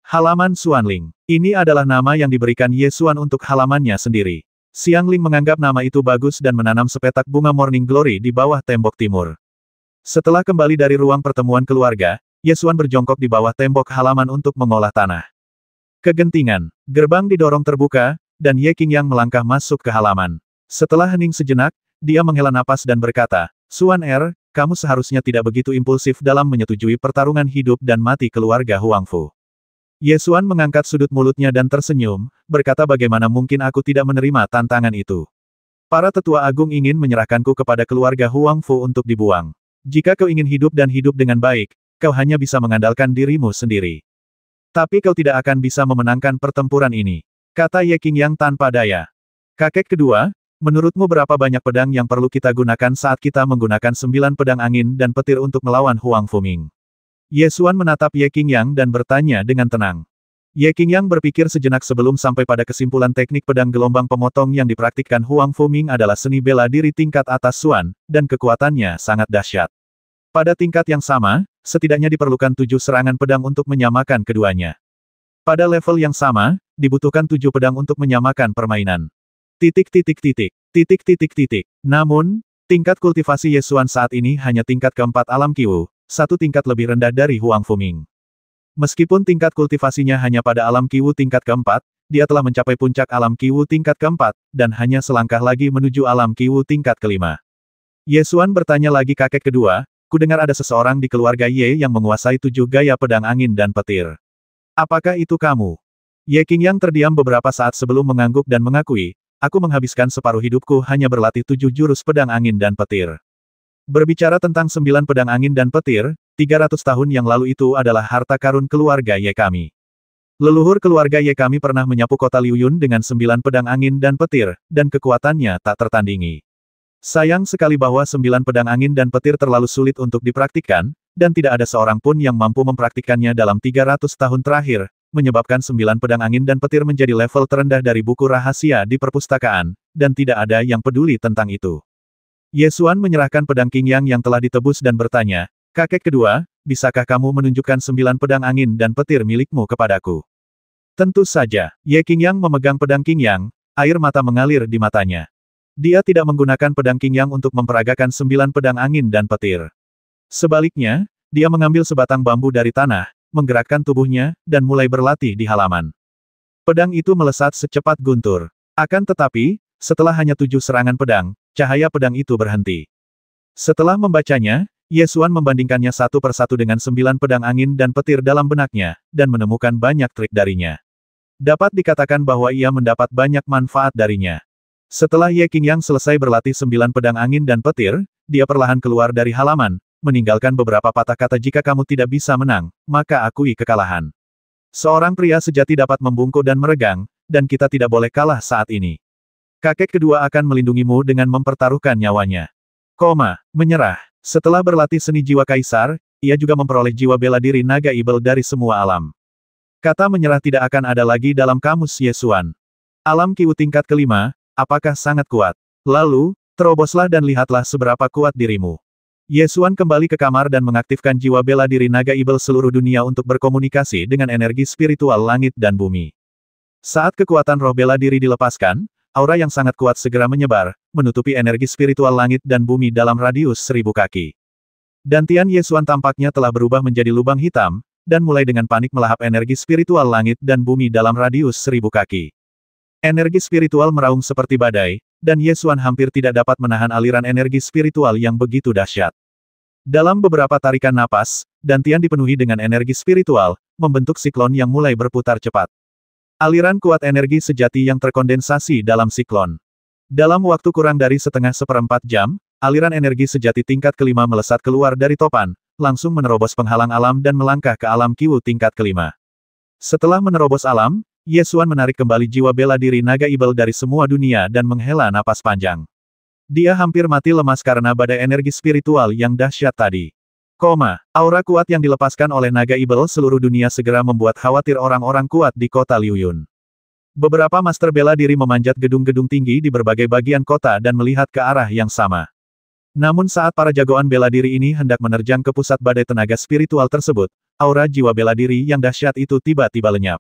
Halaman Xuanling. Ini adalah nama yang diberikan Ye Xuan untuk halamannya sendiri. Xiang Ling menganggap nama itu bagus dan menanam sepetak bunga Morning Glory di bawah tembok timur. Setelah kembali dari ruang pertemuan keluarga, Ye Xuan berjongkok di bawah tembok halaman untuk mengolah tanah. Kegentingan. Gerbang didorong terbuka, dan Ye Qingyang melangkah masuk ke halaman. Setelah hening sejenak, dia menghela napas dan berkata, Xuan kamu seharusnya tidak begitu impulsif dalam menyetujui pertarungan hidup dan mati keluarga Huangfu. Ye Xuan mengangkat sudut mulutnya dan tersenyum, berkata bagaimana mungkin aku tidak menerima tantangan itu. Para tetua agung ingin menyerahkanku kepada keluarga Huangfu untuk dibuang. Jika kau ingin hidup dan hidup dengan baik, kau hanya bisa mengandalkan dirimu sendiri. Tapi kau tidak akan bisa memenangkan pertempuran ini, kata Ye Qingyang tanpa daya. Kakek kedua, menurutmu berapa banyak pedang yang perlu kita gunakan saat kita menggunakan 9 pedang angin dan petir untuk melawan Huang Fuming? Ye Xuan menatap Ye Qingyang dan bertanya dengan tenang. Ye Qingyang berpikir sejenak sebelum sampai pada kesimpulan teknik pedang gelombang pemotong yang dipraktikkan Huang Fuming adalah seni bela diri tingkat atas Xuan, dan kekuatannya sangat dahsyat. Pada tingkat yang sama, setidaknya diperlukan 7 serangan pedang untuk menyamakan keduanya. Pada level yang sama, dibutuhkan 7 pedang untuk menyamakan permainan. Namun, tingkat kultivasi Ye Xuan saat ini hanya tingkat keempat alam Qiwu, 1 tingkat lebih rendah dari Huang Fuming. Meskipun tingkat kultivasinya hanya pada alam Qiwu tingkat keempat, dia telah mencapai puncak alam Qiwu tingkat keempat, dan hanya selangkah lagi menuju alam Qiwu tingkat kelima. Ye Xuan bertanya lagi kakek kedua, kudengar ada seseorang di keluarga Ye yang menguasai 7 gaya pedang angin dan petir. Apakah itu kamu? Ye Qingyang terdiam beberapa saat sebelum mengangguk dan mengakui, aku menghabiskan separuh hidupku hanya berlatih 7 jurus pedang angin dan petir. Berbicara tentang 9 pedang angin dan petir, 300 tahun yang lalu itu adalah harta karun keluarga Ye kami. Leluhur keluarga Ye kami pernah menyapu kota Liuyun dengan 9 pedang angin dan petir, dan kekuatannya tak tertandingi. Sayang sekali bahwa 9 pedang angin dan petir terlalu sulit untuk dipraktikkan, dan tidak ada seorang pun yang mampu mempraktikkannya dalam 300 tahun terakhir, menyebabkan 9 pedang angin dan petir menjadi level terendah dari buku rahasia di perpustakaan, dan tidak ada yang peduli tentang itu. Ye Xuan menyerahkan pedang Qingyang yang telah ditebus dan bertanya, kakek kedua, bisakah kamu menunjukkan 9 pedang angin dan petir milikmu kepadaku? Tentu saja, Ye Qingyang memegang pedang Qingyang, air mata mengalir di matanya. Dia tidak menggunakan pedang Qingyang untuk memperagakan 9 pedang angin dan petir. Sebaliknya, dia mengambil sebatang bambu dari tanah, menggerakkan tubuhnya, dan mulai berlatih di halaman. Pedang itu melesat secepat guntur. Akan tetapi, setelah hanya 7 serangan pedang, cahaya pedang itu berhenti. Setelah membacanya, Ye Xuan membandingkannya satu persatu dengan 9 pedang angin dan petir dalam benaknya, dan menemukan banyak trik darinya. Dapat dikatakan bahwa ia mendapat banyak manfaat darinya. Setelah Ye Qingyang selesai berlatih 9 pedang angin dan petir, dia perlahan keluar dari halaman, meninggalkan beberapa patah kata jika kamu tidak bisa menang, maka akui kekalahan. Seorang pria sejati dapat membungkuk dan meregang, dan kita tidak boleh kalah saat ini. Kakek kedua akan melindungimu dengan mempertaruhkan nyawanya. Menyerah. Setelah berlatih seni jiwa kaisar, ia juga memperoleh jiwa bela diri naga ibel dari semua alam. Kata menyerah tidak akan ada lagi dalam kamus Ye Xuan. Alam Qiwu tingkat kelima, apakah sangat kuat? Lalu, teroboslah dan lihatlah seberapa kuat dirimu. Ye Xuan kembali ke kamar dan mengaktifkan jiwa bela diri naga ibel seluruh dunia untuk berkomunikasi dengan energi spiritual langit dan bumi. Saat kekuatan roh bela diri dilepaskan, aura yang sangat kuat segera menyebar, menutupi energi spiritual langit dan bumi dalam radius 1000 kaki. Dantian Ye Xuan tampaknya telah berubah menjadi lubang hitam, dan mulai dengan panik melahap energi spiritual langit dan bumi dalam radius 1000 kaki. Energi spiritual meraung seperti badai, dan Ye Xuan hampir tidak dapat menahan aliran energi spiritual yang begitu dahsyat. Dalam beberapa tarikan napas, Dantian dipenuhi dengan energi spiritual, membentuk siklon yang mulai berputar cepat. Aliran kuat energi sejati yang terkondensasi dalam siklon. Dalam waktu kurang dari seperempat jam, aliran energi sejati tingkat kelima melesat keluar dari topan, langsung menerobos penghalang alam dan melangkah ke alam Qiwu tingkat kelima. Setelah menerobos alam, Ye Xuan menarik kembali jiwa bela diri naga ibel dari semua dunia dan menghela napas panjang. Dia hampir mati lemas karena badai energi spiritual yang dahsyat tadi. Aura kuat yang dilepaskan oleh naga ibel seluruh dunia segera membuat khawatir orang-orang kuat di kota Liuyun. Beberapa master bela diri memanjat gedung-gedung tinggi di berbagai bagian kota dan melihat ke arah yang sama. Namun saat para jagoan bela diri ini hendak menerjang ke pusat badai tenaga spiritual tersebut, aura jiwa bela diri yang dahsyat itu tiba-tiba lenyap.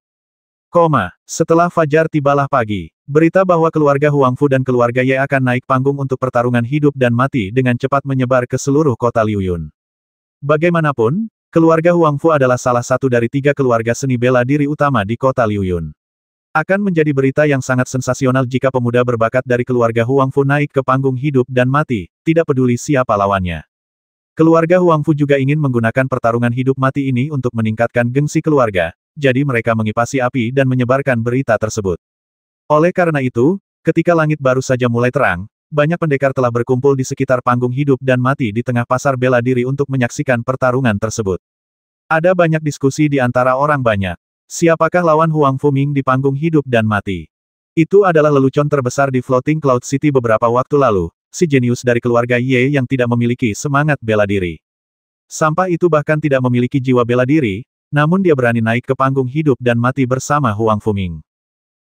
Setelah fajar tibalah pagi. Berita bahwa keluarga Huangfu dan keluarga Ye akan naik panggung untuk pertarungan hidup dan mati dengan cepat menyebar ke seluruh kota Liuyun. Bagaimanapun, keluarga Huangfu adalah salah satu dari 3 keluarga seni bela diri utama di kota Liuyun. Akan menjadi berita yang sangat sensasional jika pemuda berbakat dari keluarga Huangfu naik ke panggung hidup dan mati, tidak peduli siapa lawannya. Keluarga Huangfu juga ingin menggunakan pertarungan hidup mati ini untuk meningkatkan gengsi keluarga, jadi mereka mengipasi api dan menyebarkan berita tersebut. Oleh karena itu, ketika langit baru saja mulai terang, banyak pendekar telah berkumpul di sekitar panggung hidup dan mati di tengah pasar bela diri untuk menyaksikan pertarungan tersebut. Ada banyak diskusi di antara orang banyak. Siapakah lawan Huang Fuming di panggung hidup dan mati? Itu adalah lelucon terbesar di Floating Cloud City beberapa waktu lalu, si jenius dari keluarga Ye yang tidak memiliki semangat bela diri. Sampah itu bahkan tidak memiliki jiwa bela diri, namun dia berani naik ke panggung hidup dan mati bersama Huang Fuming.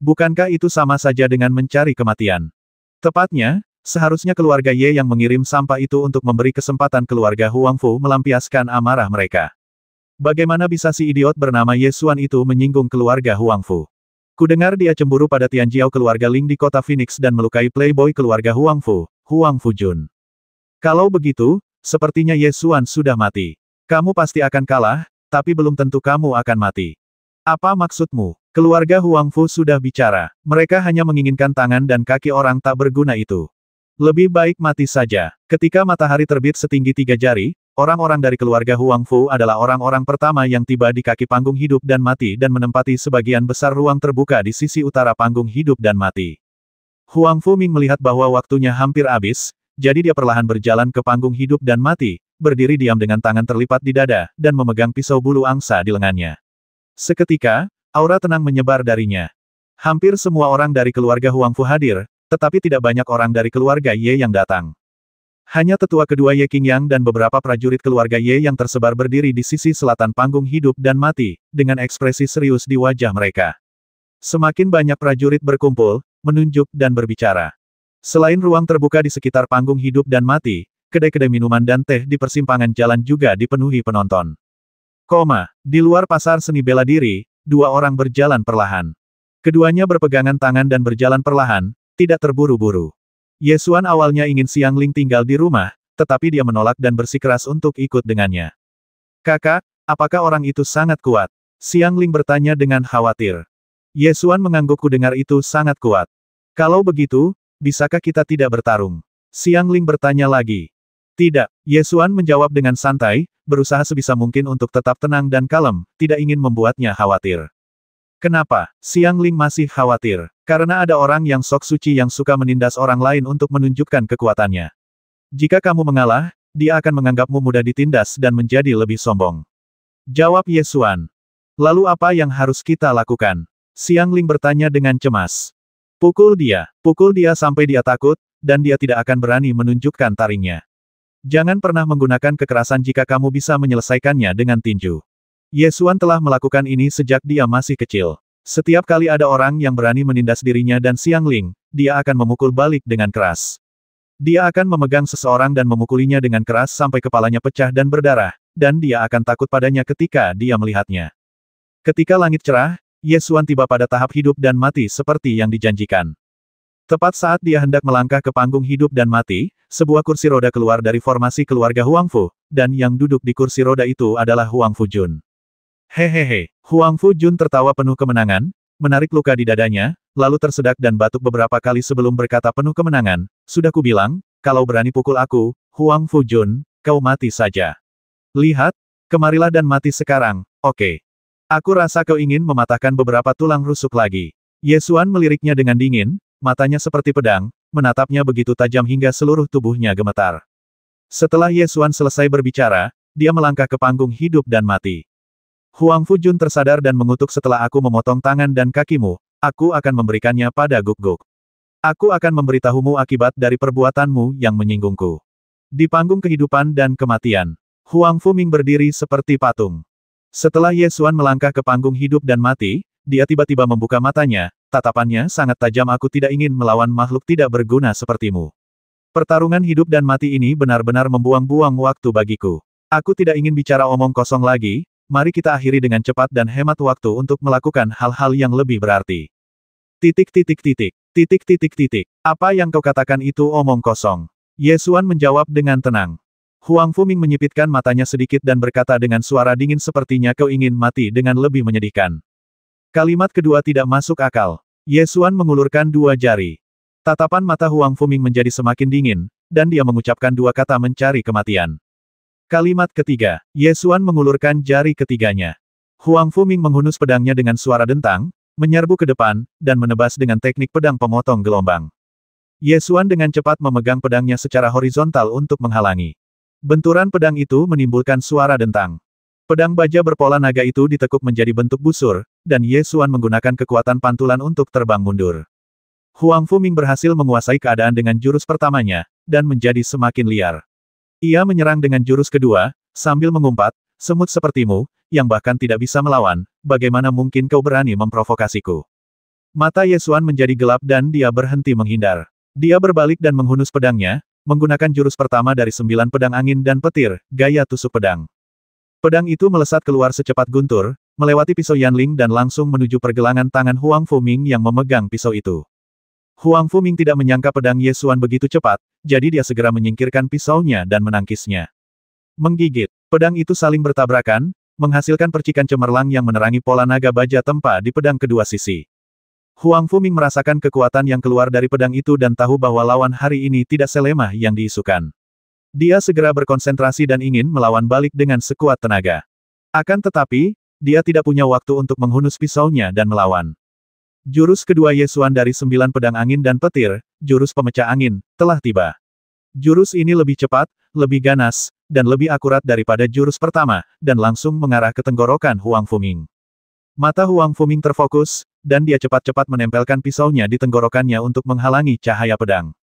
Bukankah itu sama saja dengan mencari kematian? Tepatnya, seharusnya keluarga Ye yang mengirim sampah itu untuk memberi kesempatan keluarga Huangfu melampiaskan amarah mereka. Bagaimana bisa si idiot bernama Ye Xuan itu menyinggung keluarga Huangfu? Kudengar dia cemburu pada Tianjiao keluarga Ling di kota Phoenix dan melukai playboy keluarga Huangfu, Huang Fujun. Kalau begitu, sepertinya Ye Xuan sudah mati. Kamu pasti akan kalah, tapi belum tentu kamu akan mati. Apa maksudmu? Keluarga Huangfu sudah bicara. Mereka hanya menginginkan tangan dan kaki orang tak berguna itu. Lebih baik mati saja. Ketika matahari terbit setinggi 3 jari, orang-orang dari keluarga Huangfu adalah orang-orang pertama yang tiba di kaki panggung hidup dan mati dan menempati sebagian besar ruang terbuka di sisi utara panggung hidup dan mati. Huang Fuming melihat bahwa waktunya hampir habis, jadi dia perlahan berjalan ke panggung hidup dan mati, berdiri diam dengan tangan terlipat di dada, dan memegang pisau bulu angsa di lengannya. Seketika, aura tenang menyebar darinya. Hampir semua orang dari keluarga Huangfu hadir, tetapi tidak banyak orang dari keluarga Ye yang datang. Hanya tetua kedua Ye Qingyang dan beberapa prajurit keluarga Ye yang tersebar berdiri di sisi selatan panggung hidup dan mati, dengan ekspresi serius di wajah mereka. Semakin banyak prajurit berkumpul, menunjuk dan berbicara. Selain ruang terbuka di sekitar panggung hidup dan mati, kedai-kedai minuman dan teh di persimpangan jalan juga dipenuhi penonton. Di luar pasar seni bela diri, 2 orang berjalan perlahan. Keduanya berpegangan tangan dan berjalan perlahan, tidak terburu-buru. Ye Xuan awalnya ingin Xiang Ling tinggal di rumah, tetapi dia menolak dan bersikeras untuk ikut dengannya. Kakak, apakah orang itu sangat kuat? Xiang Ling bertanya dengan khawatir. Ye Xuan menganggukku dengar itu sangat kuat. Kalau begitu, bisakah kita tidak bertarung? Xiang Ling bertanya lagi. Tidak, Ye Xuan menjawab dengan santai, berusaha sebisa mungkin untuk tetap tenang dan kalem, tidak ingin membuatnya khawatir. Kenapa? Xiang Ling masih khawatir. Karena ada orang yang sok suci yang suka menindas orang lain untuk menunjukkan kekuatannya. Jika kamu mengalah, dia akan menganggapmu mudah ditindas dan menjadi lebih sombong. Jawab Ye Xuan. Lalu apa yang harus kita lakukan? Xiang Ling bertanya dengan cemas. Pukul dia sampai dia takut, dan dia tidak akan berani menunjukkan taringnya. Jangan pernah menggunakan kekerasan jika kamu bisa menyelesaikannya dengan tinju. Ye Xuan telah melakukan ini sejak dia masih kecil. Setiap kali ada orang yang berani menindas dirinya dan Xiang Ling, dia akan memukul balik dengan keras. Dia akan memegang seseorang dan memukulinya dengan keras sampai kepalanya pecah dan berdarah, dan dia akan takut padanya ketika dia melihatnya. Ketika langit cerah, Ye Xuan tiba pada tahap hidup dan mati seperti yang dijanjikan. Tepat saat dia hendak melangkah ke panggung hidup dan mati, sebuah kursi roda keluar dari formasi keluarga Huangfu, dan yang duduk di kursi roda itu adalah Huang Fujun. Hehehe, Huang Fujun tertawa penuh kemenangan, menarik luka di dadanya, lalu tersedak dan batuk beberapa kali sebelum berkata penuh kemenangan, sudah kubilang, kalau berani pukul aku, Huang Fujun, kau mati saja. Lihat, kemarilah dan mati sekarang, oke. Aku rasa kau ingin mematahkan beberapa tulang rusuk lagi. Ye Xuan meliriknya dengan dingin, matanya seperti pedang, menatapnya begitu tajam hingga seluruh tubuhnya gemetar. Setelah Ye Xuan selesai berbicara, dia melangkah ke panggung hidup dan mati. Huang Fujun tersadar dan mengutuk setelah aku memotong tangan dan kakimu, aku akan memberikannya pada Guk-Guk. Aku akan memberitahumu akibat dari perbuatanmu yang menyinggungku. Di panggung kehidupan dan kematian, Huang Fuming berdiri seperti patung. Setelah Ye Xuan melangkah ke panggung hidup dan mati, dia tiba-tiba membuka matanya, tatapannya sangat tajam. Aku tidak ingin melawan makhluk tidak berguna sepertimu. Pertarungan hidup dan mati ini benar-benar membuang-buang waktu bagiku. Aku tidak ingin bicara omong kosong lagi, mari kita akhiri dengan cepat dan hemat waktu untuk melakukan hal-hal yang lebih berarti. Titik titik titik. Titik titik titik. Apa yang kau katakan itu omong kosong. Ye Xuan menjawab dengan tenang. Huang Fuming menyipitkan matanya sedikit dan berkata dengan suara dingin sepertinya kau ingin mati dengan lebih menyedihkan. Kalimat kedua tidak masuk akal. Ye Xuan mengulurkan dua jari. Tatapan mata Huang Fuming menjadi semakin dingin, dan dia mengucapkan dua kata mencari kematian. Kalimat ketiga, Ye Xuan mengulurkan jari ketiganya. Huang Fuming menghunus pedangnya dengan suara dentang, menyerbu ke depan, dan menebas dengan teknik pedang pemotong gelombang. Ye Xuan dengan cepat memegang pedangnya secara horizontal untuk menghalangi. Benturan pedang itu menimbulkan suara dentang. Pedang baja berpola naga itu ditekuk menjadi bentuk busur, dan Ye Xuan menggunakan kekuatan pantulan untuk terbang mundur. Huang Fuming berhasil menguasai keadaan dengan jurus pertamanya, dan menjadi semakin liar. Ia menyerang dengan jurus kedua, sambil mengumpat, semut sepertimu, yang bahkan tidak bisa melawan, bagaimana mungkin kau berani memprovokasiku? Mata Ye Xuan menjadi gelap dan dia berhenti menghindar. Dia berbalik dan menghunus pedangnya, menggunakan jurus pertama dari 9 pedang angin dan petir, gaya tusuk pedang. Pedang itu melesat keluar secepat guntur, melewati pisau Yanling dan langsung menuju pergelangan tangan Huang Fuming yang memegang pisau itu. Huang Fuming tidak menyangka pedang Ye Xuan begitu cepat, jadi dia segera menyingkirkan pisaunya dan menangkisnya. Menggigit, pedang itu saling bertabrakan, menghasilkan percikan cemerlang yang menerangi pola naga baja tempa di pedang kedua sisi. Huang Fuming merasakan kekuatan yang keluar dari pedang itu dan tahu bahwa lawan hari ini tidak selemah yang diisukan. Dia segera berkonsentrasi dan ingin melawan balik dengan sekuat tenaga. Akan tetapi, dia tidak punya waktu untuk menghunus pisaunya dan melawan. Jurus kedua Ye Xuan dari 9 pedang angin dan petir, jurus pemecah angin, telah tiba. Jurus ini lebih cepat, lebih ganas, dan lebih akurat daripada jurus pertama, dan langsung mengarah ke tenggorokan Huang Fuming. Mata Huang Fuming terfokus, dan dia cepat-cepat menempelkan pisaunya di tenggorokannya untuk menghalangi cahaya pedang.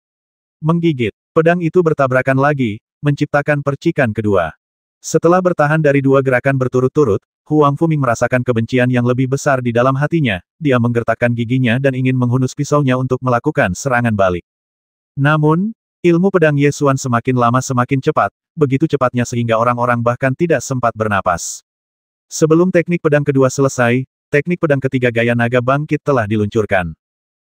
Menggigit, pedang itu bertabrakan lagi, menciptakan percikan kedua. Setelah bertahan dari dua gerakan berturut-turut, Huang Fuming merasakan kebencian yang lebih besar di dalam hatinya, dia menggertakkan giginya dan ingin menghunus pisaunya untuk melakukan serangan balik. Namun, ilmu pedang Ye Xuan semakin lama semakin cepat, begitu cepatnya sehingga orang-orang bahkan tidak sempat bernapas. Sebelum teknik pedang kedua selesai, teknik pedang ketiga gaya naga bangkit telah diluncurkan.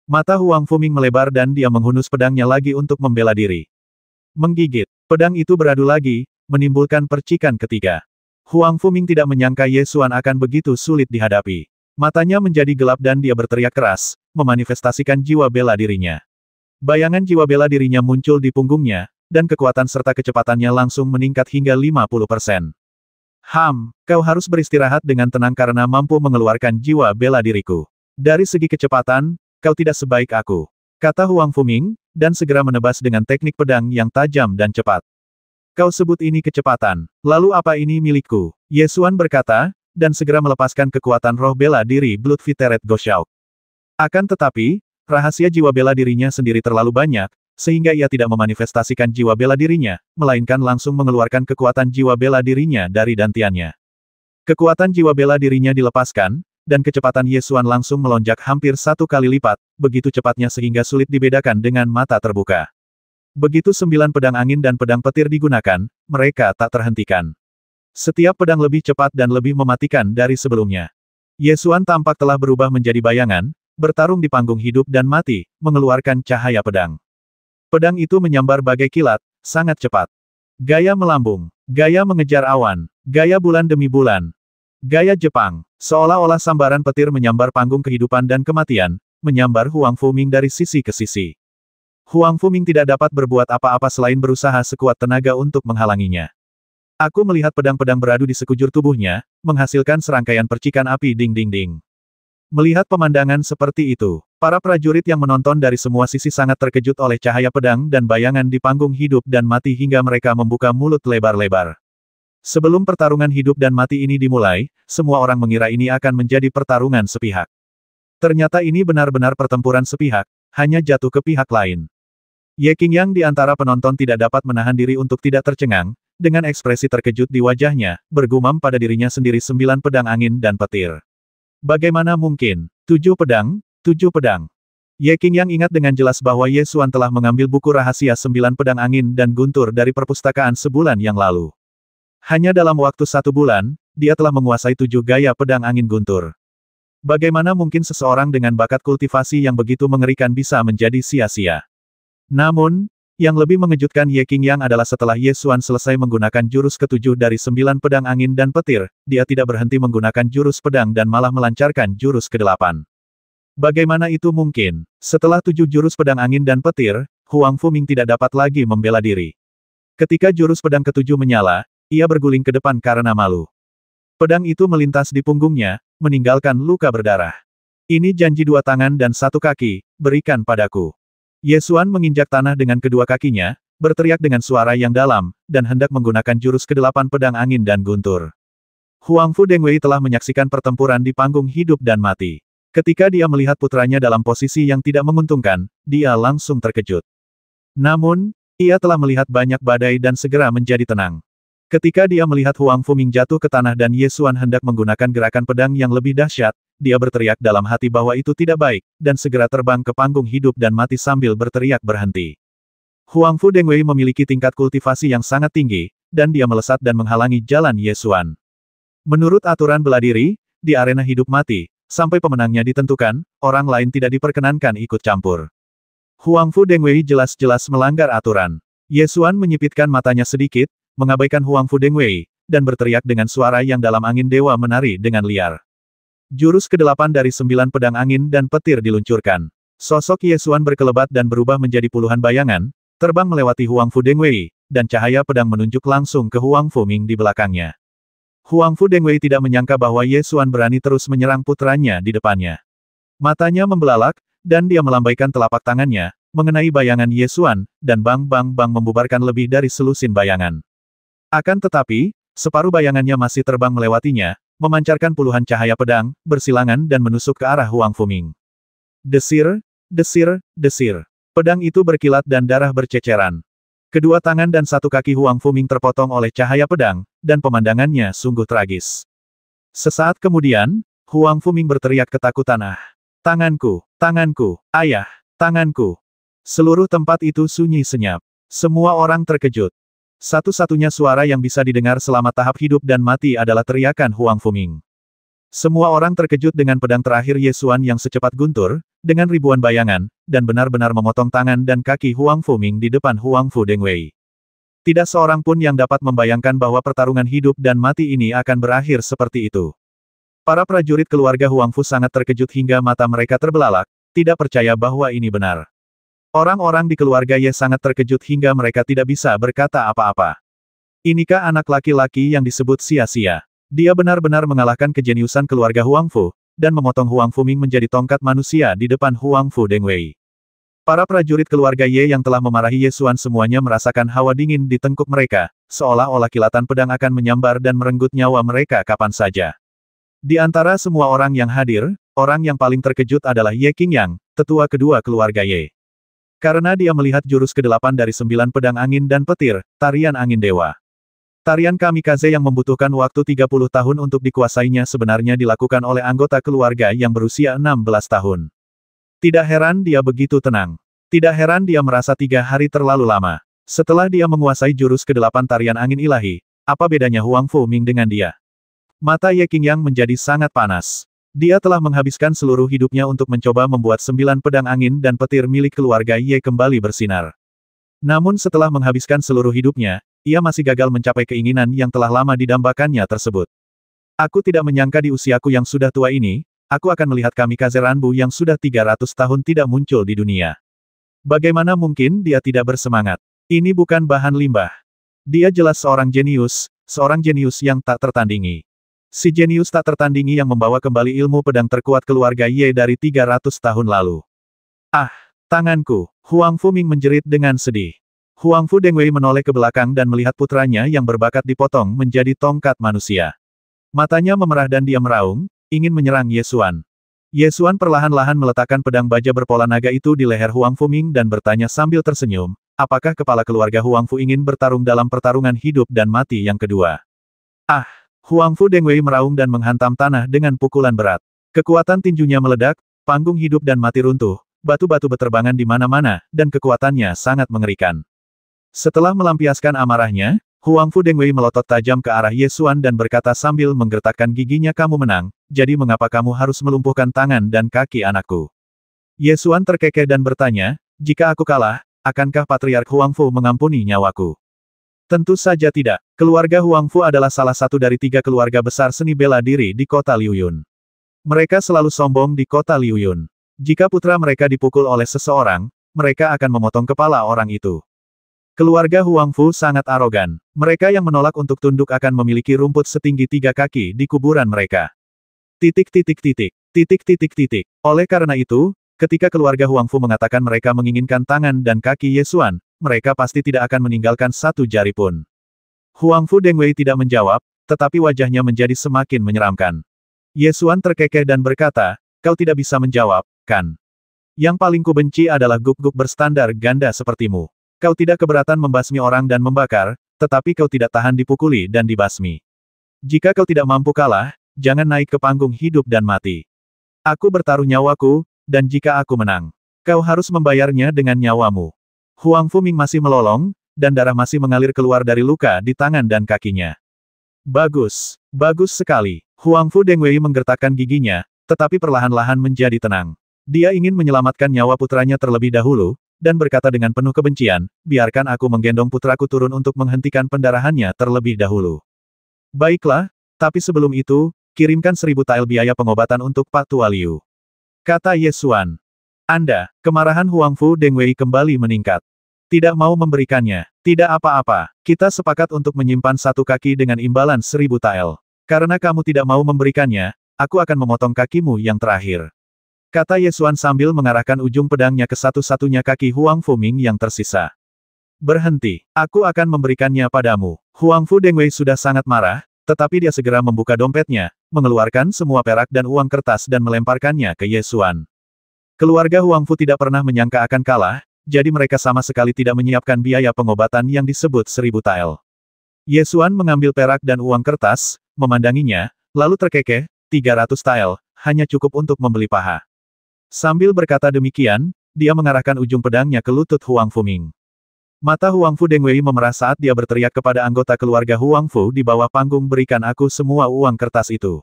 Mata Huang Fuming melebar dan dia menghunus pedangnya lagi untuk membela diri. Menggigit, pedang itu beradu lagi, menimbulkan percikan ketiga. Huang Fuming tidak menyangka Ye Xuan akan begitu sulit dihadapi. Matanya menjadi gelap dan dia berteriak keras, memanifestasikan jiwa bela dirinya. Bayangan jiwa bela dirinya muncul di punggungnya, dan kekuatan serta kecepatannya langsung meningkat hingga 50%. Kau harus beristirahat dengan tenang karena mampu mengeluarkan jiwa bela diriku. Dari segi kecepatan, kau tidak sebaik aku, kata Huang Fuming, dan segera menebas dengan teknik pedang yang tajam dan cepat. Kau sebut ini kecepatan, lalu apa ini milikku? Ye Xuan berkata, dan segera melepaskan kekuatan roh bela diri Blood Viteret Goshaok. Akan tetapi, rahasia jiwa bela dirinya sendiri terlalu banyak, sehingga ia tidak memanifestasikan jiwa bela dirinya, melainkan langsung mengeluarkan kekuatan jiwa bela dirinya dari dantiannya. Kekuatan jiwa bela dirinya dilepaskan, dan kecepatan Ye Xuan langsung melonjak hampir 1 kali lipat, begitu cepatnya sehingga sulit dibedakan dengan mata terbuka. Begitu 9 pedang angin dan pedang petir digunakan, mereka tak terhentikan. Setiap pedang lebih cepat dan lebih mematikan dari sebelumnya. Ye Xuan tampak telah berubah menjadi bayangan, bertarung di panggung hidup dan mati, mengeluarkan cahaya pedang. Pedang itu menyambar bagai kilat, sangat cepat. Gaya melambung, gaya mengejar awan, gaya bulan demi bulan. Gaya Jepang, seolah-olah sambaran petir menyambar panggung kehidupan dan kematian, menyambar Huang Fuming dari sisi ke sisi. Huang Fuming tidak dapat berbuat apa-apa selain berusaha sekuat tenaga untuk menghalanginya. Aku melihat pedang-pedang beradu di sekujur tubuhnya, menghasilkan serangkaian percikan api ding-ding-ding. Melihat pemandangan seperti itu, para prajurit yang menonton dari semua sisi sangat terkejut oleh cahaya pedang dan bayangan di panggung hidup dan mati hingga mereka membuka mulut lebar-lebar. Sebelum pertarungan hidup dan mati ini dimulai, semua orang mengira ini akan menjadi pertarungan sepihak. Ternyata ini benar-benar pertempuran sepihak, hanya jatuh ke pihak lain. Ye Qingyang di antara penonton tidak dapat menahan diri untuk tidak tercengang, dengan ekspresi terkejut di wajahnya, bergumam pada dirinya sendiri 9 pedang angin dan petir. Bagaimana mungkin? 7 pedang, 7 pedang. Ye Qingyang ingat dengan jelas bahwa Ye Xuan telah mengambil buku rahasia 9 pedang angin dan guntur dari perpustakaan sebulan yang lalu. Hanya dalam waktu 1 bulan, dia telah menguasai 7 gaya pedang angin guntur. Bagaimana mungkin seseorang dengan bakat kultivasi yang begitu mengerikan bisa menjadi sia-sia? Namun, yang lebih mengejutkan Ye Qingyang adalah setelah Ye Xuan selesai menggunakan jurus ke-7 dari 9 pedang angin dan petir, dia tidak berhenti menggunakan jurus pedang dan malah melancarkan jurus ke-8. Bagaimana itu mungkin? Setelah 7 jurus pedang angin dan petir, Huang Fuming tidak dapat lagi membela diri. Ketika jurus pedang ke-7 menyala, ia berguling ke depan karena malu. Pedang itu melintas di punggungnya, meninggalkan luka berdarah. Ini janji 2 tangan dan 1 kaki, berikan padaku. Ye Xuan menginjak tanah dengan kedua kakinya, berteriak dengan suara yang dalam, dan hendak menggunakan jurus ke-8 pedang angin dan guntur. Huang Fu Dengwei telah menyaksikan pertempuran di panggung hidup dan mati. Ketika dia melihat putranya dalam posisi yang tidak menguntungkan, dia langsung terkejut. Namun, ia telah melihat banyak badai dan segera menjadi tenang. Ketika dia melihat Huang Fuming jatuh ke tanah dan Ye Xuan hendak menggunakan gerakan pedang yang lebih dahsyat, dia berteriak dalam hati bahwa itu tidak baik, dan segera terbang ke panggung hidup dan mati sambil berteriak berhenti. Huang Fu Dengwei memiliki tingkat kultivasi yang sangat tinggi, dan dia melesat dan menghalangi jalan Ye Xuan. Menurut aturan bela diri, di arena hidup mati, sampai pemenangnya ditentukan, orang lain tidak diperkenankan ikut campur. Huang Fu Dengwei jelas-jelas melanggar aturan. Ye Xuan menyipitkan matanya sedikit, mengabaikan Huang Fu Dengwei, dan berteriak dengan suara yang dalam angin dewa menari dengan liar. Jurus ke-8 dari 9 pedang angin dan petir diluncurkan. Sosok Ye Xuan berkelebat dan berubah menjadi puluhan bayangan, terbang melewati Huang Fu Dengwei, dan cahaya pedang menunjuk langsung ke Huang Fuming di belakangnya. Huang Fu Dengwei tidak menyangka bahwa Ye Xuan berani terus menyerang putranya di depannya. Matanya membelalak, dan dia melambaikan telapak tangannya, mengenai bayangan Ye Xuan, dan bang-bang-bang membubarkan lebih dari selusin bayangan. Akan tetapi, separuh bayangannya masih terbang melewatinya, memancarkan puluhan cahaya pedang, bersilangan dan menusuk ke arah Huang Fuming. Desir, desir, desir. Pedang itu berkilat dan darah berceceran. Kedua tangan dan 1 kaki Huang Fuming terpotong oleh cahaya pedang, dan pemandangannya sungguh tragis. Sesaat kemudian, Huang Fuming berteriak ketakutan, "Ah! Tanganku! Tanganku! Ayah! Tanganku!" Seluruh tempat itu sunyi senyap. Semua orang terkejut. Satu-satunya suara yang bisa didengar selama tahap hidup dan mati adalah teriakan Huang Fuming. Semua orang terkejut dengan pedang terakhir Ye Xuan yang secepat guntur, dengan ribuan bayangan, dan benar-benar memotong tangan dan kaki Huang Fuming di depan Huang Fu Dengwei. Tidak seorang pun yang dapat membayangkan bahwa pertarungan hidup dan mati ini akan berakhir seperti itu. Para prajurit keluarga Huang Fu sangat terkejut hingga mata mereka terbelalak, tidak percaya bahwa ini benar. Orang-orang di keluarga Ye sangat terkejut hingga mereka tidak bisa berkata apa-apa. Inikah anak laki-laki yang disebut sia-sia? Dia benar-benar mengalahkan kejeniusan keluarga Huang Fu, dan memotong Huang Fuming menjadi tongkat manusia di depan Huang Fu Dengwei. Para prajurit keluarga Ye yang telah memarahi Ye Xuan semuanya merasakan hawa dingin di tengkuk mereka, seolah-olah kilatan pedang akan menyambar dan merenggut nyawa mereka kapan saja. Di antara semua orang yang hadir, orang yang paling terkejut adalah Ye Qingyang, tetua kedua keluarga Ye. Karena dia melihat jurus ke-8 dari 9 pedang angin dan petir, tarian angin dewa. Tarian kamikaze yang membutuhkan waktu 30 tahun untuk dikuasainya sebenarnya dilakukan oleh anggota keluarga yang berusia 16 tahun. Tidak heran dia begitu tenang. Tidak heran dia merasa 3 hari terlalu lama. Setelah dia menguasai jurus ke-8 tarian angin ilahi, apa bedanya Huang Fuming dengan dia? Mata Ye Qingyang menjadi sangat panas. Dia telah menghabiskan seluruh hidupnya untuk mencoba membuat 9 pedang angin dan petir milik keluarga Ye kembali bersinar. Namun setelah menghabiskan seluruh hidupnya, ia masih gagal mencapai keinginan yang telah lama didambakannya tersebut. Aku tidak menyangka di usiaku yang sudah tua ini, aku akan melihat kamikaze Ranbu yang sudah 300 tahun tidak muncul di dunia. Bagaimana mungkin dia tidak bersemangat? Ini bukan bahan limbah. Dia jelas seorang jenius yang tak tertandingi. Si jenius tak tertandingi yang membawa kembali ilmu pedang terkuat keluarga Ye dari 300 tahun lalu. Ah, tanganku! Huang Fuming menjerit dengan sedih. Huang Fu Dengwei menoleh ke belakang dan melihat putranya yang berbakat dipotong menjadi tongkat manusia. Matanya memerah dan dia meraung, ingin menyerang Ye Xuan. Ye Xuan perlahan-lahan meletakkan pedang baja berpola naga itu di leher Huang Fuming dan bertanya sambil tersenyum, apakah kepala keluarga Huang Fu ingin bertarung dalam pertarungan hidup dan mati yang kedua? Ah! Huang Fu Dengwei meraung dan menghantam tanah dengan pukulan berat. Kekuatan tinjunya meledak, panggung hidup dan mati runtuh, batu-batu beterbangan di mana-mana, dan kekuatannya sangat mengerikan. Setelah melampiaskan amarahnya, Huangfu Dengwei melotot tajam ke arah Ye Xuan dan berkata sambil menggertakkan giginya, kamu menang, jadi mengapa kamu harus melumpuhkan tangan dan kaki anakku? Ye Xuan terkekeh dan bertanya, jika aku kalah, akankah Patriark Huangfu mengampuni nyawaku? Tentu saja tidak. Keluarga Huangfu adalah salah satu dari 3 keluarga besar seni bela diri di kota Liuyun. Mereka selalu sombong di kota Liuyun. Jika putra mereka dipukul oleh seseorang, mereka akan memotong kepala orang itu. Keluarga Huangfu sangat arogan. Mereka yang menolak untuk tunduk akan memiliki rumput setinggi 3 kaki di kuburan mereka. Titik titik titik. Titik titik titik. Oleh karena itu, ketika keluarga Huangfu mengatakan mereka menginginkan tangan dan kaki Ye Xuan, mereka pasti tidak akan meninggalkan satu jari pun. Huangfu Dengwei tidak menjawab, tetapi wajahnya menjadi semakin menyeramkan. Ye Xuan terkekeh dan berkata, kau tidak bisa menjawab, kan? Yang paling kubenci adalah guk-guk berstandar ganda sepertimu. Kau tidak keberatan membasmi orang dan membakar, tetapi kau tidak tahan dipukuli dan dibasmi. Jika kau tidak mampu kalah, jangan naik ke panggung hidup dan mati. Aku bertaruh nyawaku, dan jika aku menang, kau harus membayarnya dengan nyawamu. Huangfu Ming masih melolong, dan darah masih mengalir keluar dari luka di tangan dan kakinya. Bagus. Bagus sekali. Huangfu Dengwei menggertakkan giginya, tetapi perlahan-lahan menjadi tenang. Dia ingin menyelamatkan nyawa putranya terlebih dahulu, dan berkata dengan penuh kebencian, biarkan aku menggendong putraku turun untuk menghentikan pendarahannya terlebih dahulu. Baiklah, tapi sebelum itu, kirimkan 1000 tael biaya pengobatan untuk Pak Tua Liu. Kata Ye Xuan. Kemarahan Huangfu Dengwei kembali meningkat. Tidak mau memberikannya. Tidak apa-apa. Kita sepakat untuk menyimpan 1 kaki dengan imbalan 1000 tael. Karena kamu tidak mau memberikannya, aku akan memotong kakimu yang terakhir. Kata Ye Xuan sambil mengarahkan ujung pedangnya ke satu-satunya kaki Huangfu Ming yang tersisa. Berhenti. Aku akan memberikannya padamu. Huangfu Dengwei sudah sangat marah, tetapi dia segera membuka dompetnya, mengeluarkan semua perak dan uang kertas dan melemparkannya ke Ye Xuan. Keluarga Huangfu tidak pernah menyangka akan kalah, jadi mereka sama sekali tidak menyiapkan biaya pengobatan yang disebut 1000 tael. Ye Xuan mengambil perak dan uang kertas, memandanginya, lalu terkekeh, 300 tael, hanya cukup untuk membeli paha. Sambil berkata demikian, dia mengarahkan ujung pedangnya ke lutut Huangfu Ming. Mata Huangfu Dengwei memerah saat dia berteriak kepada anggota keluarga Huangfu di bawah panggung, berikan aku semua uang kertas itu.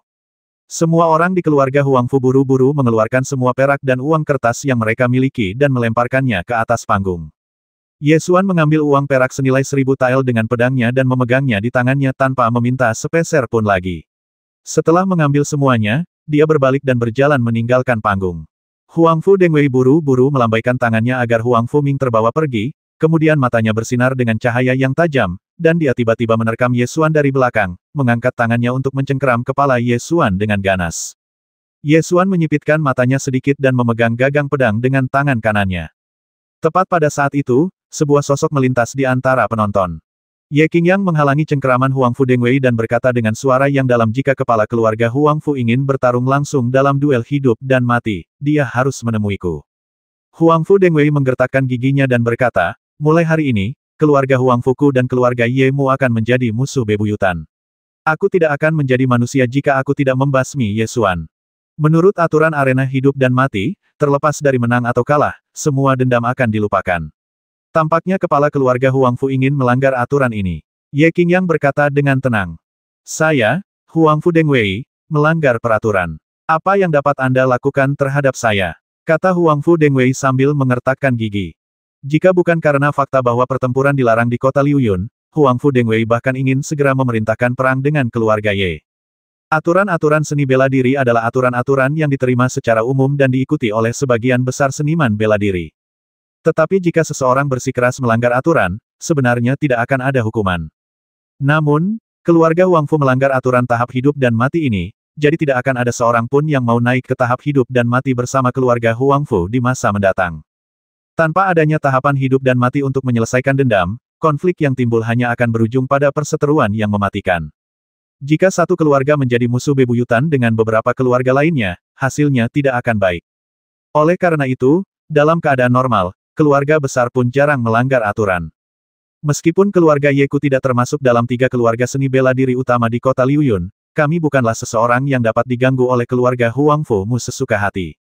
Semua orang di keluarga Huangfu buru-buru mengeluarkan semua perak dan uang kertas yang mereka miliki dan melemparkannya ke atas panggung. Ye Xuan mengambil uang perak senilai 1000 tael dengan pedangnya dan memegangnya di tangannya tanpa meminta sepeser pun lagi. Setelah mengambil semuanya, dia berbalik dan berjalan meninggalkan panggung. Huangfu Dengwei buru-buru melambaikan tangannya agar Huangfu Ming terbawa pergi, kemudian matanya bersinar dengan cahaya yang tajam, dan dia tiba-tiba menerkam Ye Xuan dari belakang, mengangkat tangannya untuk mencengkeram kepala Ye Xuan dengan ganas. Ye Xuan menyipitkan matanya sedikit dan memegang gagang pedang dengan tangan kanannya. Tepat pada saat itu, sebuah sosok melintas di antara penonton. Ye Qingyang menghalangi cengkeraman Huangfu Dengwei dan berkata dengan suara yang dalam, jika kepala keluarga Huangfu ingin bertarung langsung dalam duel hidup dan mati, dia harus menemuiku. Huangfu Dengwei menggertakkan giginya dan berkata, mulai hari ini, keluarga Huangfuku dan keluarga Ye Mu akan menjadi musuh bebuyutan. Aku tidak akan menjadi manusia jika aku tidak membasmi Ye Xuan. Menurut aturan arena hidup dan mati, terlepas dari menang atau kalah, semua dendam akan dilupakan. Tampaknya kepala keluarga Huangfu ingin melanggar aturan ini. Ye Qingyang berkata dengan tenang. Saya, Huangfu Dengwei, melanggar peraturan. Apa yang dapat Anda lakukan terhadap saya? Kata Huangfu Dengwei sambil mengertakkan gigi. Jika bukan karena fakta bahwa pertempuran dilarang di kota Liuyun, Huangfu Dengwei bahkan ingin segera memerintahkan perang dengan keluarga Ye. Aturan-aturan seni bela diri adalah aturan-aturan yang diterima secara umum dan diikuti oleh sebagian besar seniman bela diri. Tetapi jika seseorang bersikeras melanggar aturan, sebenarnya tidak akan ada hukuman. Namun, keluarga Huangfu melanggar aturan tahap hidup dan mati ini, jadi tidak akan ada seorang pun yang mau naik ke tahap hidup dan mati bersama keluarga Huangfu di masa mendatang. Tanpa adanya tahapan hidup dan mati untuk menyelesaikan dendam, konflik yang timbul hanya akan berujung pada perseteruan yang mematikan. Jika satu keluarga menjadi musuh bebuyutan dengan beberapa keluarga lainnya, hasilnya tidak akan baik. Oleh karena itu, dalam keadaan normal, keluarga besar pun jarang melanggar aturan. Meskipun keluarga Yeku tidak termasuk dalam 3 keluarga seni bela diri utama di kota Liuyun, kami bukanlah seseorang yang dapat diganggu oleh keluarga Huangfu Mu sesuka hati.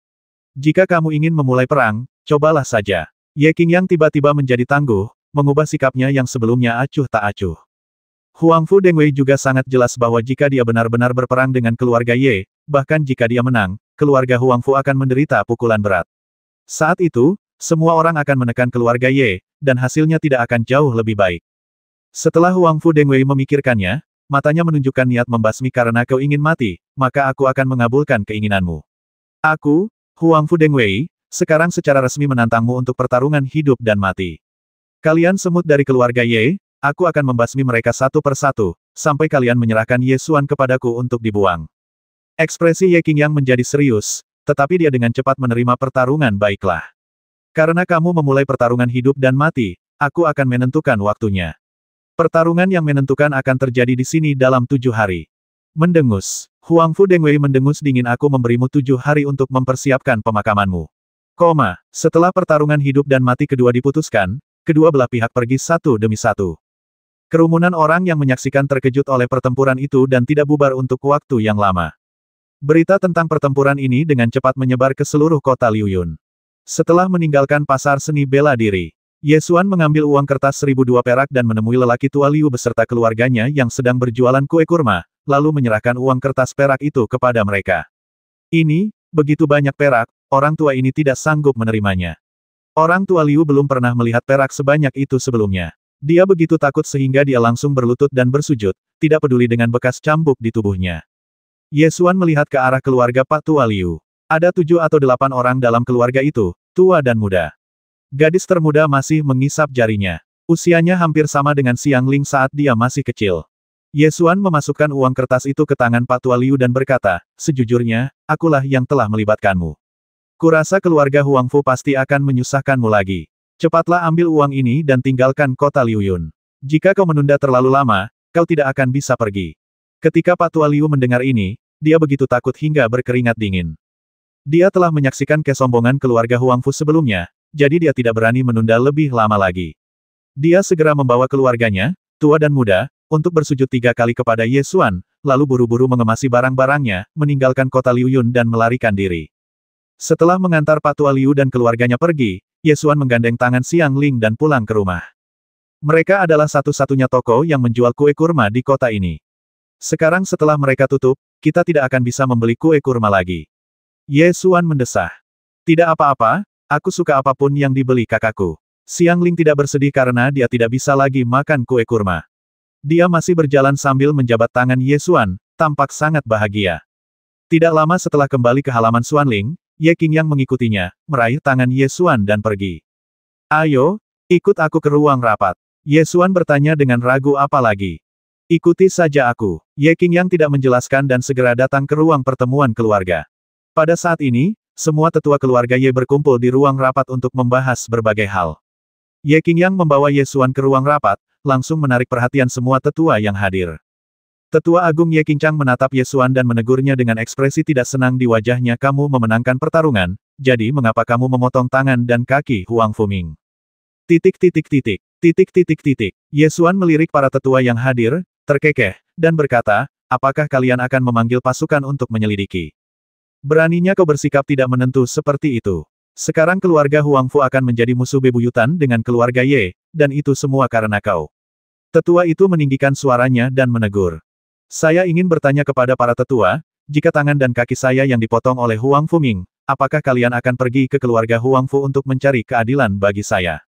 Jika kamu ingin memulai perang, cobalah saja. Ye Qingyang tiba-tiba menjadi tangguh, mengubah sikapnya yang sebelumnya acuh tak acuh. Huangfu Dengwei juga sangat jelas bahwa jika dia benar-benar berperang dengan keluarga Ye, bahkan jika dia menang, keluarga Huangfu akan menderita pukulan berat. Saat itu, semua orang akan menekan keluarga Ye, dan hasilnya tidak akan jauh lebih baik. Setelah Huangfu Dengwei memikirkannya, matanya menunjukkan niat membasmi karena kau ingin mati, maka aku akan mengabulkan keinginanmu. Aku, Huangfu Dengwei, sekarang secara resmi menantangmu untuk pertarungan hidup dan mati. Kalian semut dari keluarga Ye, aku akan membasmi mereka satu persatu, sampai kalian menyerahkan Ye Xuan kepadaku untuk dibuang. Ekspresi Ye Qingyang menjadi serius, tetapi dia dengan cepat menerima pertarungan. Baiklah. Karena kamu memulai pertarungan hidup dan mati, aku akan menentukan waktunya. Pertarungan yang menentukan akan terjadi di sini dalam 7 hari. Mendengus. Huangfu Dengwei mendengus dingin. Aku memberimu 7 hari untuk mempersiapkan pemakamanmu. Setelah pertarungan hidup dan mati kedua diputuskan, kedua belah pihak pergi satu demi satu. Kerumunan orang yang menyaksikan terkejut oleh pertempuran itu dan tidak bubar untuk waktu yang lama. Berita tentang pertempuran ini dengan cepat menyebar ke seluruh kota Liuyun. Setelah meninggalkan pasar seni bela diri, Ye Xuan mengambil uang kertas 1002 perak dan menemui lelaki tua Liu beserta keluarganya yang sedang berjualan kue kurma, lalu menyerahkan uang kertas perak itu kepada mereka. Ini, begitu banyak perak, orang tua ini tidak sanggup menerimanya. Orang tua Liu belum pernah melihat perak sebanyak itu sebelumnya. Dia begitu takut sehingga dia langsung berlutut dan bersujud, tidak peduli dengan bekas cambuk di tubuhnya. Ye Xuan melihat ke arah keluarga Pak Tua Liu. Ada 7 atau 8 orang dalam keluarga itu, tua dan muda. Gadis termuda masih mengisap jarinya. Usianya hampir sama dengan Xiang Ling saat dia masih kecil. Ye Xuan memasukkan uang kertas itu ke tangan Pak Tua Liu dan berkata, sejujurnya, akulah yang telah melibatkanmu. Kurasa keluarga Huangfu pasti akan menyusahkanmu lagi. Cepatlah ambil uang ini dan tinggalkan kota Liuyun. Jika kau menunda terlalu lama, kau tidak akan bisa pergi. Ketika Pak Tua Liu mendengar ini, dia begitu takut hingga berkeringat dingin. Dia telah menyaksikan kesombongan keluarga Huangfu sebelumnya, jadi dia tidak berani menunda lebih lama lagi. Dia segera membawa keluarganya, tua dan muda, untuk bersujud 3 kali kepada Ye Xuan, lalu buru-buru mengemasi barang-barangnya, meninggalkan kota Liuyun dan melarikan diri. Setelah mengantar Pak Tua Liu dan keluarganya pergi, Ye Xuan menggandeng tangan Xiang Ling dan pulang ke rumah. Mereka adalah satu-satunya toko yang menjual kue kurma di kota ini. Sekarang setelah mereka tutup, kita tidak akan bisa membeli kue kurma lagi. Ye Xuan mendesah. Tidak apa-apa, aku suka apapun yang dibeli kakakku. Xiang Ling tidak bersedih karena dia tidak bisa lagi makan kue kurma. Dia masih berjalan sambil menjabat tangan Ye Xuan, tampak sangat bahagia. Tidak lama setelah kembali ke halaman Xuanling, Ye Qingyang mengikutinya, meraih tangan Ye Xuan dan pergi. Ayo, ikut aku ke ruang rapat. Ye Xuan bertanya dengan ragu apa lagi. Ikuti saja aku. Ye Qingyang tidak menjelaskan dan segera datang ke ruang pertemuan keluarga. Pada saat ini, semua tetua keluarga Ye berkumpul di ruang rapat untuk membahas berbagai hal. Ye Qingyang membawa Ye Xuan ke ruang rapat, langsung menarik perhatian semua tetua yang hadir. Tetua Agung Ye Qingchang menatap Ye Xuan dan menegurnya dengan ekspresi tidak senang di wajahnya. Kamu memenangkan pertarungan, jadi mengapa kamu memotong tangan dan kaki Huangfu Ming? Ye Xuan melirik para tetua yang hadir, terkekeh, dan berkata, apakah kalian akan memanggil pasukan untuk menyelidiki? Beraninya kau bersikap tidak menentu seperti itu. Sekarang keluarga Huangfu akan menjadi musuh bebuyutan dengan keluarga Ye, dan itu semua karena kau. Tetua itu meninggikan suaranya dan menegur. Saya ingin bertanya kepada para tetua, jika tangan dan kaki saya yang dipotong oleh Huangfu Ming, apakah kalian akan pergi ke keluarga Huangfu untuk mencari keadilan bagi saya?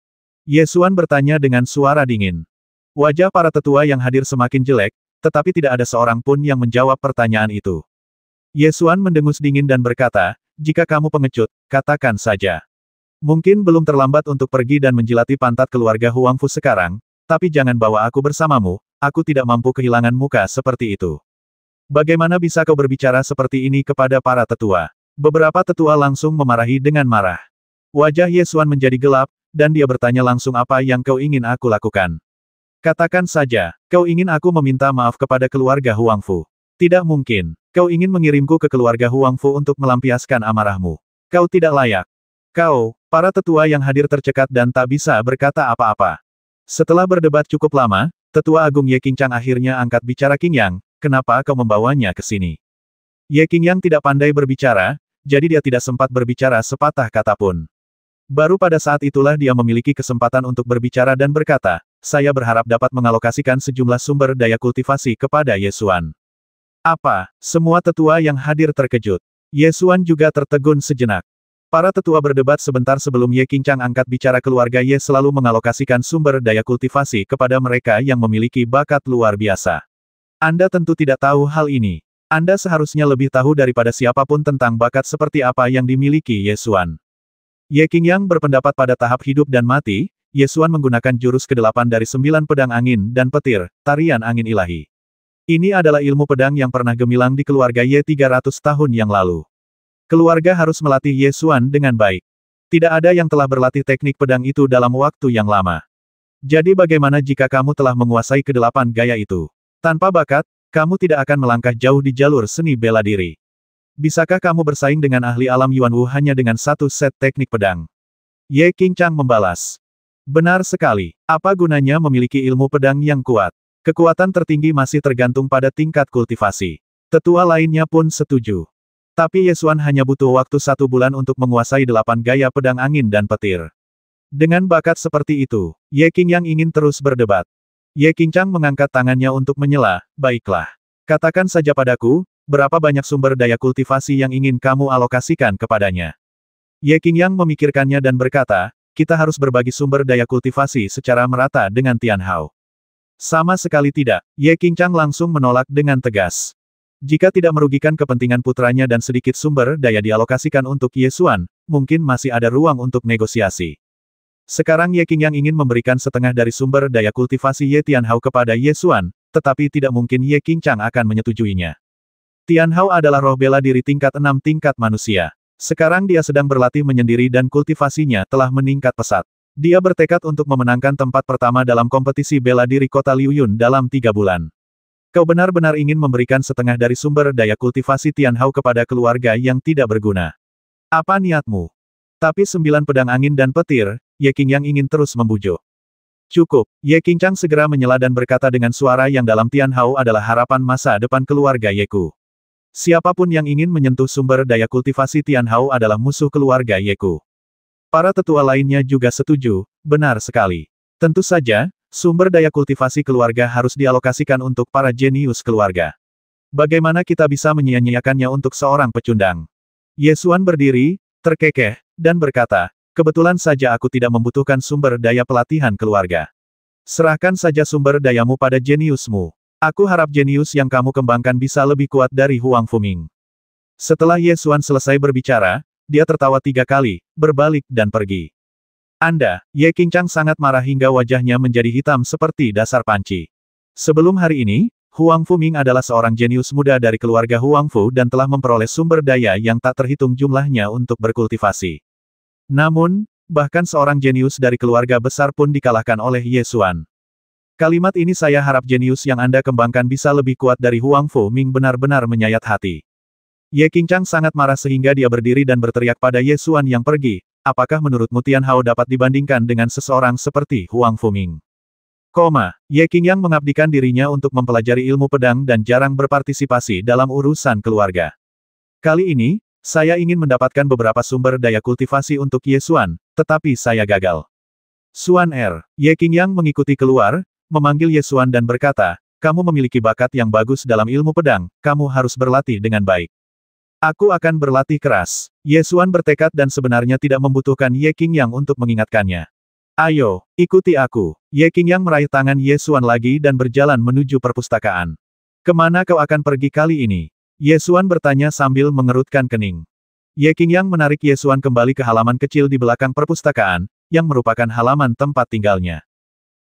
Ye Xuan bertanya dengan suara dingin. Wajah para tetua yang hadir semakin jelek, tetapi tidak ada seorang pun yang menjawab pertanyaan itu. Ye Xuan mendengus dingin dan berkata, jika kamu pengecut, katakan saja. Mungkin belum terlambat untuk pergi dan menjilati pantat keluarga Huangfu sekarang, tapi jangan bawa aku bersamamu, aku tidak mampu kehilangan muka seperti itu. Bagaimana bisa kau berbicara seperti ini kepada para tetua? Beberapa tetua langsung memarahi dengan marah. Wajah Ye Xuan menjadi gelap, dan dia bertanya langsung apa yang kau ingin aku lakukan. Katakan saja, kau ingin aku meminta maaf kepada keluarga Huangfu. Tidak mungkin. Kau ingin mengirimku ke keluarga Huangfu untuk melampiaskan amarahmu. Kau tidak layak. Kau, para tetua yang hadir tercekat dan tak bisa berkata apa-apa. Setelah berdebat cukup lama, Tetua Agung Ye Qingchang akhirnya angkat bicara. Qingyang, kenapa kau membawanya ke sini? Ye Qingyang tidak pandai berbicara, jadi dia tidak sempat berbicara sepatah kata pun. Baru pada saat itulah dia memiliki kesempatan untuk berbicara dan berkata, saya berharap dapat mengalokasikan sejumlah sumber daya kultivasi kepada Ye Xuan. Apa? Semua tetua yang hadir terkejut. Ye Xuan juga tertegun sejenak. Para tetua berdebat sebentar sebelum Ye Qingchang angkat bicara keluarga Ye selalu mengalokasikan sumber daya kultivasi kepada mereka yang memiliki bakat luar biasa. Anda tentu tidak tahu hal ini. Anda seharusnya lebih tahu daripada siapapun tentang bakat seperti apa yang dimiliki Ye Xuan. Ye Qingyang berpendapat pada tahap hidup dan mati, Ye Xuan menggunakan jurus ke-8 dari 9 pedang angin dan petir, tarian angin ilahi. Ini adalah ilmu pedang yang pernah gemilang di keluarga Ye 300 tahun yang lalu. Keluarga harus melatih Ye Xuan dengan baik. Tidak ada yang telah berlatih teknik pedang itu dalam waktu yang lama. Jadi bagaimana jika kamu telah menguasai ke-8 gaya itu? Tanpa bakat, kamu tidak akan melangkah jauh di jalur seni bela diri. Bisakah kamu bersaing dengan ahli alam Yuan Wu hanya dengan satu set teknik pedang? Ye Qingchang membalas. Benar sekali. Apa gunanya memiliki ilmu pedang yang kuat? Kekuatan tertinggi masih tergantung pada tingkat kultivasi. Tetua lainnya pun setuju. Tapi Ye Xuan hanya butuh waktu 1 bulan untuk menguasai 8 gaya pedang angin dan petir. Dengan bakat seperti itu, Ye Qingyang ingin terus berdebat. Ye Qingchang mengangkat tangannya untuk menyela, baiklah. Katakan saja padaku, berapa banyak sumber daya kultivasi yang ingin kamu alokasikan kepadanya? Ye Qingyang memikirkannya dan berkata, kita harus berbagi sumber daya kultivasi secara merata dengan Tian Hao. Sama sekali tidak, Ye Qingchang langsung menolak dengan tegas. Jika tidak merugikan kepentingan putranya dan sedikit sumber daya dialokasikan untuk Ye Xuan, mungkin masih ada ruang untuk negosiasi. Sekarang Ye Qingyang ingin memberikan setengah dari sumber daya kultivasi Ye Tian Hao kepada Ye Xuan, tetapi tidak mungkin Ye Qingchang akan menyetujuinya. Tian Hao adalah roh bela diri tingkat 6 tingkat manusia. Sekarang dia sedang berlatih menyendiri dan kultivasinya telah meningkat pesat. Dia bertekad untuk memenangkan tempat pertama dalam kompetisi bela diri kota Liuyun dalam 3 bulan. Kau benar-benar ingin memberikan setengah dari sumber daya kultivasi Tian Hao kepada keluarga yang tidak berguna. Apa niatmu? Tapi 9 pedang angin dan petir, Ye Qingyang ingin terus membujuk. Cukup, Ye Qingchang segera menyela dan berkata dengan suara yang dalam, Tian Hao adalah harapan masa depan keluarga Yeku. Siapapun yang ingin menyentuh sumber daya kultivasi Tian Hao adalah musuh keluarga Yeku. Para tetua lainnya juga setuju, benar sekali. Tentu saja, sumber daya kultivasi keluarga harus dialokasikan untuk para jenius keluarga. Bagaimana kita bisa menyia-nyiakannya untuk seorang pecundang? Ye Xuan berdiri, terkekeh, dan berkata, kebetulan saja aku tidak membutuhkan sumber daya pelatihan keluarga. Serahkan saja sumber dayamu pada jeniusmu. Aku harap jenius yang kamu kembangkan bisa lebih kuat dari Huang Fuming. Setelah Ye Xuan selesai berbicara, dia tertawa 3 kali, berbalik dan pergi. Anda, Ye Qingchang sangat marah hingga wajahnya menjadi hitam seperti dasar panci. Sebelum hari ini, Huang Fuming adalah seorang jenius muda dari keluarga Huang Fu dan telah memperoleh sumber daya yang tak terhitung jumlahnya untuk berkultivasi. Namun, bahkan seorang jenius dari keluarga besar pun dikalahkan oleh Ye Xuan. Kalimat ini saya harap jenius yang Anda kembangkan bisa lebih kuat dari Huang Fuming benar-benar menyayat hati. Ye Qingchang sangat marah sehingga dia berdiri dan berteriak pada Ye Xuan yang pergi, apakah menurutmu Tian Hao dapat dibandingkan dengan seseorang seperti Huang Fuming? Ye Qingyang mengabdikan dirinya untuk mempelajari ilmu pedang dan jarang berpartisipasi dalam urusan keluarga. Kali ini, saya ingin mendapatkan beberapa sumber daya kultivasi untuk Ye Xuan, tetapi saya gagal. Xuan Ye Qingyang mengikuti keluar, memanggil Ye Xuan dan berkata, kamu memiliki bakat yang bagus dalam ilmu pedang, kamu harus berlatih dengan baik. Aku akan berlatih keras. Ye Xuan bertekad dan sebenarnya tidak membutuhkan Ye Qingyang untuk mengingatkannya. Ayo, ikuti aku. Ye Qingyang meraih tangan Ye Xuan lagi dan berjalan menuju perpustakaan. Kemana kau akan pergi kali ini? Ye Xuan bertanya sambil mengerutkan kening. Ye Qingyang menarik Ye Xuan kembali ke halaman kecil di belakang perpustakaan, yang merupakan halaman tempat tinggalnya.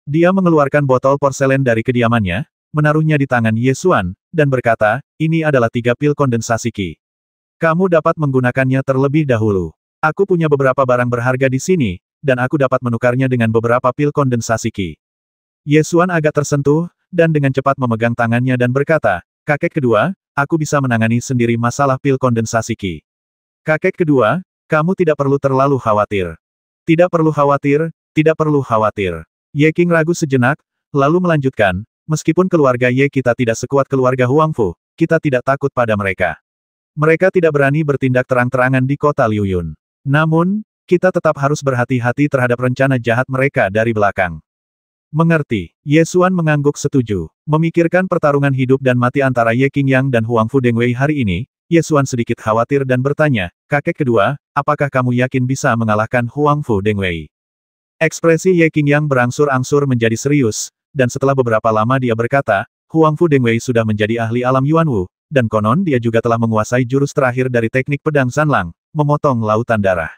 Dia mengeluarkan botol porselen dari kediamannya, menaruhnya di tangan Ye Xuan, dan berkata, ini adalah 3 pil kondensasi Qi. Kamu dapat menggunakannya terlebih dahulu. Aku punya beberapa barang berharga di sini, dan aku dapat menukarnya dengan beberapa pil kondensasi Qi. Ye Xuan agak tersentuh, dan dengan cepat memegang tangannya dan berkata, kakek kedua, aku bisa menangani sendiri masalah pil kondensasi Qi. Kakek kedua, kamu tidak perlu terlalu khawatir. Tidak perlu khawatir, tidak perlu khawatir. Ye Qing ragu sejenak, lalu melanjutkan, meskipun keluarga Ye kita tidak sekuat keluarga Huang Fu, kita tidak takut pada mereka. Mereka tidak berani bertindak terang-terangan di kota Liuyun. Namun, kita tetap harus berhati-hati terhadap rencana jahat mereka dari belakang. Mengerti. Ye Xuan mengangguk setuju. Memikirkan pertarungan hidup dan mati antara Ye Qingyang dan Huangfu Dengwei hari ini, Ye Xuan sedikit khawatir dan bertanya, kakek kedua, apakah kamu yakin bisa mengalahkan Huangfu Dengwei? Ekspresi Ye Qingyang berangsur-angsur menjadi serius, dan setelah beberapa lama dia berkata, Huangfu Dengwei sudah menjadi ahli alam Yuanwu, dan konon dia juga telah menguasai jurus terakhir dari teknik pedang Zanlang, memotong lautan darah.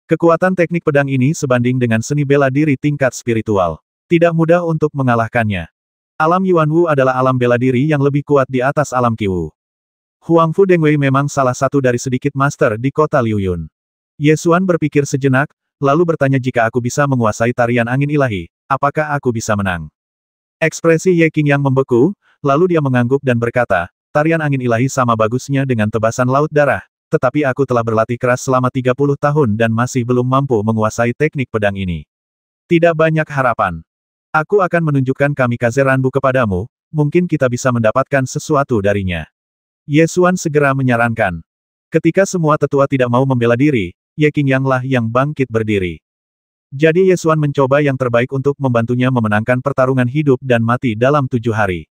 Kekuatan teknik pedang ini sebanding dengan seni bela diri tingkat spiritual. Tidak mudah untuk mengalahkannya. Alam Yuanwu adalah alam bela diri yang lebih kuat di atas alam Qiwu. Huangfu Dengwei memang salah satu dari sedikit master di kota Liuyun. Ye Xuan berpikir sejenak, lalu bertanya jika aku bisa menguasai tarian angin ilahi, apakah aku bisa menang? Ekspresi Ye Qingyang membeku, lalu dia mengangguk dan berkata, tarian angin ilahi sama bagusnya dengan tebasan laut darah, tetapi aku telah berlatih keras selama 30 tahun dan masih belum mampu menguasai teknik pedang ini. Tidak banyak harapan. Aku akan menunjukkan kamikaze Ranbu kepadamu, mungkin kita bisa mendapatkan sesuatu darinya. Ye Xuan segera menyarankan. Ketika semua tetua tidak mau membela diri, Ye Qingyang lah yang bangkit berdiri. Jadi Ye Xuan mencoba yang terbaik untuk membantunya memenangkan pertarungan hidup dan mati dalam 7 hari.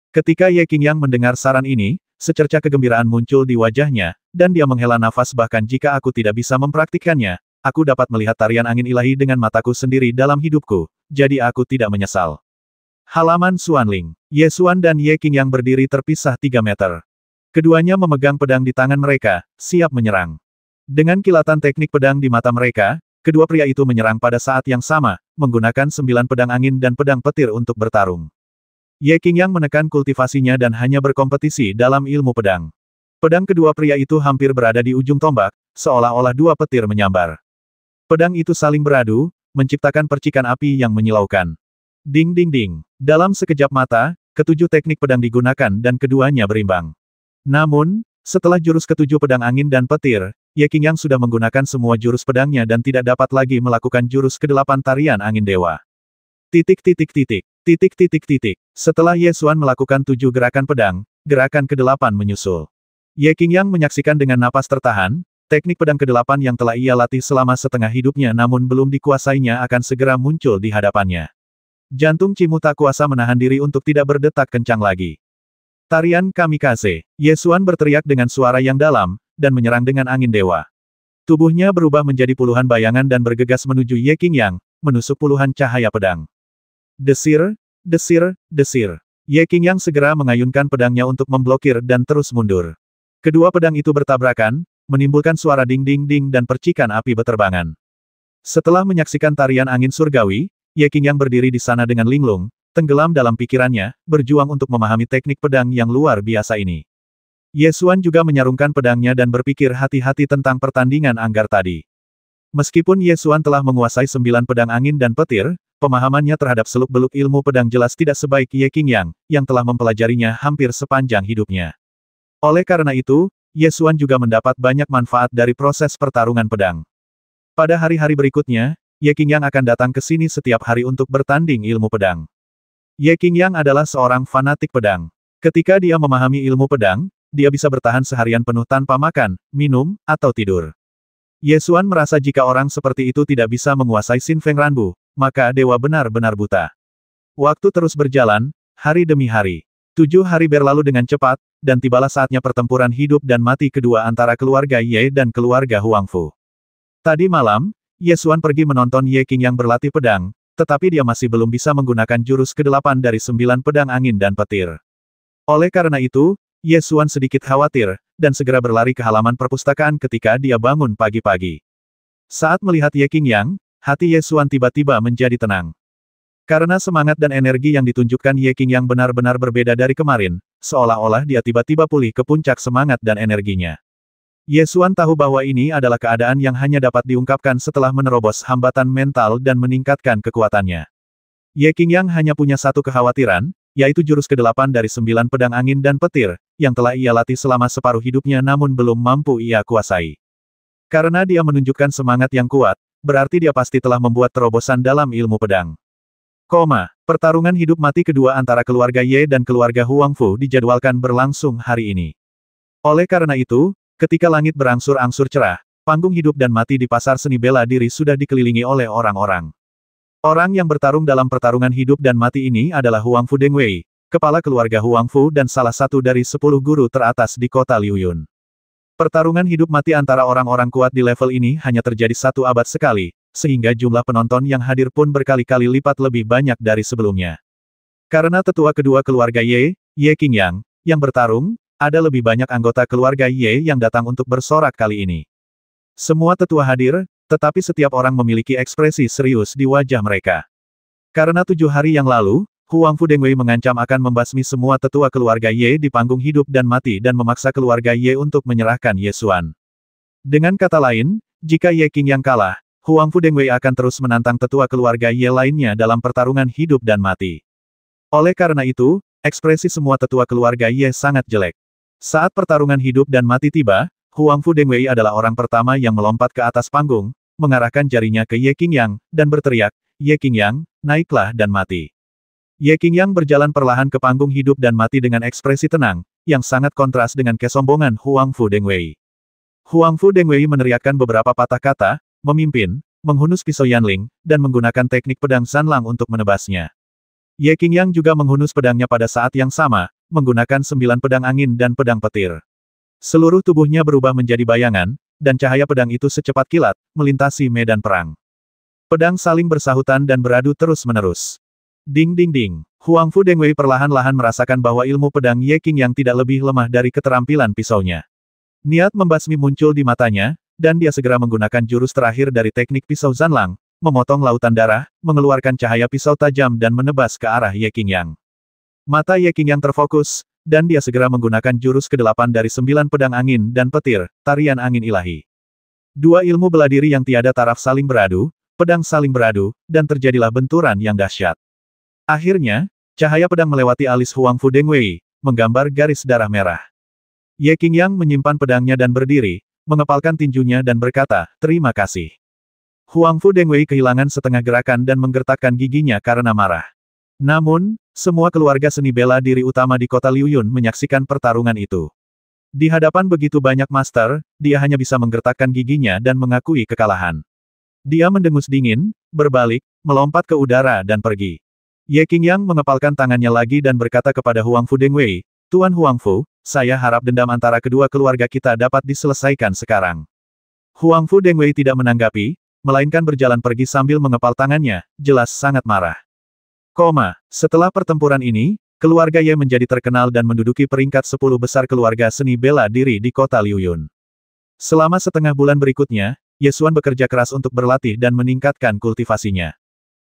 Ketika Ye Qingyang mendengar saran ini, secerca kegembiraan muncul di wajahnya, dan dia menghela nafas bahkan jika aku tidak bisa mempraktikkannya, aku dapat melihat tarian angin ilahi dengan mataku sendiri dalam hidupku, jadi aku tidak menyesal. Halaman Xuanling. Ye Xuan dan Ye Qingyang berdiri terpisah 3 meter. Keduanya memegang pedang di tangan mereka, siap menyerang. Dengan kilatan teknik pedang di mata mereka, kedua pria itu menyerang pada saat yang sama, menggunakan 9 pedang angin dan pedang petir untuk bertarung. Ye Qingyang menekan kultivasinya dan hanya berkompetisi dalam ilmu pedang. Pedang kedua pria itu hampir berada di ujung tombak, seolah-olah dua petir menyambar. Pedang itu saling beradu, menciptakan percikan api yang menyilaukan. Ding ding ding. Dalam sekejap mata, ketujuh teknik pedang digunakan dan keduanya berimbang. Namun, setelah jurus ketujuh pedang angin dan petir, Ye Qingyang sudah menggunakan semua jurus pedangnya dan tidak dapat lagi melakukan jurus ke-8 tarian angin dewa. Titik titik titik. Titik titik titik. Setelah Ye Xuan melakukan 7 gerakan pedang, gerakan ke-8 menyusul. Ye Qingyang menyaksikan dengan napas tertahan, teknik pedang ke-8 yang telah ia latih selama setengah hidupnya namun belum dikuasainya akan segera muncul di hadapannya. Jantung Cimu tak kuasa menahan diri untuk tidak berdetak kencang lagi. Tarian kamikaze. Ye Xuan berteriak dengan suara yang dalam, dan menyerang dengan angin dewa. Tubuhnya berubah menjadi puluhan bayangan dan bergegas menuju Ye Qingyang, menusuk puluhan cahaya pedang. Desir, desir, desir. Ye Qingyang segera mengayunkan pedangnya untuk memblokir dan terus mundur. Kedua pedang itu bertabrakan, menimbulkan suara ding-ding-ding dan percikan api beterbangan. Setelah menyaksikan tarian angin surgawi, Ye Qingyang berdiri di sana dengan linglung, tenggelam dalam pikirannya, berjuang untuk memahami teknik pedang yang luar biasa ini. Ye Xuan juga menyarungkan pedangnya dan berpikir hati-hati tentang pertandingan anggar tadi. Meskipun Ye Xuan telah menguasai 9 pedang angin dan petir, pemahamannya terhadap seluk-beluk ilmu pedang jelas tidak sebaik Ye Qingyang, yang telah mempelajarinya hampir sepanjang hidupnya. Oleh karena itu, Ye Xuan juga mendapat banyak manfaat dari proses pertarungan pedang. Pada hari-hari berikutnya, Ye Qingyang akan datang ke sini setiap hari untuk bertanding ilmu pedang. Ye Qingyang adalah seorang fanatik pedang. Ketika dia memahami ilmu pedang, dia bisa bertahan seharian penuh tanpa makan, minum, atau tidur. Ye Xuan merasa jika orang seperti itu tidak bisa menguasai Xin Feng Ranbu, maka dewa benar-benar buta. Waktu terus berjalan, hari demi hari. 7 hari berlalu dengan cepat, dan tibalah saatnya pertempuran hidup dan mati kedua antara keluarga Ye dan keluarga Huangfu. Tadi malam, Ye Xuan pergi menonton Ye Qingyang berlatih pedang, tetapi dia masih belum bisa menggunakan jurus ke-8 dari 9 pedang angin dan petir. Oleh karena itu, Ye Xuan sedikit khawatir, dan segera berlari ke halaman perpustakaan ketika dia bangun pagi-pagi. Saat melihat Ye Qingyang, hati Ye Xuan tiba-tiba menjadi tenang. Karena semangat dan energi yang ditunjukkan Ye Qingyang benar-benar berbeda dari kemarin, seolah-olah dia tiba-tiba pulih ke puncak semangat dan energinya. Ye Xuan tahu bahwa ini adalah keadaan yang hanya dapat diungkapkan setelah menerobos hambatan mental dan meningkatkan kekuatannya. Ye Qingyang hanya punya satu kekhawatiran, yaitu jurus ke-8 dari 9 pedang angin dan petir, yang telah ia latih selama separuh hidupnya namun belum mampu ia kuasai. Karena dia menunjukkan semangat yang kuat, berarti dia pasti telah membuat terobosan dalam ilmu pedang. Pertarungan hidup mati kedua antara keluarga Ye dan keluarga Huangfu dijadwalkan berlangsung hari ini. Oleh karena itu, ketika langit berangsur-angsur cerah, panggung hidup dan mati di pasar seni bela diri sudah dikelilingi oleh orang-orang. Orang yang bertarung dalam pertarungan hidup dan mati ini adalah Huangfu Dengwei, kepala keluarga Huangfu dan salah satu dari 10 guru teratas di kota Liuyun. Pertarungan hidup mati antara orang-orang kuat di level ini hanya terjadi 1 abad sekali, sehingga jumlah penonton yang hadir pun berkali-kali lipat lebih banyak dari sebelumnya. Karena tetua kedua keluarga Ye Qingyang, yang bertarung, ada lebih banyak anggota keluarga Ye yang datang untuk bersorak kali ini. Semua tetua hadir, tetapi setiap orang memiliki ekspresi serius di wajah mereka. Karena 7 hari yang lalu, Huangfu Dengwei mengancam akan membasmi semua tetua keluarga Ye di panggung hidup dan mati dan memaksa keluarga Ye untuk menyerahkan Ye Xuan. Dengan kata lain, jika Ye Qingyang kalah, Huangfu Dengwei akan terus menantang tetua keluarga Ye lainnya dalam pertarungan hidup dan mati. Oleh karena itu, ekspresi semua tetua keluarga Ye sangat jelek. Saat pertarungan hidup dan mati tiba, Huangfu Dengwei adalah orang pertama yang melompat ke atas panggung, mengarahkan jarinya ke Ye Qingyang, dan berteriak, "Ye Qingyang, naiklah dan mati." Ye Qingyang berjalan perlahan ke panggung hidup dan mati dengan ekspresi tenang, yang sangat kontras dengan kesombongan Huangfu Dengwei. Huangfu Dengwei meneriakkan beberapa patah kata, memimpin, menghunus pisau Yanling, dan menggunakan teknik pedang Zanlang untuk menebasnya. Ye Qingyang juga menghunus pedangnya pada saat yang sama, menggunakan 9 pedang angin dan pedang petir. Seluruh tubuhnya berubah menjadi bayangan, dan cahaya pedang itu secepat kilat, melintasi medan perang. Pedang saling bersahutan dan beradu terus-menerus. Ding ding ding. Huangfu Dengwei perlahan-lahan merasakan bahwa ilmu pedang Ye Qingyang tidak lebih lemah dari keterampilan pisaunya. Niat membasmi muncul di matanya, dan dia segera menggunakan jurus terakhir dari teknik pisau Zanlang, memotong lautan darah, mengeluarkan cahaya pisau tajam dan menebas ke arah Ye Qingyang. Mata Ye Qingyang terfokus, dan dia segera menggunakan jurus ke-8 dari 9 pedang angin dan petir, tarian angin ilahi. 2 ilmu bela diri yang tiada taraf saling beradu, pedang saling beradu, dan terjadilah benturan yang dahsyat. Akhirnya, cahaya pedang melewati alis Huangfu Dengwei, menggambar garis darah merah. Ye Qingyang menyimpan pedangnya dan berdiri, mengepalkan tinjunya dan berkata, "Terima kasih." Huangfu Dengwei kehilangan setengah gerakan dan menggertakkan giginya karena marah. Namun, semua keluarga seni bela diri utama di kota Liuyun menyaksikan pertarungan itu. Di hadapan begitu banyak master, dia hanya bisa menggertakkan giginya dan mengakui kekalahan. Dia mendengus dingin, berbalik, melompat ke udara dan pergi. Ye Qingyang mengepalkan tangannya lagi dan berkata kepada Huangfu Dengwei, "Tuan Huangfu, saya harap dendam antara kedua keluarga kita dapat diselesaikan sekarang." Huangfu Dengwei tidak menanggapi, melainkan berjalan pergi sambil mengepal tangannya, jelas sangat marah. Setelah pertempuran ini, keluarga Ye menjadi terkenal dan menduduki peringkat 10 besar keluarga seni bela diri di kota Liuyun. Selama setengah bulan berikutnya, Ye Xuan bekerja keras untuk berlatih dan meningkatkan kultivasinya.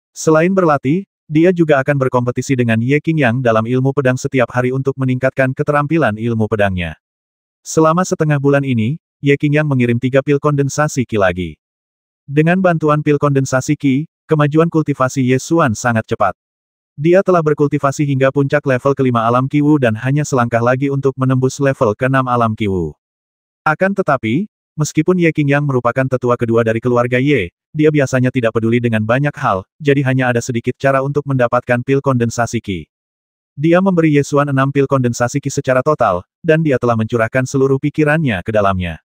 Selain berlatih, dia juga akan berkompetisi dengan Ye Qingyang dalam ilmu pedang setiap hari untuk meningkatkan keterampilan ilmu pedangnya. Selama setengah bulan ini, Ye Qingyang mengirim 3 pil kondensasi Qi lagi. Dengan bantuan pil kondensasi Qi, kemajuan kultivasi Ye Xuan sangat cepat. Dia telah berkultivasi hingga puncak level ke-5 alam Qi Wu dan hanya selangkah lagi untuk menembus level ke-6 alam Qi Wu. Akan tetapi, meskipun Ye Qingyang merupakan tetua kedua dari keluarga Ye, dia biasanya tidak peduli dengan banyak hal, jadi hanya ada sedikit cara untuk mendapatkan pil kondensasi Qi. Dia memberi Ye Xuan 6 pil kondensasi Qi secara total, dan dia telah mencurahkan seluruh pikirannya ke dalamnya.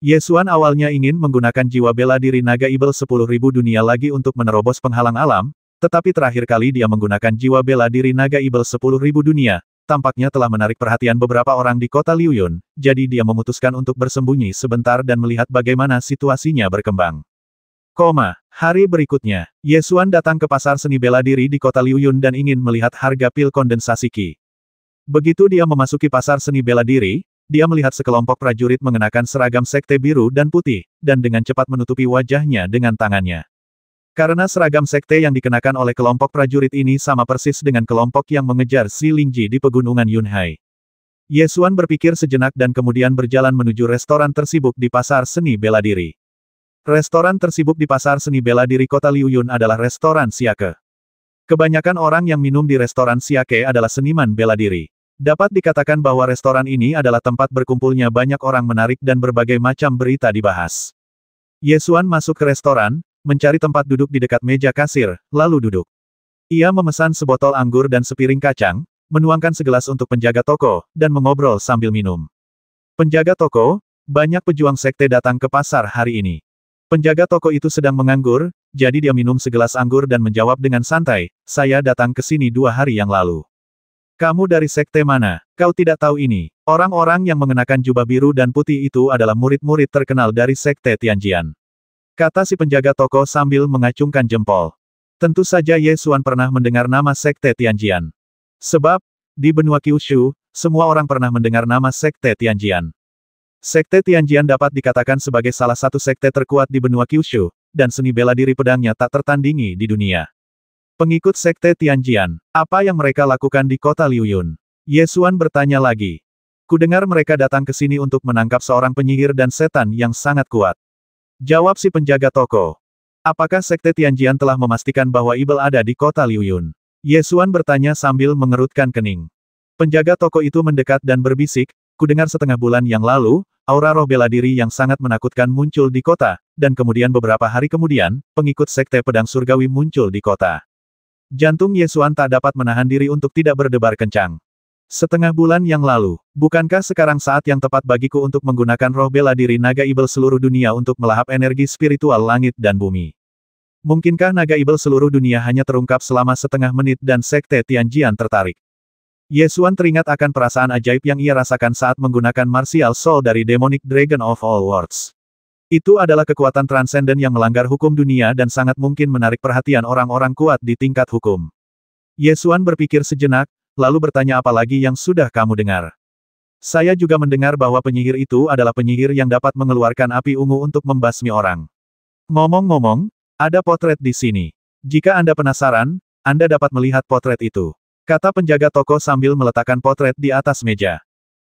Ye Xuan awalnya ingin menggunakan jiwa bela diri naga ibel 10.000 dunia lagi untuk menerobos penghalang alam, tetapi terakhir kali dia menggunakan jiwa bela diri naga ibel 10.000 dunia, tampaknya telah menarik perhatian beberapa orang di kota Liuyun, jadi dia memutuskan untuk bersembunyi sebentar dan melihat bagaimana situasinya berkembang. Hari berikutnya, Ye Xuan datang ke pasar seni bela diri di kota Liuyun dan ingin melihat harga pil kondensasi Qi. Begitu dia memasuki pasar seni bela diri, dia melihat sekelompok prajurit mengenakan seragam sekte biru dan putih, dan dengan cepat menutupi wajahnya dengan tangannya. Karena seragam sekte yang dikenakan oleh kelompok prajurit ini sama persis dengan kelompok yang mengejar Si Lingji di pegunungan Yunhai. Ye Xuan berpikir sejenak dan kemudian berjalan menuju restoran tersibuk di pasar seni bela diri. Restoran tersibuk di pasar seni bela diri kota Liuyun adalah restoran Siake. Kebanyakan orang yang minum di restoran Siake adalah seniman bela diri. Dapat dikatakan bahwa restoran ini adalah tempat berkumpulnya banyak orang menarik dan berbagai macam berita dibahas. Ye Xuan masuk ke restoran, mencari tempat duduk di dekat meja kasir, lalu duduk. Ia memesan sebotol anggur dan sepiring kacang, menuangkan segelas untuk penjaga toko, dan mengobrol sambil minum. Penjaga toko, banyak pejuang sekte datang ke pasar hari ini. Penjaga toko itu sedang menganggur, jadi dia minum segelas anggur dan menjawab dengan santai, saya datang ke sini 2 hari yang lalu. Kamu dari sekte mana? Kau tidak tahu ini. Orang-orang yang mengenakan jubah biru dan putih itu adalah murid-murid terkenal dari sekte Tianjian. Kata si penjaga toko sambil mengacungkan jempol. Tentu saja Ye Xuan pernah mendengar nama sekte Tianjian. Sebab, di benua Kyushu, semua orang pernah mendengar nama sekte Tianjian. Sekte Tianjian dapat dikatakan sebagai salah satu sekte terkuat di benua Kyushu, dan seni bela diri pedangnya tak tertandingi di dunia. Pengikut sekte Tianjian, apa yang mereka lakukan di kota Liuyun? Ye Xuan bertanya lagi. Kudengar mereka datang ke sini untuk menangkap seorang penyihir dan setan yang sangat kuat. Jawab si penjaga toko. Apakah sekte Tianjian telah memastikan bahwa Ibel ada di kota Liuyun? Ye Xuan bertanya sambil mengerutkan kening. Penjaga toko itu mendekat dan berbisik, kudengar setengah bulan yang lalu, aura roh bela diri yang sangat menakutkan muncul di kota, dan kemudian beberapa hari kemudian, pengikut sekte pedang surgawi muncul di kota. Jantung Ye Xuan tak dapat menahan diri untuk tidak berdebar kencang. Setengah bulan yang lalu, bukankah sekarang saat yang tepat bagiku untuk menggunakan roh bela diri naga Ibel seluruh dunia untuk melahap energi spiritual langit dan bumi? Mungkinkah naga Ibel seluruh dunia hanya terungkap selama setengah menit dan sekte Tianjian tertarik? Ye Xuan teringat akan perasaan ajaib yang ia rasakan saat menggunakan Martial Soul dari Demonic Dragon of All Worlds. Itu adalah kekuatan transenden yang melanggar hukum dunia dan sangat mungkin menarik perhatian orang-orang kuat di tingkat hukum. Ye Xuan berpikir sejenak, lalu bertanya apa lagi yang sudah kamu dengar. Saya juga mendengar bahwa penyihir itu adalah penyihir yang dapat mengeluarkan api ungu untuk membasmi orang. Ngomong-ngomong, ada potret di sini. Jika Anda penasaran, Anda dapat melihat potret itu. Kata penjaga toko sambil meletakkan potret di atas meja.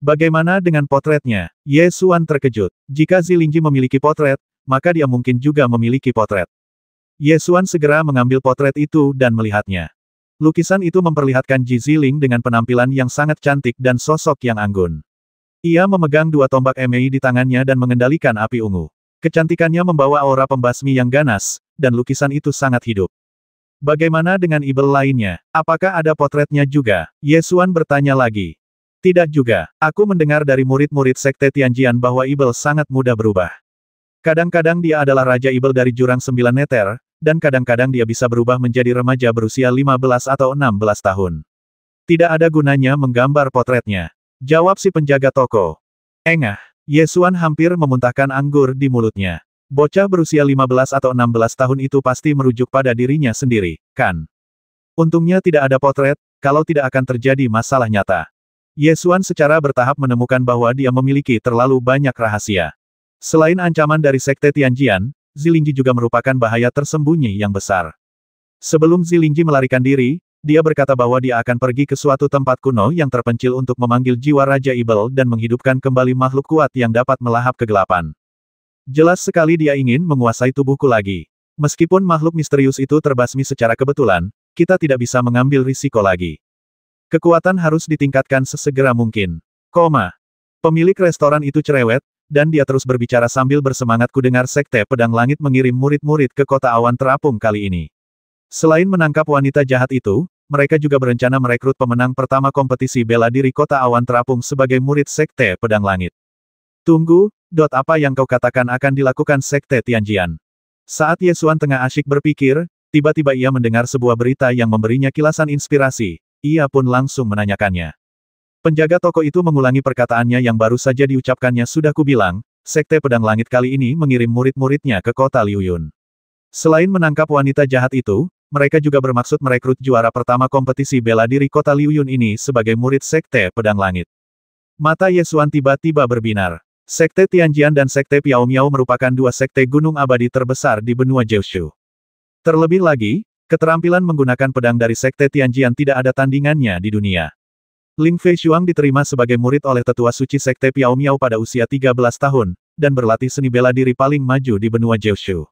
Bagaimana dengan potretnya? Ye Xuan terkejut. Jika Zilingji memiliki potret, maka dia mungkin juga memiliki potret. Ye Xuan segera mengambil potret itu dan melihatnya. Lukisan itu memperlihatkan Ji Ziling dengan penampilan yang sangat cantik dan sosok yang anggun. Ia memegang 2 tombak emei di tangannya dan mengendalikan api ungu. Kecantikannya membawa aura pembasmi yang ganas, dan lukisan itu sangat hidup. Bagaimana dengan Ibel lainnya? Apakah ada potretnya juga? Ye Xuan bertanya lagi. Tidak juga. Aku mendengar dari murid-murid sekte Tianjian bahwa Ibel sangat mudah berubah. Kadang-kadang dia adalah Raja Ibel dari jurang 9 meter, dan kadang-kadang dia bisa berubah menjadi remaja berusia 15 atau 16 tahun. Tidak ada gunanya menggambar potretnya. Jawab si penjaga toko. Engah. Ye Xuan hampir memuntahkan anggur di mulutnya. Bocah berusia 15 atau 16 tahun itu pasti merujuk pada dirinya sendiri, kan? Untungnya tidak ada potret, kalau tidak akan terjadi masalah nyata. Ye Xuan secara bertahap menemukan bahwa dia memiliki terlalu banyak rahasia. Selain ancaman dari sekte Tianjian, Zilingji juga merupakan bahaya tersembunyi yang besar. Sebelum Zilingji melarikan diri, dia berkata bahwa dia akan pergi ke suatu tempat kuno yang terpencil untuk memanggil jiwa Raja Ibel dan menghidupkan kembali makhluk kuat yang dapat melahap kegelapan. Jelas sekali dia ingin menguasai tubuhku lagi. Meskipun makhluk misterius itu terbasmi secara kebetulan, kita tidak bisa mengambil risiko lagi. Kekuatan harus ditingkatkan sesegera mungkin. Pemilik restoran itu cerewet, dan dia terus berbicara sambil bersemangat kudengar sekte pedang langit mengirim murid-murid ke kota awan terapung kali ini. Selain menangkap wanita jahat itu, mereka juga berencana merekrut pemenang pertama kompetisi bela diri kota awan terapung sebagai murid sekte pedang langit. Tunggu, apa yang kau katakan akan dilakukan sekte Tianjian? Saat Ye Xuan tengah asyik berpikir, tiba-tiba ia mendengar sebuah berita yang memberinya kilasan inspirasi. Ia pun langsung menanyakannya. Penjaga toko itu mengulangi perkataannya yang baru saja diucapkannya. Sudah kubilang, sekte pedang langit kali ini mengirim murid-muridnya ke kota Liuyun. Selain menangkap wanita jahat itu, mereka juga bermaksud merekrut juara pertama kompetisi bela diri kota Liuyun ini sebagai murid sekte pedang langit. Mata Ye Xuan tiba-tiba berbinar. Sekte Tianjian dan Sekte Piao Miao merupakan 2 sekte gunung abadi terbesar di benua Jiushu. Terlebih lagi, keterampilan menggunakan pedang dari Sekte Tianjian tidak ada tandingannya di dunia. Ling Feishuang diterima sebagai murid oleh tetua suci Sekte Piao Miao pada usia 13 tahun, dan berlatih seni bela diri paling maju di benua Jiushu.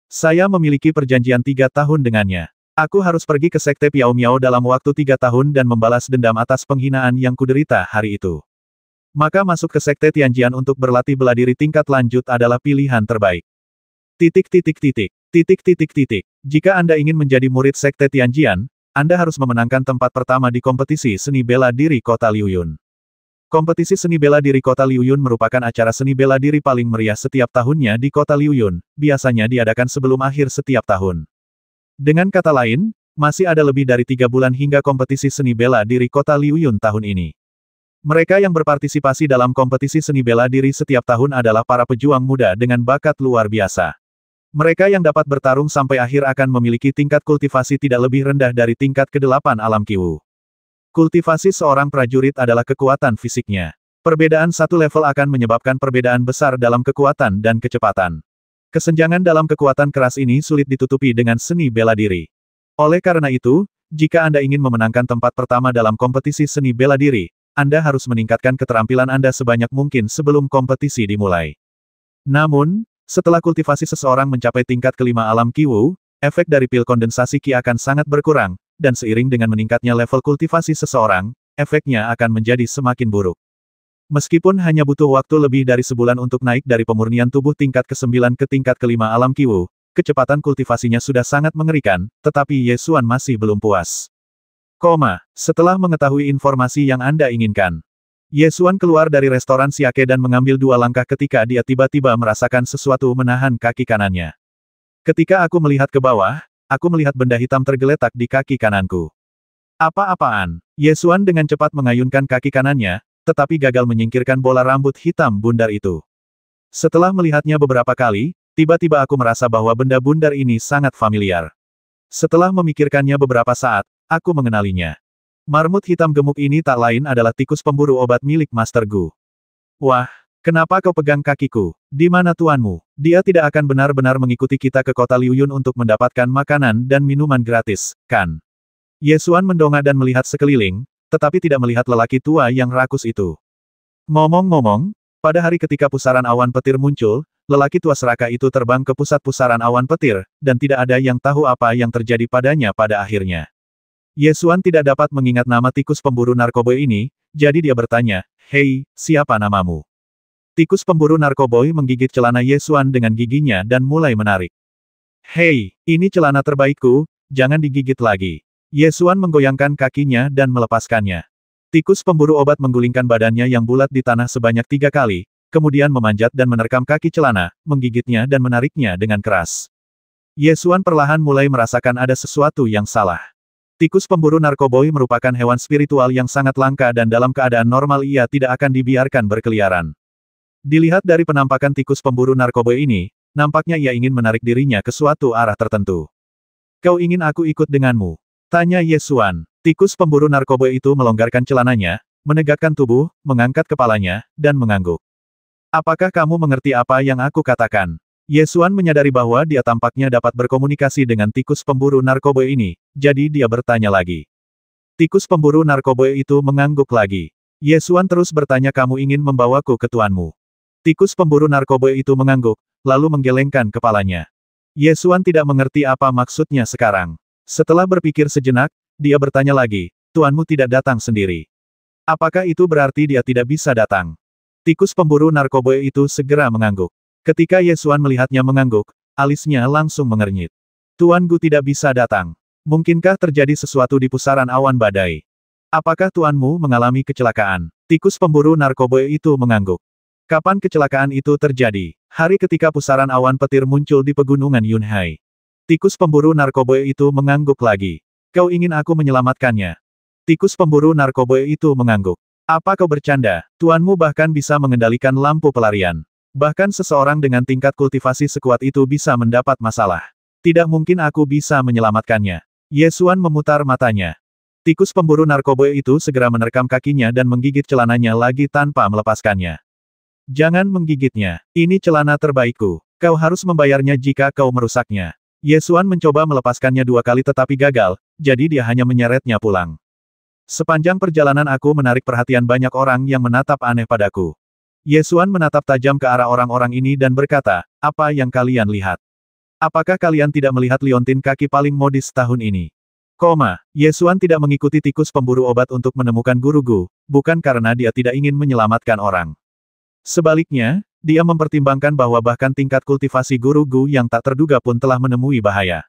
Saya memiliki perjanjian 3 tahun dengannya. Aku harus pergi ke Sekte Piao Miao dalam waktu 3 tahun dan membalas dendam atas penghinaan yang kuderita hari itu. Maka masuk ke Sekte Tianjian untuk berlatih bela diri tingkat lanjut adalah pilihan terbaik. Jika Anda ingin menjadi murid Sekte Tianjian, Anda harus memenangkan tempat pertama di kompetisi seni bela diri kota Liuyun. Kompetisi seni bela diri Kota Liuyun merupakan acara seni bela diri paling meriah setiap tahunnya di Kota Liuyun, biasanya diadakan sebelum akhir setiap tahun. Dengan kata lain, masih ada lebih dari 3 bulan hingga kompetisi seni bela diri Kota Liuyun tahun ini. Mereka yang berpartisipasi dalam kompetisi seni bela diri setiap tahun adalah para pejuang muda dengan bakat luar biasa. Mereka yang dapat bertarung sampai akhir akan memiliki tingkat kultivasi tidak lebih rendah dari tingkat ke-8 alam Qiwu. Kultivasi seorang prajurit adalah kekuatan fisiknya. Perbedaan satu level akan menyebabkan perbedaan besar dalam kekuatan dan kecepatan. Kesenjangan dalam kekuatan keras ini sulit ditutupi dengan seni bela diri. Oleh karena itu, jika Anda ingin memenangkan tempat pertama dalam kompetisi seni bela diri, Anda harus meningkatkan keterampilan Anda sebanyak mungkin sebelum kompetisi dimulai. Namun, setelah kultivasi seseorang mencapai tingkat ke-5 alam Qiwu, efek dari pil kondensasi Qi akan sangat berkurang, dan seiring dengan meningkatnya level kultivasi seseorang, efeknya akan menjadi semakin buruk. Meskipun hanya butuh waktu lebih dari sebulan untuk naik dari pemurnian tubuh tingkat ke-9 ke tingkat ke-5 alam Qiwu, kecepatan kultivasinya sudah sangat mengerikan, tetapi Ye Xuan masih belum puas. Setelah mengetahui informasi yang Anda inginkan, Ye Xuan keluar dari restoran Siake dan mengambil 2 langkah ketika dia tiba-tiba merasakan sesuatu menahan kaki kanannya. Ketika aku melihat ke bawah, aku melihat benda hitam tergeletak di kaki kananku. Apa-apaan? Ye Xuan dengan cepat mengayunkan kaki kanannya, tetapi gagal menyingkirkan bola rambut hitam bundar itu. Setelah melihatnya beberapa kali, tiba-tiba aku merasa bahwa benda bundar ini sangat familiar. Setelah memikirkannya beberapa saat, aku mengenalinya. Marmut hitam gemuk ini tak lain adalah tikus pemburu obat milik Master Gu. Wah! Kenapa kau pegang kakiku? Di mana tuanmu? Dia tidak akan benar-benar mengikuti kita ke kota Liuyun untuk mendapatkan makanan dan minuman gratis, kan? Ye Xuan mendongak dan melihat sekeliling, tetapi tidak melihat lelaki tua yang rakus itu. Ngomong-ngomong, pada hari ketika pusaran awan petir muncul, lelaki tua serakah itu terbang ke pusat pusaran awan petir, dan tidak ada yang tahu apa yang terjadi padanya pada akhirnya. Ye Xuan tidak dapat mengingat nama tikus pemburu narkoboy ini, jadi dia bertanya, "Hei, siapa namamu?" Tikus pemburu narkoboy menggigit celana Ye Xuan dengan giginya dan mulai menarik. "Hei, ini celana terbaikku, jangan digigit lagi." Ye Xuan menggoyangkan kakinya dan melepaskannya. Tikus pemburu obat menggulingkan badannya yang bulat di tanah sebanyak 3 kali, kemudian memanjat dan menerkam kaki celana, menggigitnya dan menariknya dengan keras. Ye Xuan perlahan mulai merasakan ada sesuatu yang salah. Tikus pemburu narkoboy merupakan hewan spiritual yang sangat langka dan dalam keadaan normal ia tidak akan dibiarkan berkeliaran. Dilihat dari penampakan tikus pemburu narkoboy ini, nampaknya ia ingin menarik dirinya ke suatu arah tertentu. "Kau ingin aku ikut denganmu?" tanya Ye Xuan. Tikus pemburu narkoboy itu melonggarkan celananya, menegakkan tubuh, mengangkat kepalanya, dan mengangguk. "Apakah kamu mengerti apa yang aku katakan?" Ye Xuan menyadari bahwa dia tampaknya dapat berkomunikasi dengan tikus pemburu narkoboy ini, jadi dia bertanya lagi. Tikus pemburu narkoboy itu mengangguk lagi. Ye Xuan terus bertanya, "Kamu ingin membawaku ke tuanmu?" Tikus pemburu narkoboy itu mengangguk, lalu menggelengkan kepalanya. Ye Xuan tidak mengerti apa maksudnya sekarang. Setelah berpikir sejenak, dia bertanya lagi, "Tuanmu tidak datang sendiri. Apakah itu berarti dia tidak bisa datang?" Tikus pemburu narkoboy itu segera mengangguk. Ketika Ye Xuan melihatnya mengangguk, alisnya langsung mengernyit. "Tuan Gu tidak bisa datang. Mungkinkah terjadi sesuatu di pusaran awan badai? Apakah tuanmu mengalami kecelakaan?" Tikus pemburu narkoboy itu mengangguk. "Kapan kecelakaan itu terjadi?" "Hari ketika pusaran awan petir muncul di pegunungan Yunhai." Tikus pemburu narkoboy itu mengangguk lagi. "Kau ingin aku menyelamatkannya?" Tikus pemburu narkoboy itu mengangguk. "Apa kau bercanda? Tuanmu bahkan bisa mengendalikan lampu pelarian. Bahkan seseorang dengan tingkat kultivasi sekuat itu bisa mendapat masalah. Tidak mungkin aku bisa menyelamatkannya." Ye Xuan memutar matanya. Tikus pemburu narkoboy itu segera menerkam kakinya dan menggigit celananya lagi tanpa melepaskannya. "Jangan menggigitnya. Ini celana terbaikku. Kau harus membayarnya jika kau merusaknya." Ye Xuan mencoba melepaskannya 2 kali tetapi gagal, jadi dia hanya menyeretnya pulang. "Sepanjang perjalanan aku menarik perhatian banyak orang yang menatap aneh padaku." Ye Xuan menatap tajam ke arah orang-orang ini dan berkata, "Apa yang kalian lihat? Apakah kalian tidak melihat liontin kaki paling modis tahun ini?" Ye Xuan tidak mengikuti tikus pemburu obat untuk menemukan Guru Gu, bukan karena dia tidak ingin menyelamatkan orang. Sebaliknya, dia mempertimbangkan bahwa bahkan tingkat kultivasi Guru Gu yang tak terduga pun telah menemui bahaya.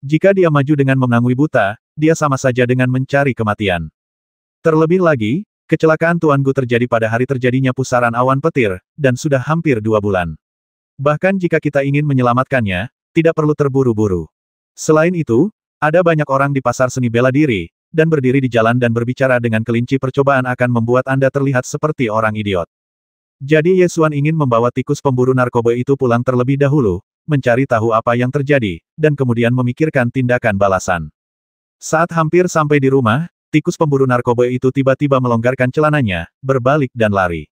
Jika dia maju dengan menangui buta, dia sama saja dengan mencari kematian. Terlebih lagi, Kecelakaan Tuan Gu terjadi pada hari terjadinya pusaran awan petir, dan sudah hampir 2 bulan. Bahkan jika kita ingin menyelamatkannya, tidak perlu terburu-buru. Selain itu, ada banyak orang di pasar seni bela diri, dan berdiri di jalan dan berbicara dengan kelinci percobaan akan membuat Anda terlihat seperti orang idiot. Jadi Ye Xuan ingin membawa tikus pemburu narkoba itu pulang terlebih dahulu, mencari tahu apa yang terjadi, dan kemudian memikirkan tindakan balasan. Saat hampir sampai di rumah, tikus pemburu narkoba itu tiba-tiba melonggarkan celananya, berbalik dan lari.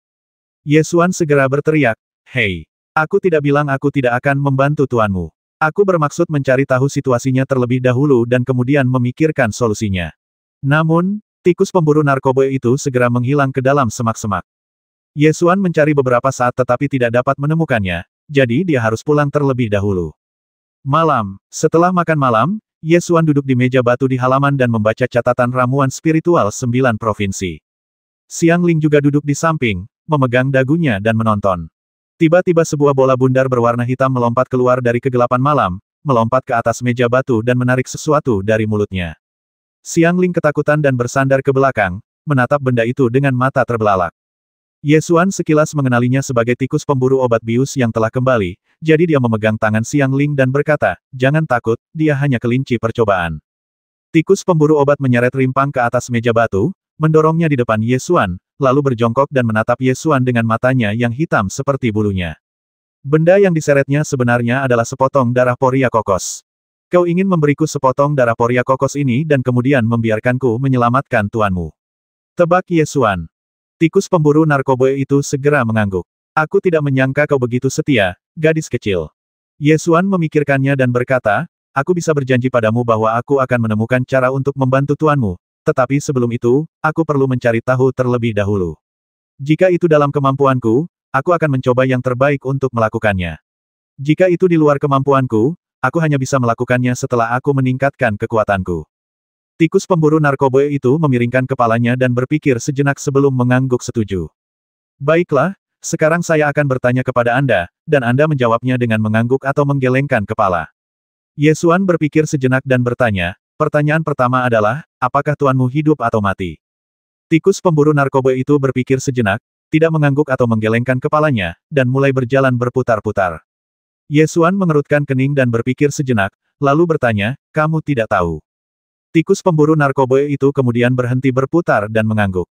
Ye Xuan segera berteriak, "Hei! Aku tidak bilang aku tidak akan membantu tuanmu. Aku bermaksud mencari tahu situasinya terlebih dahulu dan kemudian memikirkan solusinya." Namun, tikus pemburu narkoba itu segera menghilang ke dalam semak-semak. Ye Xuan mencari beberapa saat tetapi tidak dapat menemukannya, jadi dia harus pulang terlebih dahulu. Malam, setelah makan malam, Ye Xuan duduk di meja batu di halaman dan membaca catatan ramuan spiritual 9 provinsi. Xiang Ling juga duduk di samping, memegang dagunya dan menonton. Tiba-tiba sebuah bola bundar berwarna hitam melompat keluar dari kegelapan malam, melompat ke atas meja batu dan menarik sesuatu dari mulutnya. Xiang Ling ketakutan dan bersandar ke belakang, menatap benda itu dengan mata terbelalak. Ye Xuan sekilas mengenalinya sebagai tikus pemburu obat bius yang telah kembali, jadi dia memegang tangan Xiang Ling dan berkata, "Jangan takut, dia hanya kelinci percobaan." Tikus pemburu obat menyeret rimpang ke atas meja batu, mendorongnya di depan Ye Xuan, lalu berjongkok dan menatap Ye Xuan dengan matanya yang hitam seperti bulunya. Benda yang diseretnya sebenarnya adalah sepotong darah poria kokos. Kau ingin memberiku sepotong darah poria kokos ini dan kemudian membiarkanku menyelamatkan tuanmu. Tebak Ye Xuan. Tikus pemburu narkoba itu segera mengangguk. Aku tidak menyangka kau begitu setia, gadis kecil. Ye Xuan memikirkannya dan berkata, aku bisa berjanji padamu bahwa aku akan menemukan cara untuk membantu tuanmu, tetapi sebelum itu, aku perlu mencari tahu terlebih dahulu. Jika itu dalam kemampuanku, aku akan mencoba yang terbaik untuk melakukannya. Jika itu di luar kemampuanku, aku hanya bisa melakukannya setelah aku meningkatkan kekuatanku. Tikus pemburu narkoba itu memiringkan kepalanya dan berpikir sejenak sebelum mengangguk setuju. Baiklah, sekarang saya akan bertanya kepada Anda, dan Anda menjawabnya dengan mengangguk atau menggelengkan kepala. Ye Xuan berpikir sejenak dan bertanya, pertanyaan pertama adalah, apakah tuanmu hidup atau mati? Tikus pemburu narkoba itu berpikir sejenak, tidak mengangguk atau menggelengkan kepalanya, dan mulai berjalan berputar-putar. Ye Xuan mengerutkan kening dan berpikir sejenak, lalu bertanya, kamu tidak tahu? Tikus pemburu narkoba itu kemudian berhenti berputar dan mengangguk.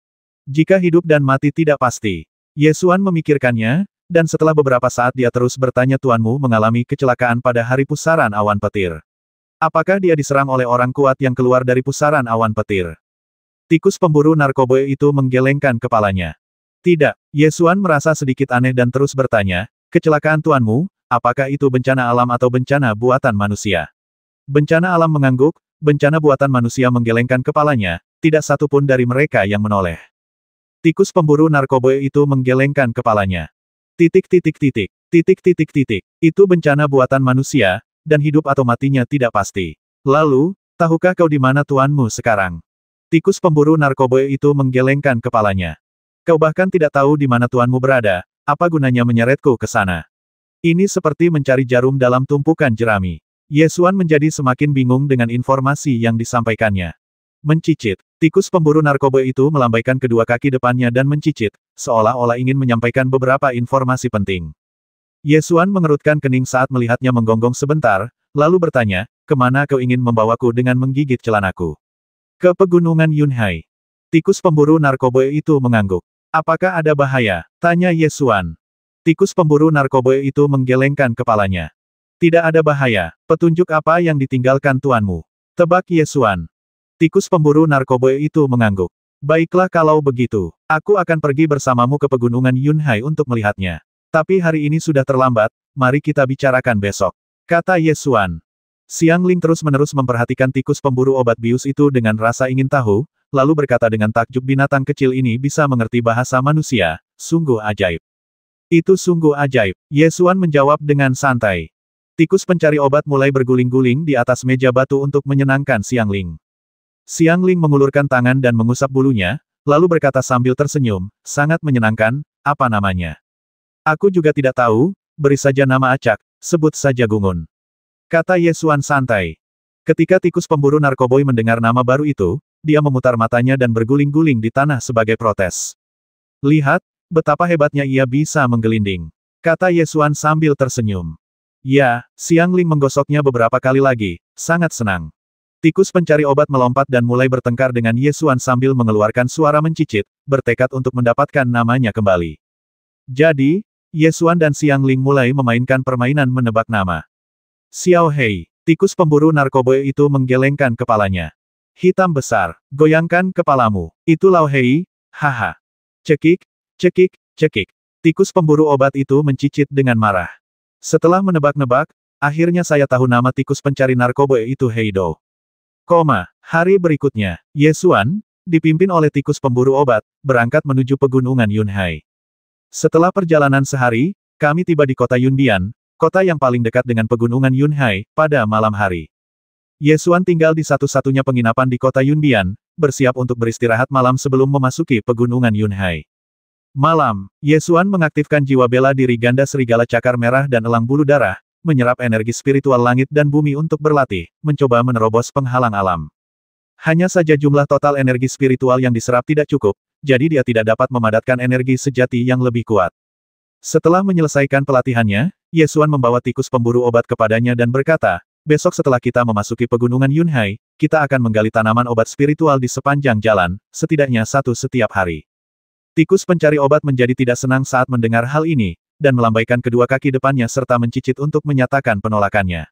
Jika hidup dan mati tidak pasti. Ye Xuan memikirkannya, dan setelah beberapa saat dia terus bertanya tuanmu mengalami kecelakaan pada hari pusaran awan petir. Apakah dia diserang oleh orang kuat yang keluar dari pusaran awan petir? Tikus pemburu narkoba itu menggelengkan kepalanya. Tidak, Ye Xuan merasa sedikit aneh dan terus bertanya, kecelakaan tuanmu, apakah itu bencana alam atau bencana buatan manusia? Bencana alam mengangguk, bencana buatan manusia menggelengkan kepalanya, tidak satu pun dari mereka yang menoleh. Tikus pemburu narkoba itu menggelengkan kepalanya. Titik. Itu bencana buatan manusia, dan hidup atau matinya tidak pasti. Lalu, tahukah kau di mana tuanmu sekarang? Tikus pemburu narkoba itu menggelengkan kepalanya. Kau bahkan tidak tahu di mana tuanmu berada, apa gunanya menyeretku ke sana? Ini seperti mencari jarum dalam tumpukan jerami. Ye Xuan menjadi semakin bingung dengan informasi yang disampaikannya. Mencicit. Tikus pemburu narkoba itu melambaikan kedua kaki depannya dan mencicit, seolah-olah ingin menyampaikan beberapa informasi penting. Ye Xuan mengerutkan kening saat melihatnya menggonggong sebentar, lalu bertanya, kemana kau ingin membawaku dengan menggigit celanaku? Ke pegunungan Yunhai. Tikus pemburu narkoba itu mengangguk. Apakah ada bahaya? Tanya Ye Xuan. Tikus pemburu narkoba itu menggelengkan kepalanya. Tidak ada bahaya. Petunjuk apa yang ditinggalkan tuanmu? Tebak Ye Xuan. Tikus pemburu narkoba itu mengangguk. Baiklah kalau begitu. Aku akan pergi bersamamu ke pegunungan Yunhai untuk melihatnya. Tapi hari ini sudah terlambat, mari kita bicarakan besok. Kata Ye Xuan. Xiang Ling terus-menerus memperhatikan tikus pemburu obat bius itu dengan rasa ingin tahu, lalu berkata dengan takjub binatang kecil ini bisa mengerti bahasa manusia, sungguh ajaib. Itu sungguh ajaib. Ye Xuan menjawab dengan santai. Tikus pencari obat mulai berguling-guling di atas meja batu untuk menyenangkan Xiang Ling. Xiang Ling mengulurkan tangan dan mengusap bulunya, lalu berkata sambil tersenyum, sangat menyenangkan, apa namanya? Aku juga tidak tahu, beri saja nama acak, sebut saja Gungun. Kata Ye Xuan santai. Ketika tikus pemburu narkoboy mendengar nama baru itu, dia memutar matanya dan berguling-guling di tanah sebagai protes. Lihat, betapa hebatnya ia bisa menggelinding, kata Ye Xuan sambil tersenyum. Ya, Xiang Ling menggosoknya beberapa kali lagi, sangat senang. Tikus pencari obat melompat dan mulai bertengkar dengan Ye Xuan sambil mengeluarkan suara mencicit, bertekad untuk mendapatkan namanya kembali. Jadi, Ye Xuan dan Xiang Ling mulai memainkan permainan menebak nama. Xiao Hei, tikus pemburu narkoba itu menggelengkan kepalanya. Hitam besar, goyangkan kepalamu, itu Lao Hei, haha. Cekik, cekik, cekik. Tikus pemburu obat itu mencicit dengan marah. Setelah menebak-nebak, akhirnya saya tahu nama tikus pencari narkoba itu Heido. Hari berikutnya, Ye Xuan, dipimpin oleh tikus pemburu obat, berangkat menuju pegunungan Yunhai. Setelah perjalanan sehari, kami tiba di kota Yunbian, kota yang paling dekat dengan pegunungan Yunhai, pada malam hari. Ye Xuan tinggal di satu-satunya penginapan di kota Yunbian, bersiap untuk beristirahat malam sebelum memasuki pegunungan Yunhai. Malam, Ye Xuan mengaktifkan jiwa bela diri ganda serigala cakar merah dan elang bulu darah, menyerap energi spiritual langit dan bumi untuk berlatih, mencoba menerobos penghalang alam. Hanya saja jumlah total energi spiritual yang diserap tidak cukup, jadi dia tidak dapat memadatkan energi sejati yang lebih kuat. Setelah menyelesaikan pelatihannya, Ye Xuan membawa tikus pemburu obat kepadanya dan berkata, besok setelah kita memasuki pegunungan Yunhai, kita akan menggali tanaman obat spiritual di sepanjang jalan, setidaknya satu setiap hari. Tikus pencari obat menjadi tidak senang saat mendengar hal ini, dan melambaikan kedua kaki depannya serta mencicit untuk menyatakan penolakannya.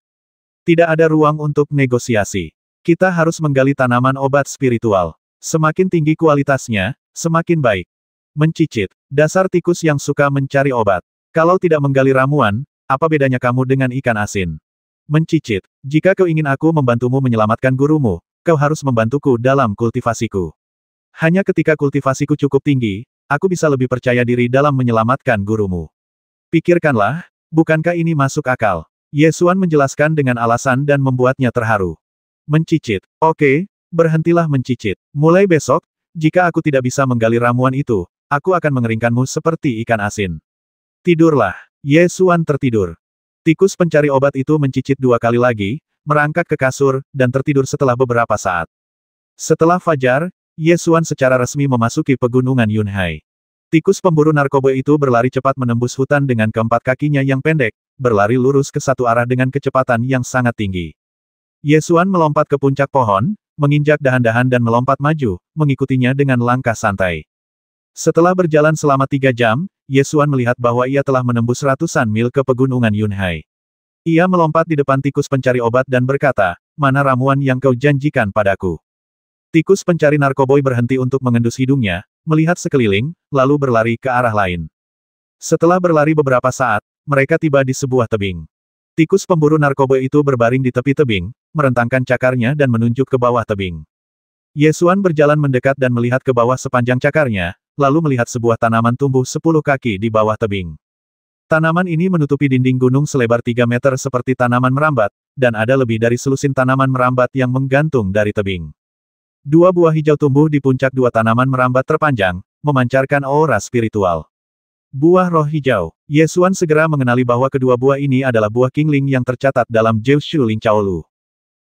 Tidak ada ruang untuk negosiasi. Kita harus menggali tanaman obat spiritual. Semakin tinggi kualitasnya, semakin baik. Mencicit, dasar tikus yang suka mencari obat. Kalau tidak menggali ramuan, apa bedanya kamu dengan ikan asin? Mencicit, jika kau ingin aku membantumu menyelamatkan gurumu, kau harus membantuku dalam kultivasiku. Hanya ketika kultivasiku cukup tinggi, aku bisa lebih percaya diri dalam menyelamatkan gurumu. Pikirkanlah, bukankah ini masuk akal? Ye Xuan menjelaskan dengan alasan dan membuatnya terharu. Mencicit, oke, berhentilah mencicit. Mulai besok, jika aku tidak bisa menggali ramuan itu, aku akan mengeringkanmu seperti ikan asin. Tidurlah. Ye Xuan tertidur. Tikus pencari obat itu mencicit 2 kali lagi, merangkak ke kasur, dan tertidur setelah beberapa saat. Setelah fajar, Ye Xuan secara resmi memasuki pegunungan Yunhai. Tikus pemburu narkoba itu berlari cepat menembus hutan dengan keempat kakinya yang pendek, berlari lurus ke satu arah dengan kecepatan yang sangat tinggi. Ye Xuan melompat ke puncak pohon, menginjak dahan-dahan dan melompat maju, mengikutinya dengan langkah santai. Setelah berjalan selama 3 jam, Ye Xuan melihat bahwa ia telah menembus ratusan mil ke pegunungan Yunhai. Ia melompat di depan tikus pencari obat dan berkata, mana ramuan yang kau janjikan padaku? Tikus pencari narkoboy berhenti untuk mengendus hidungnya, melihat sekeliling, lalu berlari ke arah lain. Setelah berlari beberapa saat, mereka tiba di sebuah tebing. Tikus pemburu narkoba itu berbaring di tepi tebing, merentangkan cakarnya dan menunjuk ke bawah tebing. Ye Xuan berjalan mendekat dan melihat ke bawah sepanjang cakarnya, lalu melihat sebuah tanaman tumbuh 10 kaki di bawah tebing. Tanaman ini menutupi dinding gunung selebar 3 meter seperti tanaman merambat, dan ada lebih dari selusin tanaman merambat yang menggantung dari tebing. 2 buah hijau tumbuh di puncak 2 tanaman merambat terpanjang, memancarkan aura spiritual. Buah roh hijau. Ye Xuan segera mengenali bahwa kedua buah ini adalah buah Qingling yang tercatat dalam Jiushu Ling Chaolu.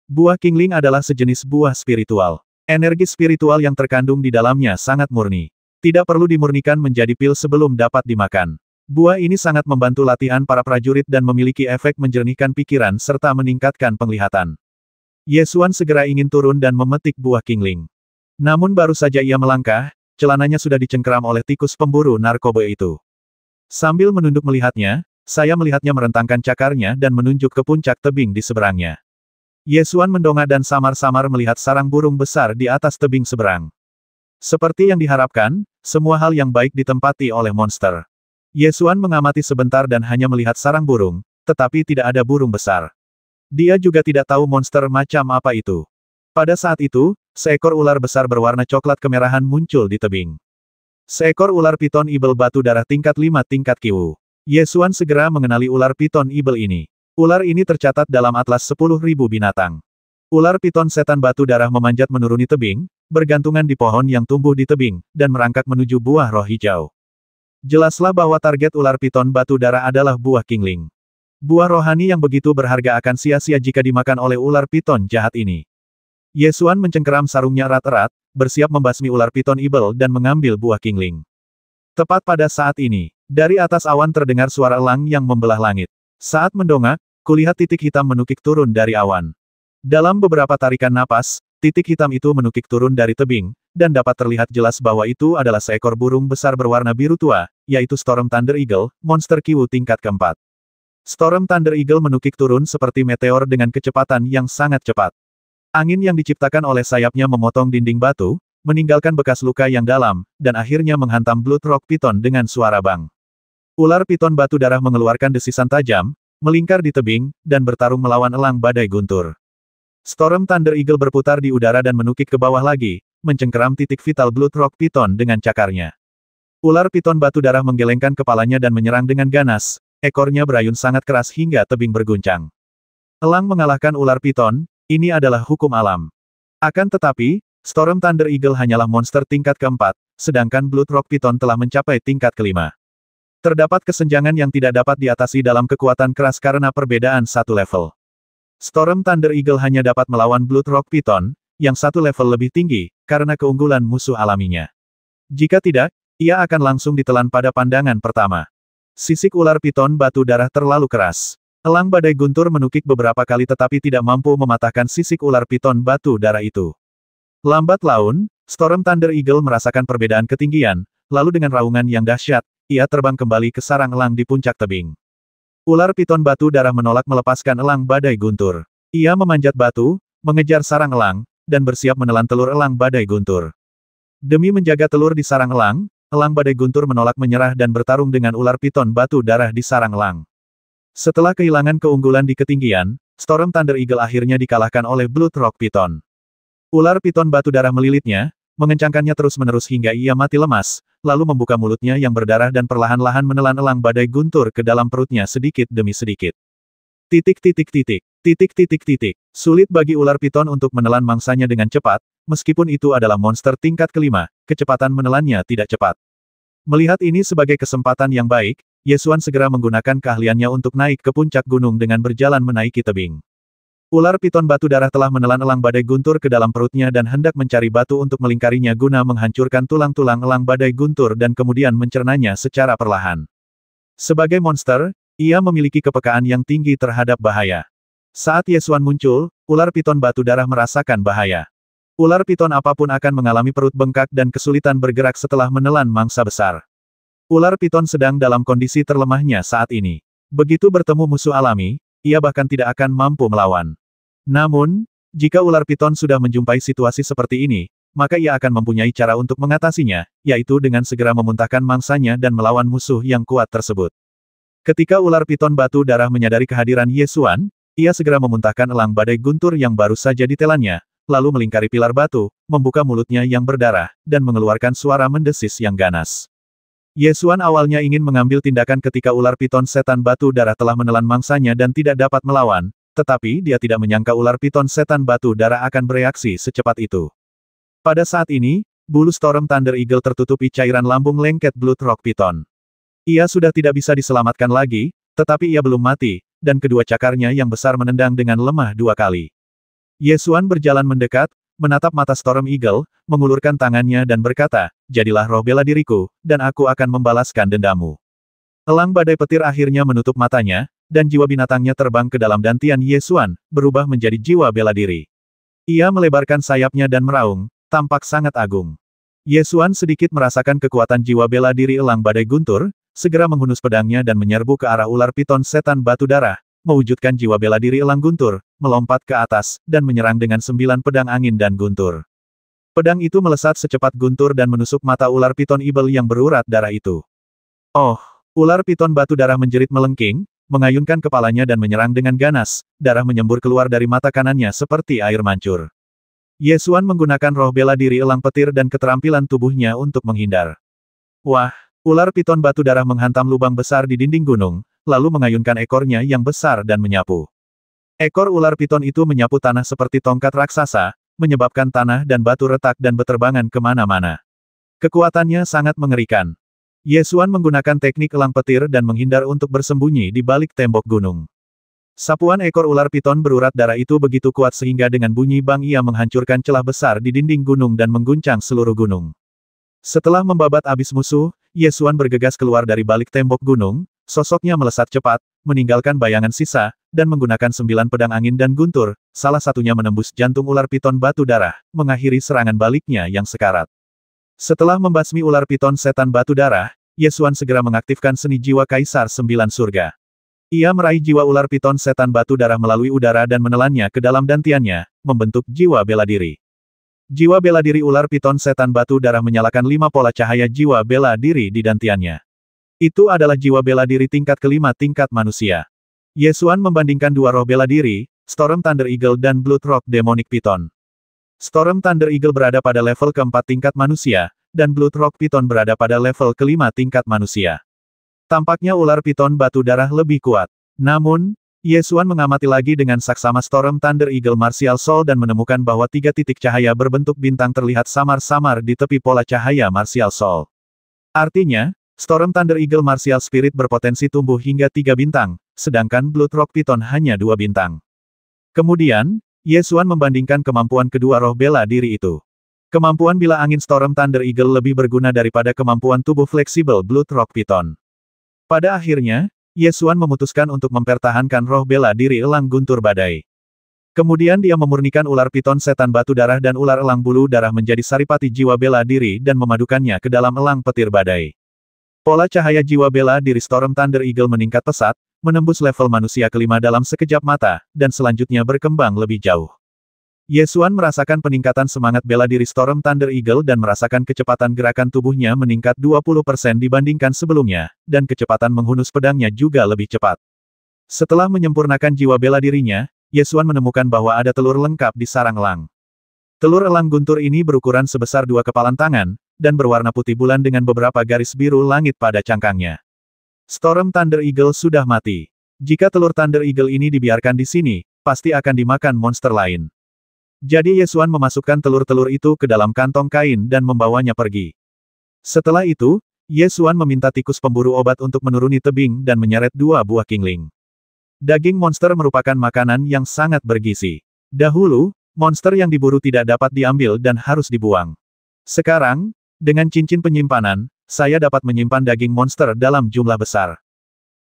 Buah Qingling adalah sejenis buah spiritual. Energi spiritual yang terkandung di dalamnya sangat murni. Tidak perlu dimurnikan menjadi pil sebelum dapat dimakan. Buah ini sangat membantu latihan para prajurit dan memiliki efek menjernihkan pikiran serta meningkatkan penglihatan. Ye Xuan segera ingin turun dan memetik buah Qingling. Namun baru saja ia melangkah, celananya sudah dicengkeram oleh tikus pemburu narkoba itu. Sambil menunduk melihatnya, saya melihatnya merentangkan cakarnya dan menunjuk ke puncak tebing di seberangnya. Ye Xuan mendongak dan samar-samar melihat sarang burung besar di atas tebing seberang. Seperti yang diharapkan, semua hal yang baik ditempati oleh monster. Ye Xuan mengamati sebentar dan hanya melihat sarang burung, tetapi tidak ada burung besar. Dia juga tidak tahu monster macam apa itu. Pada saat itu, seekor ular besar berwarna coklat kemerahan muncul di tebing. Seekor ular piton ibel batu darah tingkat 5 tingkat Qiwu. Ye Xuan segera mengenali ular piton ibel ini. Ular ini tercatat dalam atlas 10.000 binatang. Ular piton setan batu darah memanjat menuruni tebing, bergantungan di pohon yang tumbuh di tebing, dan merangkak menuju buah roh hijau. Jelaslah bahwa target ular piton batu darah adalah buah Qingling. Buah rohani yang begitu berharga akan sia-sia jika dimakan oleh ular piton jahat ini. Ye Xuan mencengkeram sarungnya erat-erat, bersiap membasmi ular piton ibel dan mengambil buah kingling. Tepat pada saat ini, dari atas awan terdengar suara elang yang membelah langit. Saat mendongak, kulihat titik hitam menukik turun dari awan. Dalam beberapa tarikan napas, titik hitam itu menukik turun dari tebing, dan dapat terlihat jelas bahwa itu adalah seekor burung besar berwarna biru tua, yaitu Storm Thunder Eagle, monster Kiwu tingkat keempat. Storm Thunder Eagle menukik turun seperti meteor dengan kecepatan yang sangat cepat. Angin yang diciptakan oleh sayapnya memotong dinding batu, meninggalkan bekas luka yang dalam, dan akhirnya menghantam Blood Rock Python dengan suara bang. Ular piton batu darah mengeluarkan desisan tajam, melingkar di tebing, dan bertarung melawan elang badai guntur. Storm Thunder Eagle berputar di udara dan menukik ke bawah lagi, mencengkeram titik vital Blood Rock Python dengan cakarnya. Ular piton batu darah menggelengkan kepalanya dan menyerang dengan ganas, ekornya berayun sangat keras hingga tebing berguncang. Elang mengalahkan ular piton, ini adalah hukum alam. Akan tetapi, Storm Thunder Eagle hanyalah monster tingkat keempat, sedangkan Blood Rock Python telah mencapai tingkat kelima. Terdapat kesenjangan yang tidak dapat diatasi dalam kekuatan keras karena perbedaan satu level. Storm Thunder Eagle hanya dapat melawan Blood Rock Python, yang satu level lebih tinggi, karena keunggulan musuh alaminya. Jika tidak, ia akan langsung ditelan pada pandangan pertama. Sisik ular piton batu darah terlalu keras. Elang badai guntur menukik beberapa kali tetapi tidak mampu mematahkan sisik ular piton batu darah itu. Lambat laun, Storm Thunder Eagle merasakan perbedaan ketinggian, lalu dengan raungan yang dahsyat, ia terbang kembali ke sarang elang di puncak tebing. Ular piton batu darah menolak melepaskan elang badai guntur. Ia memanjat batu, mengejar sarang elang, dan bersiap menelan telur elang badai guntur. Demi menjaga telur di sarang elang badai guntur menolak menyerah dan bertarung dengan ular piton batu darah di sarang elang. Setelah kehilangan keunggulan di ketinggian, Storm Thunder Eagle akhirnya dikalahkan oleh Blood Rock Python. Ular piton batu darah melilitnya, mengencangkannya terus-menerus hingga ia mati lemas, lalu membuka mulutnya yang berdarah dan perlahan-lahan menelan elang badai guntur ke dalam perutnya sedikit demi sedikit. Sulit bagi ular piton untuk menelan mangsanya dengan cepat, meskipun itu adalah monster tingkat kelima, kecepatan menelannya tidak cepat. Melihat ini sebagai kesempatan yang baik, Ye Xuan segera menggunakan keahliannya untuk naik ke puncak gunung dengan berjalan menaiki tebing. Ular piton batu darah telah menelan elang badai guntur ke dalam perutnya dan hendak mencari batu untuk melingkarinya guna menghancurkan tulang-tulang elang badai guntur dan kemudian mencernanya secara perlahan. Sebagai monster, ia memiliki kepekaan yang tinggi terhadap bahaya. Saat Ye Xuan muncul, ular piton batu darah merasakan bahaya. Ular piton apapun akan mengalami perut bengkak dan kesulitan bergerak setelah menelan mangsa besar. Ular piton sedang dalam kondisi terlemahnya saat ini. Begitu bertemu musuh alami, ia bahkan tidak akan mampu melawan. Namun, jika ular piton sudah menjumpai situasi seperti ini, maka ia akan mempunyai cara untuk mengatasinya, yaitu dengan segera memuntahkan mangsanya dan melawan musuh yang kuat tersebut. Ketika ular piton batu darah menyadari kehadiran Ye Xuan, ia segera memuntahkan elang badai guntur yang baru saja ditelannya, lalu melingkari pilar batu, membuka mulutnya yang berdarah, dan mengeluarkan suara mendesis yang ganas. Ye Xuan awalnya ingin mengambil tindakan ketika ular piton setan batu darah telah menelan mangsanya dan tidak dapat melawan, tetapi dia tidak menyangka ular piton setan batu darah akan bereaksi secepat itu. Pada saat ini, bulu Storm Thunder Eagle tertutupi cairan lambung lengket Blood Rock Python. Ia sudah tidak bisa diselamatkan lagi, tetapi ia belum mati, dan kedua cakarnya yang besar menendang dengan lemah dua kali. Ye Xuan berjalan mendekat, menatap mata Storm Eagle, mengulurkan tangannya dan berkata, "Jadilah roh bela diriku, dan aku akan membalaskan dendamu." Elang badai petir akhirnya menutup matanya, dan jiwa binatangnya terbang ke dalam dantian Ye Xuan, berubah menjadi jiwa bela diri. Ia melebarkan sayapnya dan meraung, tampak sangat agung. Ye Xuan sedikit merasakan kekuatan jiwa bela diri elang badai guntur, segera menghunus pedangnya dan menyerbu ke arah ular piton setan batu darah, mewujudkan jiwa bela diri elang guntur, melompat ke atas, dan menyerang dengan 9 pedang angin dan guntur. Pedang itu melesat secepat guntur dan menusuk mata ular piton ibel yang berurat darah itu. Oh! Ular piton batu darah menjerit melengking, mengayunkan kepalanya dan menyerang dengan ganas, darah menyembur keluar dari mata kanannya seperti air mancur. Ye Xuan menggunakan roh bela diri elang petir dan keterampilan tubuhnya untuk menghindar. Wah! Ular piton batu darah menghantam lubang besar di dinding gunung, lalu mengayunkan ekornya yang besar dan menyapu. Ekor ular piton itu menyapu tanah seperti tongkat raksasa, menyebabkan tanah dan batu retak dan beterbangan kemana-mana. Kekuatannya sangat mengerikan. Ye Xuan menggunakan teknik elang petir dan menghindar untuk bersembunyi di balik tembok gunung. Sapuan ekor ular piton berurat darah itu begitu kuat sehingga dengan bunyi bang ia menghancurkan celah besar di dinding gunung dan mengguncang seluruh gunung. Setelah membabat abis musuh, Ye Xuan bergegas keluar dari balik tembok gunung, sosoknya melesat cepat, meninggalkan bayangan sisa, dan menggunakan 9 pedang angin dan guntur, salah satunya menembus jantung ular piton batu darah, mengakhiri serangan baliknya yang sekarat. Setelah membasmi ular piton setan batu darah, Ye Xuan segera mengaktifkan seni jiwa Kaisar 9 Surga. Ia meraih jiwa ular piton setan batu darah melalui udara dan menelannya ke dalam dantiannya, membentuk jiwa bela diri. Jiwa bela diri ular piton setan batu darah menyalakan 5 pola cahaya jiwa bela diri di dantiannya. Itu adalah jiwa bela diri tingkat kelima tingkat manusia. Ye Xuan membandingkan dua roh bela diri, Storm Thunder Eagle dan Blood Rock Demonic Python. Storm Thunder Eagle berada pada level keempat tingkat manusia, dan Blood Rock Python berada pada level kelima tingkat manusia. Tampaknya ular piton batu darah lebih kuat. Namun, Ye Xuan mengamati lagi dengan saksama Storm Thunder Eagle Martial Soul dan menemukan bahwa 3 titik cahaya berbentuk bintang terlihat samar-samar di tepi pola cahaya Martial Soul. Artinya, Storm Thunder Eagle Martial Spirit berpotensi tumbuh hingga 3 bintang, sedangkan Blood Rock Python hanya 2 bintang. Kemudian, Ye Xuan membandingkan kemampuan kedua roh bela diri itu. Kemampuan bila angin Storm Thunder Eagle lebih berguna daripada kemampuan tubuh fleksibel Blood Rock Python. Pada akhirnya, Ye Xuan memutuskan untuk mempertahankan roh bela diri elang guntur badai. Kemudian dia memurnikan ular piton setan batu darah dan ular elang bulu darah menjadi saripati jiwa bela diri dan memadukannya ke dalam elang petir badai. Pola cahaya jiwa bela diri Storm Thunder Eagle meningkat pesat, menembus level manusia kelima dalam sekejap mata, dan selanjutnya berkembang lebih jauh. Ye Xuan merasakan peningkatan semangat bela diri Storm Thunder Eagle dan merasakan kecepatan gerakan tubuhnya meningkat 20% dibandingkan sebelumnya, dan kecepatan menghunus pedangnya juga lebih cepat. Setelah menyempurnakan jiwa bela dirinya, Ye Xuan menemukan bahwa ada telur lengkap di sarang elang. Telur elang guntur ini berukuran sebesar 2 kepalan tangan, dan berwarna putih bulan dengan beberapa garis biru langit pada cangkangnya. Storm Thunder Eagle sudah mati. Jika telur Thunder Eagle ini dibiarkan di sini, pasti akan dimakan monster lain. Jadi Ye Xuan memasukkan telur-telur itu ke dalam kantong kain dan membawanya pergi. Setelah itu, Ye Xuan meminta tikus pemburu obat untuk menuruni tebing dan menyeret 2 buah kingling. Daging monster merupakan makanan yang sangat bergizi. Dahulu, monster yang diburu tidak dapat diambil dan harus dibuang. Sekarang, dengan cincin penyimpanan, saya dapat menyimpan daging monster dalam jumlah besar.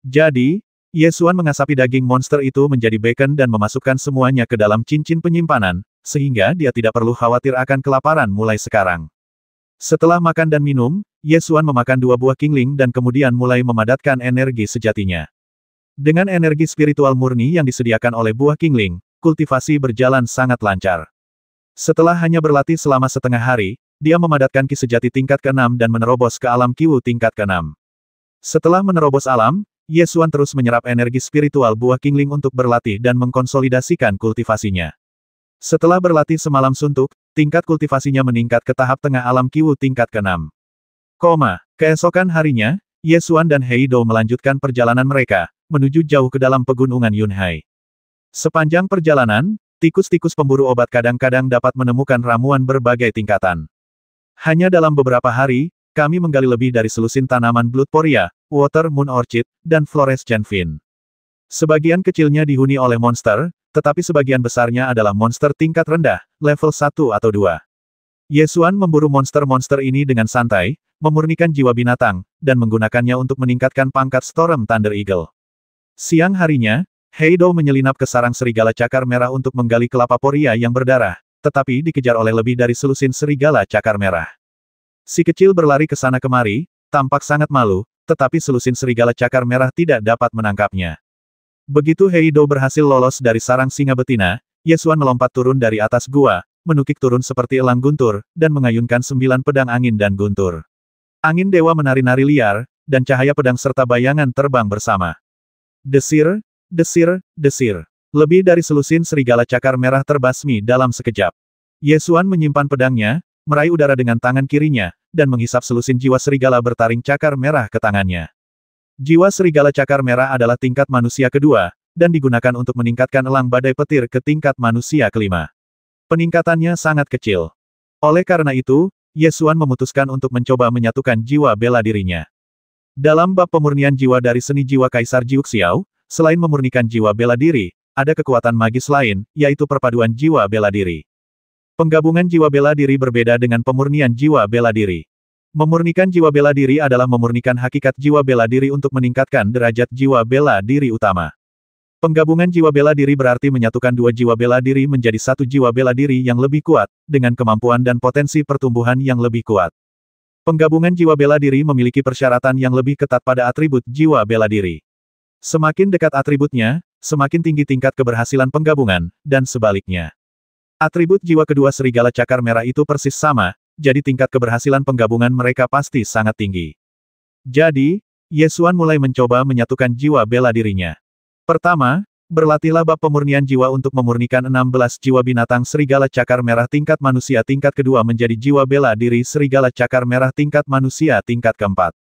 Jadi, Ye Xuan mengasapi daging monster itu menjadi bacon dan memasukkan semuanya ke dalam cincin penyimpanan, sehingga dia tidak perlu khawatir akan kelaparan mulai sekarang. Setelah makan dan minum, Ye Xuan memakan 2 buah kingling dan kemudian mulai memadatkan energi sejatinya. Dengan energi spiritual murni yang disediakan oleh buah kingling, kultivasi berjalan sangat lancar. Setelah hanya berlatih selama setengah hari, dia memadatkan ki sejati tingkat ke-6 dan menerobos ke alam Qiwu tingkat ke-6. Setelah menerobos alam, Ye Xuan terus menyerap energi spiritual buah kingling untuk berlatih dan mengkonsolidasikan kultivasinya. Setelah berlatih semalam suntuk, tingkat kultivasinya meningkat ke tahap tengah alam Qiwu tingkat ke-6. Keesokan harinya, Ye Xuan dan Hei Dou melanjutkan perjalanan mereka, menuju jauh ke dalam pegunungan Yunhai. Sepanjang perjalanan, tikus-tikus pemburu obat kadang-kadang dapat menemukan ramuan berbagai tingkatan. Hanya dalam beberapa hari, kami menggali lebih dari selusin tanaman Blood Poria, Water Moon Orchid, dan Flores Genvin. Sebagian kecilnya dihuni oleh monster, tetapi sebagian besarnya adalah monster tingkat rendah, level 1 atau 2. Ye Xuan memburu monster-monster ini dengan santai, memurnikan jiwa binatang, dan menggunakannya untuk meningkatkan pangkat Storm Thunder Eagle. Siang harinya, Hei Dou menyelinap ke sarang serigala cakar merah untuk menggali kelapa poria yang berdarah, tetapi dikejar oleh lebih dari selusin serigala cakar merah. Si kecil berlari ke sana kemari, tampak sangat malu, tetapi selusin serigala cakar merah tidak dapat menangkapnya. Begitu Hei Dou berhasil lolos dari sarang singa betina, Ye Xuan melompat turun dari atas gua, menukik turun seperti elang guntur, dan mengayunkan 9 pedang angin dan guntur. Angin dewa menari-nari liar, dan cahaya pedang serta bayangan terbang bersama. Desir, desir, desir. Lebih dari selusin serigala cakar merah terbasmi dalam sekejap. Ye Xuan menyimpan pedangnya, meraih udara dengan tangan kirinya, dan menghisap selusin jiwa serigala bertaring cakar merah ke tangannya. Jiwa serigala cakar merah adalah tingkat manusia kedua, dan digunakan untuk meningkatkan elang badai petir ke tingkat manusia kelima. Peningkatannya sangat kecil. Oleh karena itu, Ye Xuan memutuskan untuk mencoba menyatukan jiwa bela dirinya. Dalam bab pemurnian jiwa dari seni jiwa Kaisar Jiuxiao, selain memurnikan jiwa bela diri, ada kekuatan magis lain, yaitu perpaduan jiwa bela diri. Penggabungan jiwa bela diri berbeda dengan pemurnian jiwa bela diri. Memurnikan jiwa bela diri adalah memurnikan hakikat jiwa bela diri untuk meningkatkan derajat jiwa bela diri utama. Penggabungan jiwa bela diri berarti menyatukan dua jiwa bela diri menjadi satu jiwa bela diri yang lebih kuat, dengan kemampuan dan potensi pertumbuhan yang lebih kuat. Penggabungan jiwa bela diri memiliki persyaratan yang lebih ketat pada atribut jiwa bela diri. Semakin dekat atributnya, semakin tinggi tingkat keberhasilan penggabungan, dan sebaliknya. Atribut jiwa kedua serigala cakar merah itu persis sama, jadi tingkat keberhasilan penggabungan mereka pasti sangat tinggi. Jadi, Ye Xuan mulai mencoba menyatukan jiwa bela dirinya. Pertama, berlatihlah bab pemurnian jiwa untuk memurnikan 16 jiwa binatang serigala cakar merah tingkat manusia tingkat kedua menjadi jiwa bela diri serigala cakar merah tingkat manusia tingkat keempat.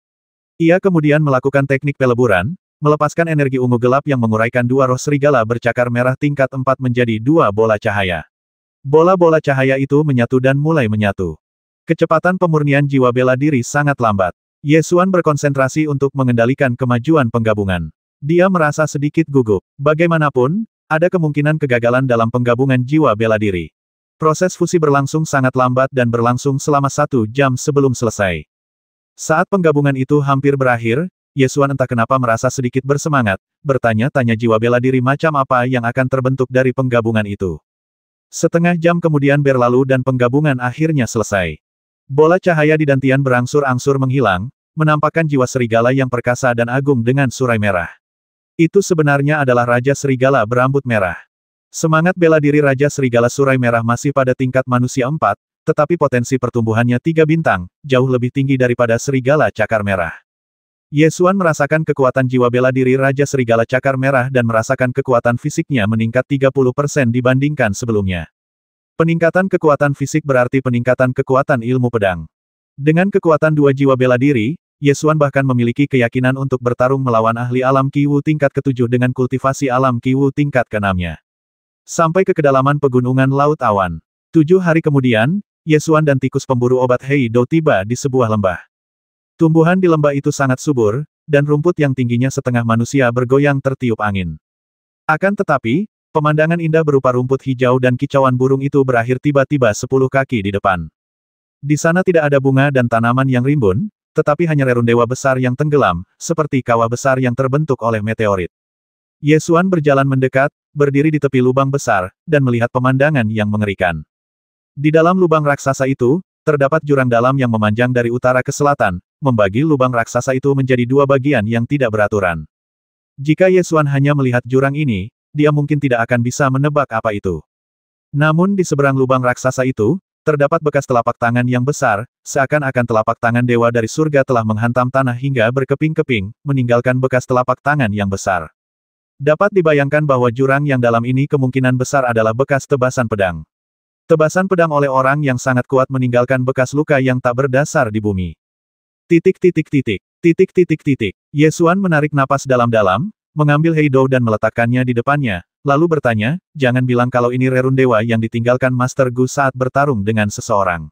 Ia kemudian melakukan teknik peleburan, melepaskan energi ungu gelap yang menguraikan dua roh serigala bercakar merah tingkat 4 menjadi dua bola cahaya. Bola-bola cahaya itu menyatu dan mulai menyatu. Kecepatan pemurnian jiwa bela diri sangat lambat. Ye Xuan berkonsentrasi untuk mengendalikan kemajuan penggabungan. Dia merasa sedikit gugup. Bagaimanapun, ada kemungkinan kegagalan dalam penggabungan jiwa bela diri. Proses fusi berlangsung sangat lambat dan berlangsung selama 1 jam sebelum selesai. Saat penggabungan itu hampir berakhir, Ye Xuan entah kenapa merasa sedikit bersemangat, bertanya-tanya jiwa bela diri macam apa yang akan terbentuk dari penggabungan itu. Setengah jam kemudian berlalu dan penggabungan akhirnya selesai. Bola cahaya di dantian berangsur-angsur menghilang, menampakkan jiwa serigala yang perkasa dan agung dengan surai merah. Itu sebenarnya adalah Raja Serigala berambut merah. Semangat bela diri Raja Serigala Surai Merah masih pada tingkat manusia 4, tetapi potensi pertumbuhannya 3 bintang, jauh lebih tinggi daripada Serigala Cakar Merah. Ye Xuan merasakan kekuatan jiwa bela diri Raja Serigala Cakar Merah dan merasakan kekuatan fisiknya meningkat 30% dibandingkan sebelumnya. Peningkatan kekuatan fisik berarti peningkatan kekuatan ilmu pedang. Dengan kekuatan dua jiwa bela diri, Ye Xuan bahkan memiliki keyakinan untuk bertarung melawan ahli alam Qiwu tingkat ke-7 dengan kultivasi alam Qiwu tingkat ke-6-nya. Sampai ke kedalaman pegunungan Laut Awan. 7 hari kemudian, Ye Xuan dan tikus pemburu obat Hei Dou tiba di sebuah lembah. Tumbuhan di lembah itu sangat subur, dan rumput yang tingginya setengah manusia bergoyang tertiup angin. Akan tetapi, pemandangan indah berupa rumput hijau dan kicauan burung itu berakhir tiba-tiba 10 kaki di depan. Di sana tidak ada bunga dan tanaman yang rimbun, tetapi hanya rerundewa besar yang tenggelam, seperti kawah besar yang terbentuk oleh meteorit. Ye Xuan berjalan mendekat, berdiri di tepi lubang besar, dan melihat pemandangan yang mengerikan. Di dalam lubang raksasa itu, terdapat jurang dalam yang memanjang dari utara ke selatan, membagi lubang raksasa itu menjadi 2 bagian yang tidak beraturan. Jika Ye Xuan hanya melihat jurang ini, dia mungkin tidak akan bisa menebak apa itu. Namun di seberang lubang raksasa itu, terdapat bekas telapak tangan yang besar, seakan-akan telapak tangan dewa dari surga telah menghantam tanah hingga berkeping-keping, meninggalkan bekas telapak tangan yang besar. Dapat dibayangkan bahwa jurang yang dalam ini kemungkinan besar adalah bekas tebasan pedang. Tebasan pedang oleh orang yang sangat kuat meninggalkan bekas luka yang tak berdasar di bumi. Ye Xuan menarik napas dalam-dalam, mengambil Hei Dou dan meletakkannya di depannya, lalu bertanya, jangan bilang kalau ini rerun dewa yang ditinggalkan Master Gu saat bertarung dengan seseorang.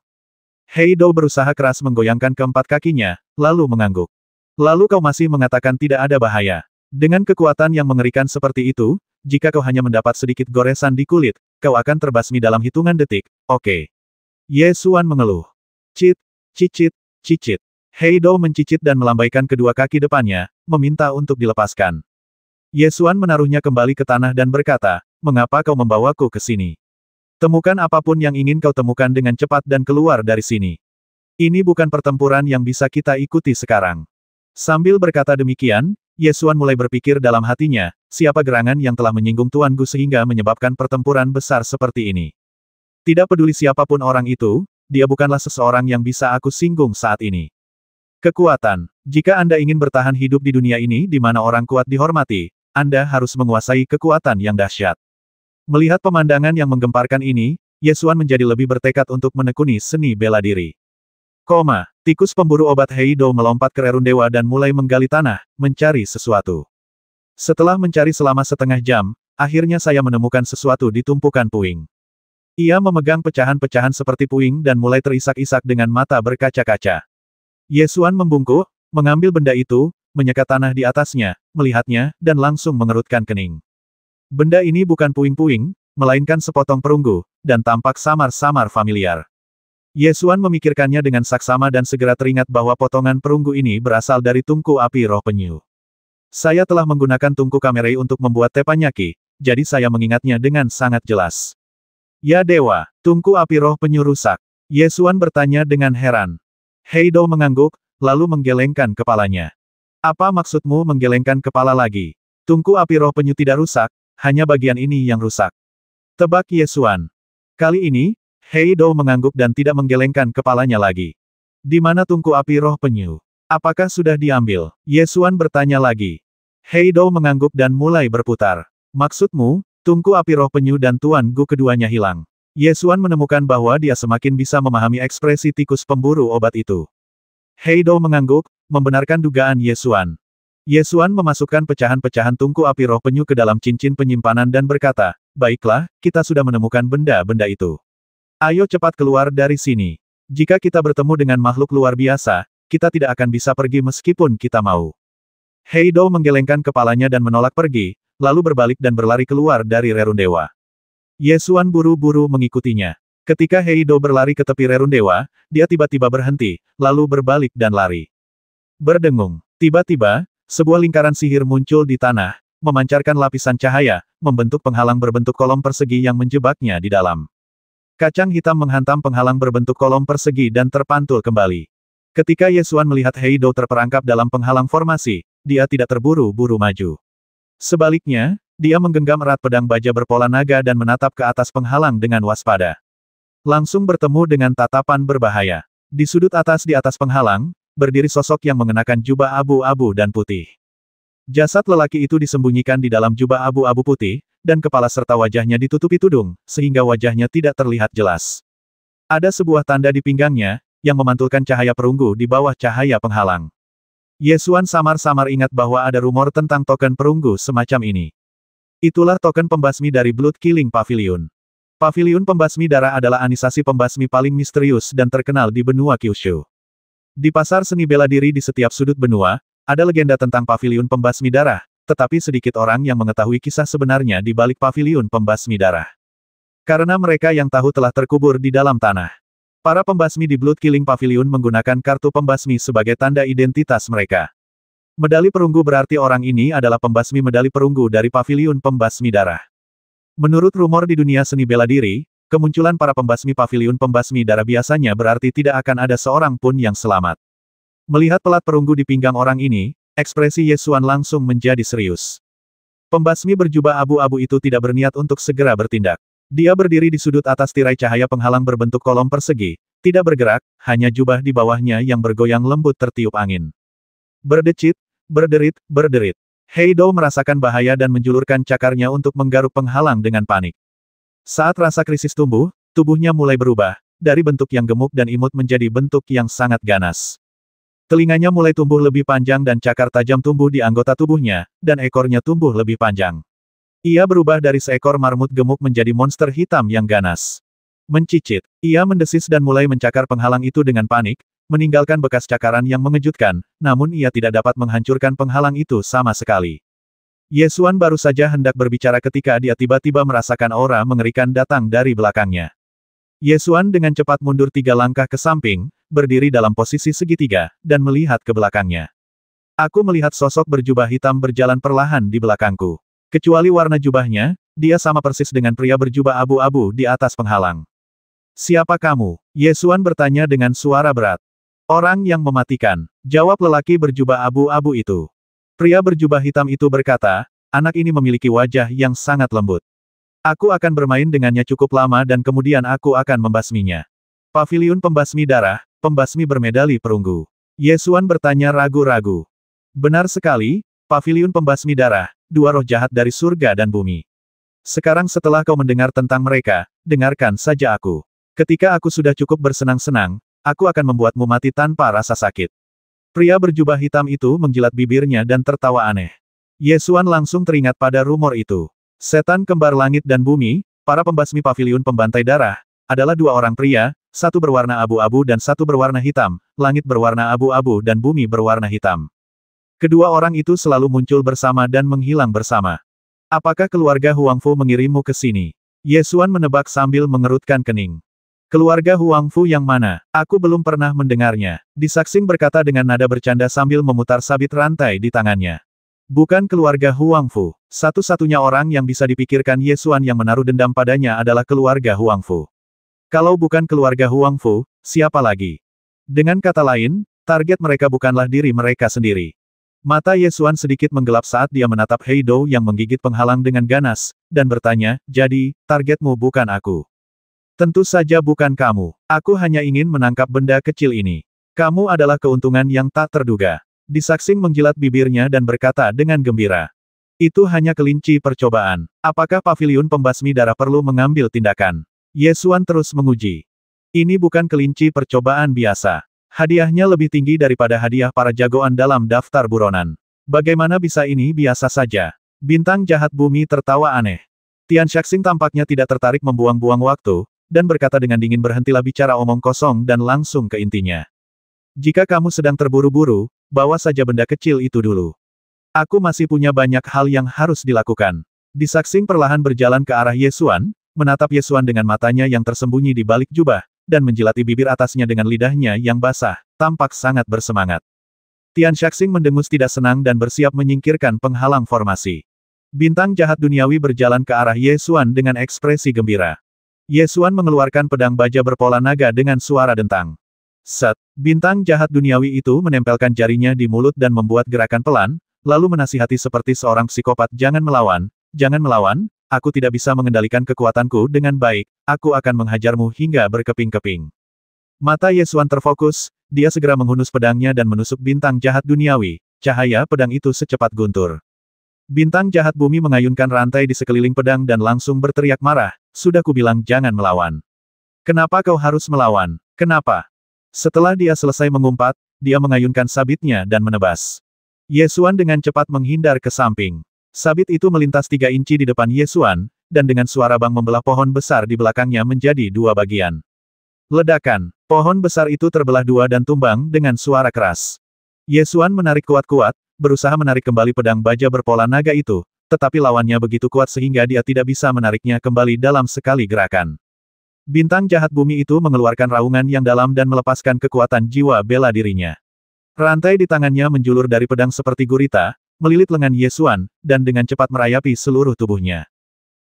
Hei Dou berusaha keras menggoyangkan keempat kakinya, lalu mengangguk. Lalu kau masih mengatakan tidak ada bahaya. Dengan kekuatan yang mengerikan seperti itu, jika kau hanya mendapat sedikit goresan di kulit, kau akan terbasmi dalam hitungan detik, oke. Ye Xuan mengeluh. Cicit. Hei Dou mencicit dan melambaikan kedua kaki depannya, meminta untuk dilepaskan. Ye Xuan menaruhnya kembali ke tanah dan berkata, mengapa kau membawaku ke sini? Temukan apapun yang ingin kau temukan dengan cepat dan keluar dari sini. Ini bukan pertempuran yang bisa kita ikuti sekarang. Sambil berkata demikian, Ye Xuan mulai berpikir dalam hatinya, siapa gerangan yang telah menyinggung Tuan Gu sehingga menyebabkan pertempuran besar seperti ini. Tidak peduli siapapun orang itu, dia bukanlah seseorang yang bisa aku singgung saat ini. Kekuatan. Jika Anda ingin bertahan hidup di dunia ini di mana orang kuat dihormati, Anda harus menguasai kekuatan yang dahsyat. Melihat pemandangan yang menggemparkan ini, Ye Xuan menjadi lebih bertekad untuk menekuni seni bela diri. Tikus pemburu obat Hei Dou melompat ke rerun dewa dan mulai menggali tanah, mencari sesuatu. Setelah mencari selama setengah jam, akhirnya saya menemukan sesuatu di tumpukan puing. Ia memegang pecahan-pecahan seperti puing dan mulai terisak-isak dengan mata berkaca-kaca. Ye Xuan membungkuk, mengambil benda itu, menyekat tanah di atasnya, melihatnya, dan langsung mengerutkan kening. Benda ini bukan puing-puing, melainkan sepotong perunggu, dan tampak samar-samar familiar. Ye Xuan memikirkannya dengan saksama dan segera teringat bahwa potongan perunggu ini berasal dari tungku api roh penyu. Saya telah menggunakan tungku Kamerei untuk membuat teppanyaki, jadi saya mengingatnya dengan sangat jelas. Ya dewa, tungku api roh penyu rusak. Ye Xuan bertanya dengan heran. Heido mengangguk, lalu menggelengkan kepalanya. Apa maksudmu menggelengkan kepala lagi? Tungku api roh penyu tidak rusak, hanya bagian ini yang rusak. Tebak Ye Xuan. Kali ini, Heido mengangguk dan tidak menggelengkan kepalanya lagi. Di mana tungku api roh penyu? Apakah sudah diambil? Ye Xuan bertanya lagi. Heido mengangguk dan mulai berputar. Maksudmu, tungku api roh penyu dan Tuan Gu keduanya hilang. Ye Xuan menemukan bahwa dia semakin bisa memahami ekspresi tikus pemburu obat itu. Heido mengangguk, membenarkan dugaan Ye Xuan. Ye Xuan memasukkan pecahan-pecahan tungku api roh penyu ke dalam cincin penyimpanan dan berkata, baiklah, kita sudah menemukan benda-benda itu. Ayo cepat keluar dari sini. Jika kita bertemu dengan makhluk luar biasa, kita tidak akan bisa pergi meskipun kita mau. Heido menggelengkan kepalanya dan menolak pergi, lalu berbalik dan berlari keluar dari Rerun Dewa. Ye Xuan buru-buru mengikutinya. Ketika Heido berlari ke tepi Rerun Dewa, dia tiba-tiba berhenti, lalu berbalik dan lari. Berdengung. Tiba-tiba, sebuah lingkaran sihir muncul di tanah, memancarkan lapisan cahaya, membentuk penghalang berbentuk kolom persegi yang menjebaknya di dalam. Kacang hitam menghantam penghalang berbentuk kolom persegi dan terpantul kembali. Ketika Ye Xuan melihat Heido terperangkap dalam penghalang formasi, dia tidak terburu-buru maju. Sebaliknya, dia menggenggam erat pedang baja berpola naga dan menatap ke atas penghalang dengan waspada. Langsung bertemu dengan tatapan berbahaya. Di sudut atas di atas penghalang, berdiri sosok yang mengenakan jubah abu-abu dan putih. Jasad lelaki itu disembunyikan di dalam jubah abu-abu putih, dan kepala serta wajahnya ditutupi tudung, sehingga wajahnya tidak terlihat jelas. Ada sebuah tanda di pinggangnya, yang memantulkan cahaya perunggu di bawah cahaya penghalang. Ye Xuan samar-samar ingat bahwa ada rumor tentang token perunggu semacam ini. Itulah token pembasmi dari Blood Killing Pavilion. Pavilion pembasmi darah adalah anisasi pembasmi paling misterius dan terkenal di benua Kyushu. Di pasar seni bela diri di setiap sudut benua, ada legenda tentang pavilion pembasmi darah, tetapi sedikit orang yang mengetahui kisah sebenarnya di balik pavilion pembasmi darah. Karena mereka yang tahu telah terkubur di dalam tanah. Para pembasmi di Blood Killing Pavilion menggunakan kartu pembasmi sebagai tanda identitas mereka. Medali perunggu berarti orang ini adalah pembasmi medali perunggu dari pavilion pembasmi darah. Menurut rumor di dunia seni bela diri, kemunculan para pembasmi pavilion pembasmi darah biasanya berarti tidak akan ada seorang pun yang selamat. Melihat pelat perunggu di pinggang orang ini, ekspresi Ye Xuan langsung menjadi serius. Pembasmi berjubah abu-abu itu tidak berniat untuk segera bertindak. Dia berdiri di sudut atas tirai cahaya penghalang berbentuk kolom persegi, tidak bergerak, hanya jubah di bawahnya yang bergoyang lembut tertiup angin. Berdecit, berderit, berderit. Heido merasakan bahaya dan menjulurkan cakarnya untuk menggaruk penghalang dengan panik. Saat rasa krisis tumbuh, tubuhnya mulai berubah, dari bentuk yang gemuk dan imut menjadi bentuk yang sangat ganas. Telinganya mulai tumbuh lebih panjang dan cakar tajam tumbuh di anggota tubuhnya, dan ekornya tumbuh lebih panjang. Ia berubah dari seekor marmut gemuk menjadi monster hitam yang ganas. Mencicit, ia mendesis dan mulai mencakar penghalang itu dengan panik, meninggalkan bekas cakaran yang mengejutkan, namun ia tidak dapat menghancurkan penghalang itu sama sekali. Ye Xuan baru saja hendak berbicara ketika dia tiba-tiba merasakan aura mengerikan datang dari belakangnya. Ye Xuan dengan cepat mundur 3 langkah ke samping, berdiri dalam posisi segitiga, dan melihat ke belakangnya. Aku melihat sosok berjubah hitam berjalan perlahan di belakangku. Kecuali warna jubahnya, dia sama persis dengan pria berjubah abu-abu di atas penghalang. Siapa kamu? Ye Xuan bertanya dengan suara berat. Orang yang mematikan, jawab lelaki berjubah abu-abu itu. Pria berjubah hitam itu berkata, anak ini memiliki wajah yang sangat lembut. Aku akan bermain dengannya cukup lama dan kemudian aku akan membasminya. Pavilion pembasmi darah, pembasmi bermedali perunggu. Ye Xuan bertanya ragu-ragu. Benar sekali, pavilion pembasmi darah, 2 roh jahat dari surga dan bumi. Sekarang setelah kau mendengar tentang mereka, dengarkan saja aku. Ketika aku sudah cukup bersenang-senang, aku akan membuatmu mati tanpa rasa sakit. Pria berjubah hitam itu menjilat bibirnya dan tertawa aneh. Ye Xuan langsung teringat pada rumor itu. Setan kembar langit dan bumi, para pembasmi pavilion pembantai darah, adalah 2 orang pria, satu berwarna abu-abu dan satu berwarna hitam, langit berwarna abu-abu dan bumi berwarna hitam. Kedua orang itu selalu muncul bersama dan menghilang bersama. Apakah keluarga Huangfu mengirimmu ke sini? Ye Xuan menebak sambil mengerutkan kening. Keluarga Huangfu yang mana? Aku belum pernah mendengarnya. Disaksing berkata dengan nada bercanda sambil memutar sabit rantai di tangannya. Bukan keluarga Huangfu. Satu-satunya orang yang bisa dipikirkan Ye Xuan yang menaruh dendam padanya adalah keluarga Huangfu. Kalau bukan keluarga Huangfu, siapa lagi? Dengan kata lain, target mereka bukanlah diri mereka sendiri. Mata Ye Xuan sedikit menggelap saat dia menatap Hei Dou yang menggigit penghalang dengan ganas, dan bertanya, jadi, targetmu bukan aku. Tentu saja bukan kamu. Aku hanya ingin menangkap benda kecil ini. Kamu adalah keuntungan yang tak terduga. Disaksing menjilat bibirnya dan berkata dengan gembira. Itu hanya kelinci percobaan. Apakah paviliun pembasmi darah perlu mengambil tindakan? Ye Xuan terus menguji. Ini bukan kelinci percobaan biasa. Hadiahnya lebih tinggi daripada hadiah para jagoan dalam daftar buronan. Bagaimana bisa ini biasa saja? Bintang jahat bumi tertawa aneh. Tian Shaxing tampaknya tidak tertarik membuang-buang waktu, dan berkata dengan dingin berhentilah bicara omong kosong dan langsung ke intinya. Jika kamu sedang terburu-buru, bawa saja benda kecil itu dulu. Aku masih punya banyak hal yang harus dilakukan. Disaksing perlahan berjalan ke arah Ye Xuan, menatap Ye Xuan dengan matanya yang tersembunyi di balik jubah, dan menjilati bibir atasnya dengan lidahnya yang basah, tampak sangat bersemangat. Tian Shaxing mendengus tidak senang dan bersiap menyingkirkan penghalang formasi. Bintang jahat duniawi berjalan ke arah Ye Xuan dengan ekspresi gembira. Ye Xuan mengeluarkan pedang baja berpola naga dengan suara dentang. Set, bintang jahat duniawi itu menempelkan jarinya di mulut dan membuat gerakan pelan, lalu menasihati seperti seorang psikopat, jangan melawan, aku tidak bisa mengendalikan kekuatanku dengan baik, aku akan menghajarmu hingga berkeping-keping. Mata Ye Xuan terfokus, dia segera menghunus pedangnya dan menusuk bintang jahat duniawi, cahaya pedang itu secepat guntur. Bintang jahat bumi mengayunkan rantai di sekeliling pedang dan langsung berteriak marah, sudah kubilang jangan melawan. Kenapa kau harus melawan? Kenapa? Setelah dia selesai mengumpat, dia mengayunkan sabitnya dan menebas. Ye Xuan dengan cepat menghindar ke samping. Sabit itu melintas 3 inci di depan Ye Xuan, dan dengan suara bang membelah pohon besar di belakangnya menjadi 2 bagian. Ledakan, pohon besar itu terbelah 2 dan tumbang dengan suara keras. Ye Xuan menarik kuat-kuat, berusaha menarik kembali pedang baja berpola naga itu, tetapi lawannya begitu kuat sehingga dia tidak bisa menariknya kembali dalam sekali gerakan. Bintang jahat bumi itu mengeluarkan raungan yang dalam dan melepaskan kekuatan jiwa bela dirinya. Rantai di tangannya menjulur dari pedang seperti gurita, melilit lengan Ye Xuan, dan dengan cepat merayapi seluruh tubuhnya.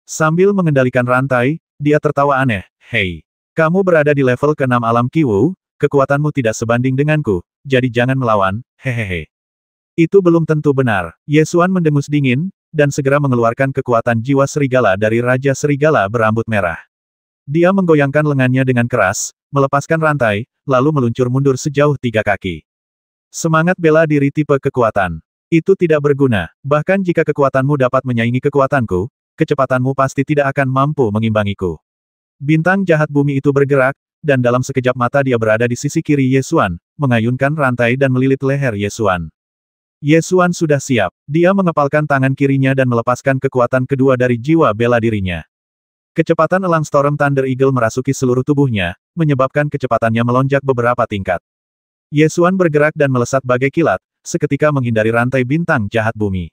Sambil mengendalikan rantai, dia tertawa aneh, hei, kamu berada di level ke-6 alam Qiwu, kekuatanmu tidak sebanding denganku, jadi jangan melawan, hehehe. Itu belum tentu benar. Ye Xuan mendengus dingin, dan segera mengeluarkan kekuatan jiwa serigala dari Raja Serigala berambut merah. Dia menggoyangkan lengannya dengan keras, melepaskan rantai, lalu meluncur mundur sejauh 3 kaki. Semangat bela diri tipe kekuatan. Itu tidak berguna, bahkan jika kekuatanmu dapat menyaingi kekuatanku, kecepatanmu pasti tidak akan mampu mengimbangiku. Bintang jahat bumi itu bergerak, dan dalam sekejap mata dia berada di sisi kiri Ye Xuan, mengayunkan rantai dan melilit leher Ye Xuan. Ye Xuan sudah siap. Dia mengepalkan tangan kirinya dan melepaskan kekuatan kedua dari jiwa bela dirinya. Kecepatan elang Storm Thunder Eagle merasuki seluruh tubuhnya, menyebabkan kecepatannya melonjak beberapa tingkat. Ye Xuan bergerak dan melesat bagai kilat, seketika menghindari rantai bintang jahat bumi.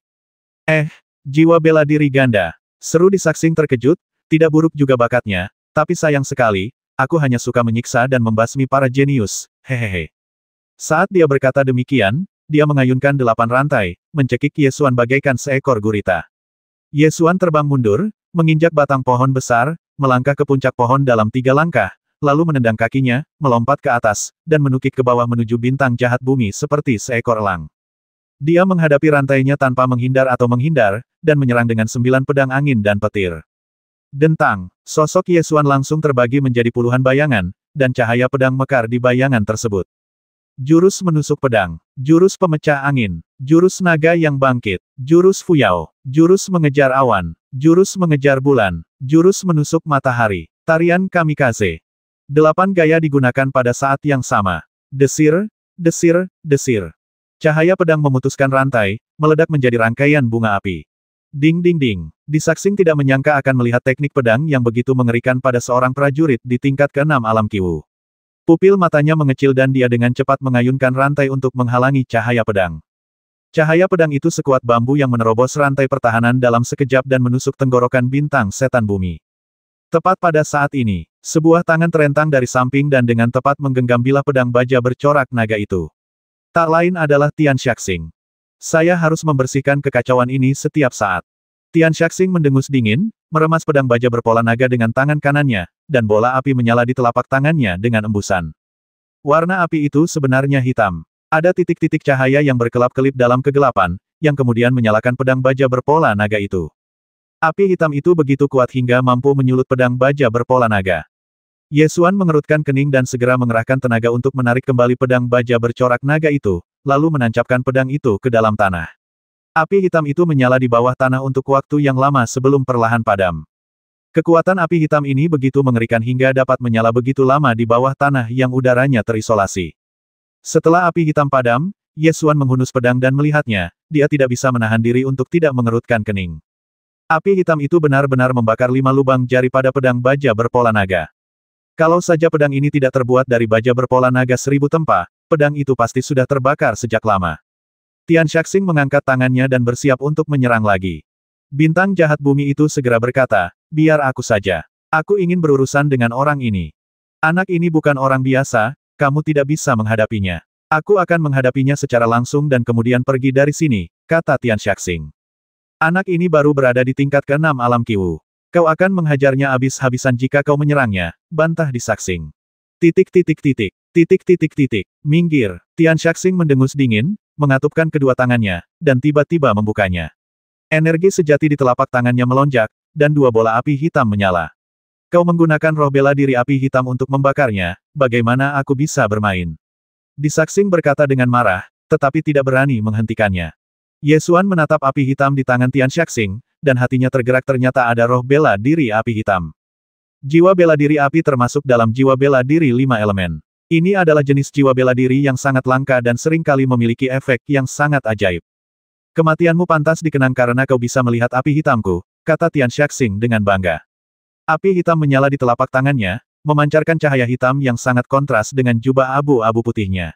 Jiwa bela diri ganda. Seru Disaksing terkejut, tidak buruk juga bakatnya, tapi sayang sekali, aku hanya suka menyiksa dan membasmi para jenius, hehehe. Saat dia berkata demikian, dia mengayunkan 8 rantai, mencekik Ye Xuan bagaikan seekor gurita. Ye Xuan terbang mundur, menginjak batang pohon besar, melangkah ke puncak pohon dalam 3 langkah, lalu menendang kakinya, melompat ke atas, dan menukik ke bawah menuju bintang jahat bumi seperti seekor elang. Dia menghadapi rantainya tanpa menghindar atau menghindar, dan menyerang dengan 9 pedang angin dan petir. Dentang, sosok Ye Xuan langsung terbagi menjadi puluhan bayangan, dan cahaya pedang mekar di bayangan tersebut. Jurus menusuk pedang, jurus pemecah angin, jurus naga yang bangkit, jurus fuyao, jurus mengejar awan, jurus mengejar bulan, jurus menusuk matahari, tarian kamikaze. 8 gaya digunakan pada saat yang sama. Desir, desir, desir. Cahaya pedang memutuskan rantai, meledak menjadi rangkaian bunga api. Ding ding ding. Disaksing tidak menyangka akan melihat teknik pedang yang begitu mengerikan pada seorang prajurit di tingkat ke-6 alam Qiwu. Pupil matanya mengecil dan dia dengan cepat mengayunkan rantai untuk menghalangi cahaya pedang. Cahaya pedang itu sekuat bambu yang menerobos rantai pertahanan dalam sekejap dan menusuk tenggorokan bintang setan bumi. Tepat pada saat ini, sebuah tangan terentang dari samping dan dengan tepat menggenggam bilah pedang baja bercorak naga itu. Tak lain adalah Tian Shaxing. Saya harus membersihkan kekacauan ini setiap saat. Tian Shaxing mendengus dingin, meremas pedang baja berpola naga dengan tangan kanannya, dan bola api menyala di telapak tangannya dengan embusan. Warna api itu sebenarnya hitam. Ada titik-titik cahaya yang berkelap-kelip dalam kegelapan, yang kemudian menyalakan pedang baja berpola naga itu. Api hitam itu begitu kuat hingga mampu menyulut pedang baja berpola naga. Ye Xuan mengerutkan kening dan segera mengerahkan tenaga untuk menarik kembali pedang baja bercorak naga itu, lalu menancapkan pedang itu ke dalam tanah. Api hitam itu menyala di bawah tanah untuk waktu yang lama sebelum perlahan padam. Kekuatan api hitam ini begitu mengerikan hingga dapat menyala begitu lama di bawah tanah yang udaranya terisolasi. Setelah api hitam padam, Ye Xuan menghunus pedang dan melihatnya, dia tidak bisa menahan diri untuk tidak mengerutkan kening. Api hitam itu benar-benar membakar 5 lubang jari pada pedang baja berpola naga. Kalau saja pedang ini tidak terbuat dari baja berpola naga 1000 tempa, pedang itu pasti sudah terbakar sejak lama. Tian Shaxing mengangkat tangannya dan bersiap untuk menyerang lagi. Bintang jahat bumi itu segera berkata, biar aku saja. Aku ingin berurusan dengan orang ini. Anak ini bukan orang biasa, kamu tidak bisa menghadapinya. Aku akan menghadapinya secara langsung dan kemudian pergi dari sini, kata Tian Shaxing. Anak ini baru berada di tingkat ke-6 alam Qiwu. Kau akan menghajarnya habis-habisan jika kau menyerangnya, bantah di Shaxing. Minggir. Tian Shaxing mendengus dingin, mengatupkan kedua tangannya, dan tiba-tiba membukanya. Energi sejati di telapak tangannya melonjak, dan 2 bola api hitam menyala. Kau menggunakan roh bela diri api hitam untuk membakarnya, bagaimana aku bisa bermain? Di Shaxing berkata dengan marah, tetapi tidak berani menghentikannya. Ye Xuan menatap api hitam di tangan Tian Shaxing, dan hatinya tergerak ternyata ada roh bela diri api hitam. Jiwa bela diri api termasuk dalam jiwa bela diri 5 elemen. Ini adalah jenis jiwa bela diri yang sangat langka dan seringkali memiliki efek yang sangat ajaib. Kematianmu pantas dikenang karena kau bisa melihat api hitamku, kata Tian Shaxing dengan bangga. Api hitam menyala di telapak tangannya, memancarkan cahaya hitam yang sangat kontras dengan jubah abu-abu putihnya.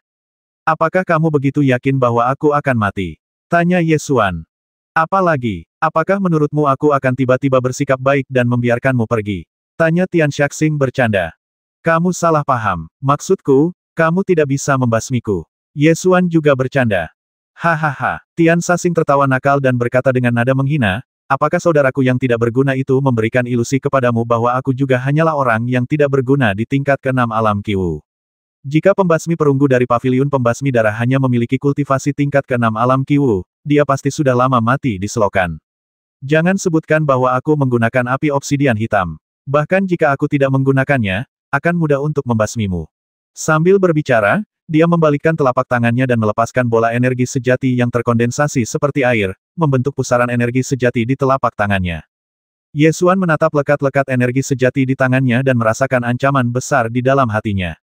Apakah kamu begitu yakin bahwa aku akan mati? Tanya Ye Xuan. Apalagi, apakah menurutmu aku akan tiba-tiba bersikap baik dan membiarkanmu pergi? Tanya Tian Shaxing bercanda. Kamu salah paham. Maksudku, kamu tidak bisa membasmiku. Ye Xuan juga bercanda. Hahaha. Tian Shaxing tertawa nakal dan berkata dengan nada menghina, apakah saudaraku yang tidak berguna itu memberikan ilusi kepadamu bahwa aku juga hanyalah orang yang tidak berguna di tingkat ke-6 alam Qiwu? Jika pembasmi perunggu dari paviliun pembasmi darah hanya memiliki kultivasi tingkat ke-6 alam Qiwu, dia pasti sudah lama mati di selokan. Jangan sebutkan bahwa aku menggunakan api obsidian hitam. Bahkan jika aku tidak menggunakannya, akan mudah untuk membasmimu. Sambil berbicara, dia membalikkan telapak tangannya dan melepaskan bola energi sejati yang terkondensasi seperti air, membentuk pusaran energi sejati di telapak tangannya. Ye Xuan menatap lekat-lekat energi sejati di tangannya dan merasakan ancaman besar di dalam hatinya.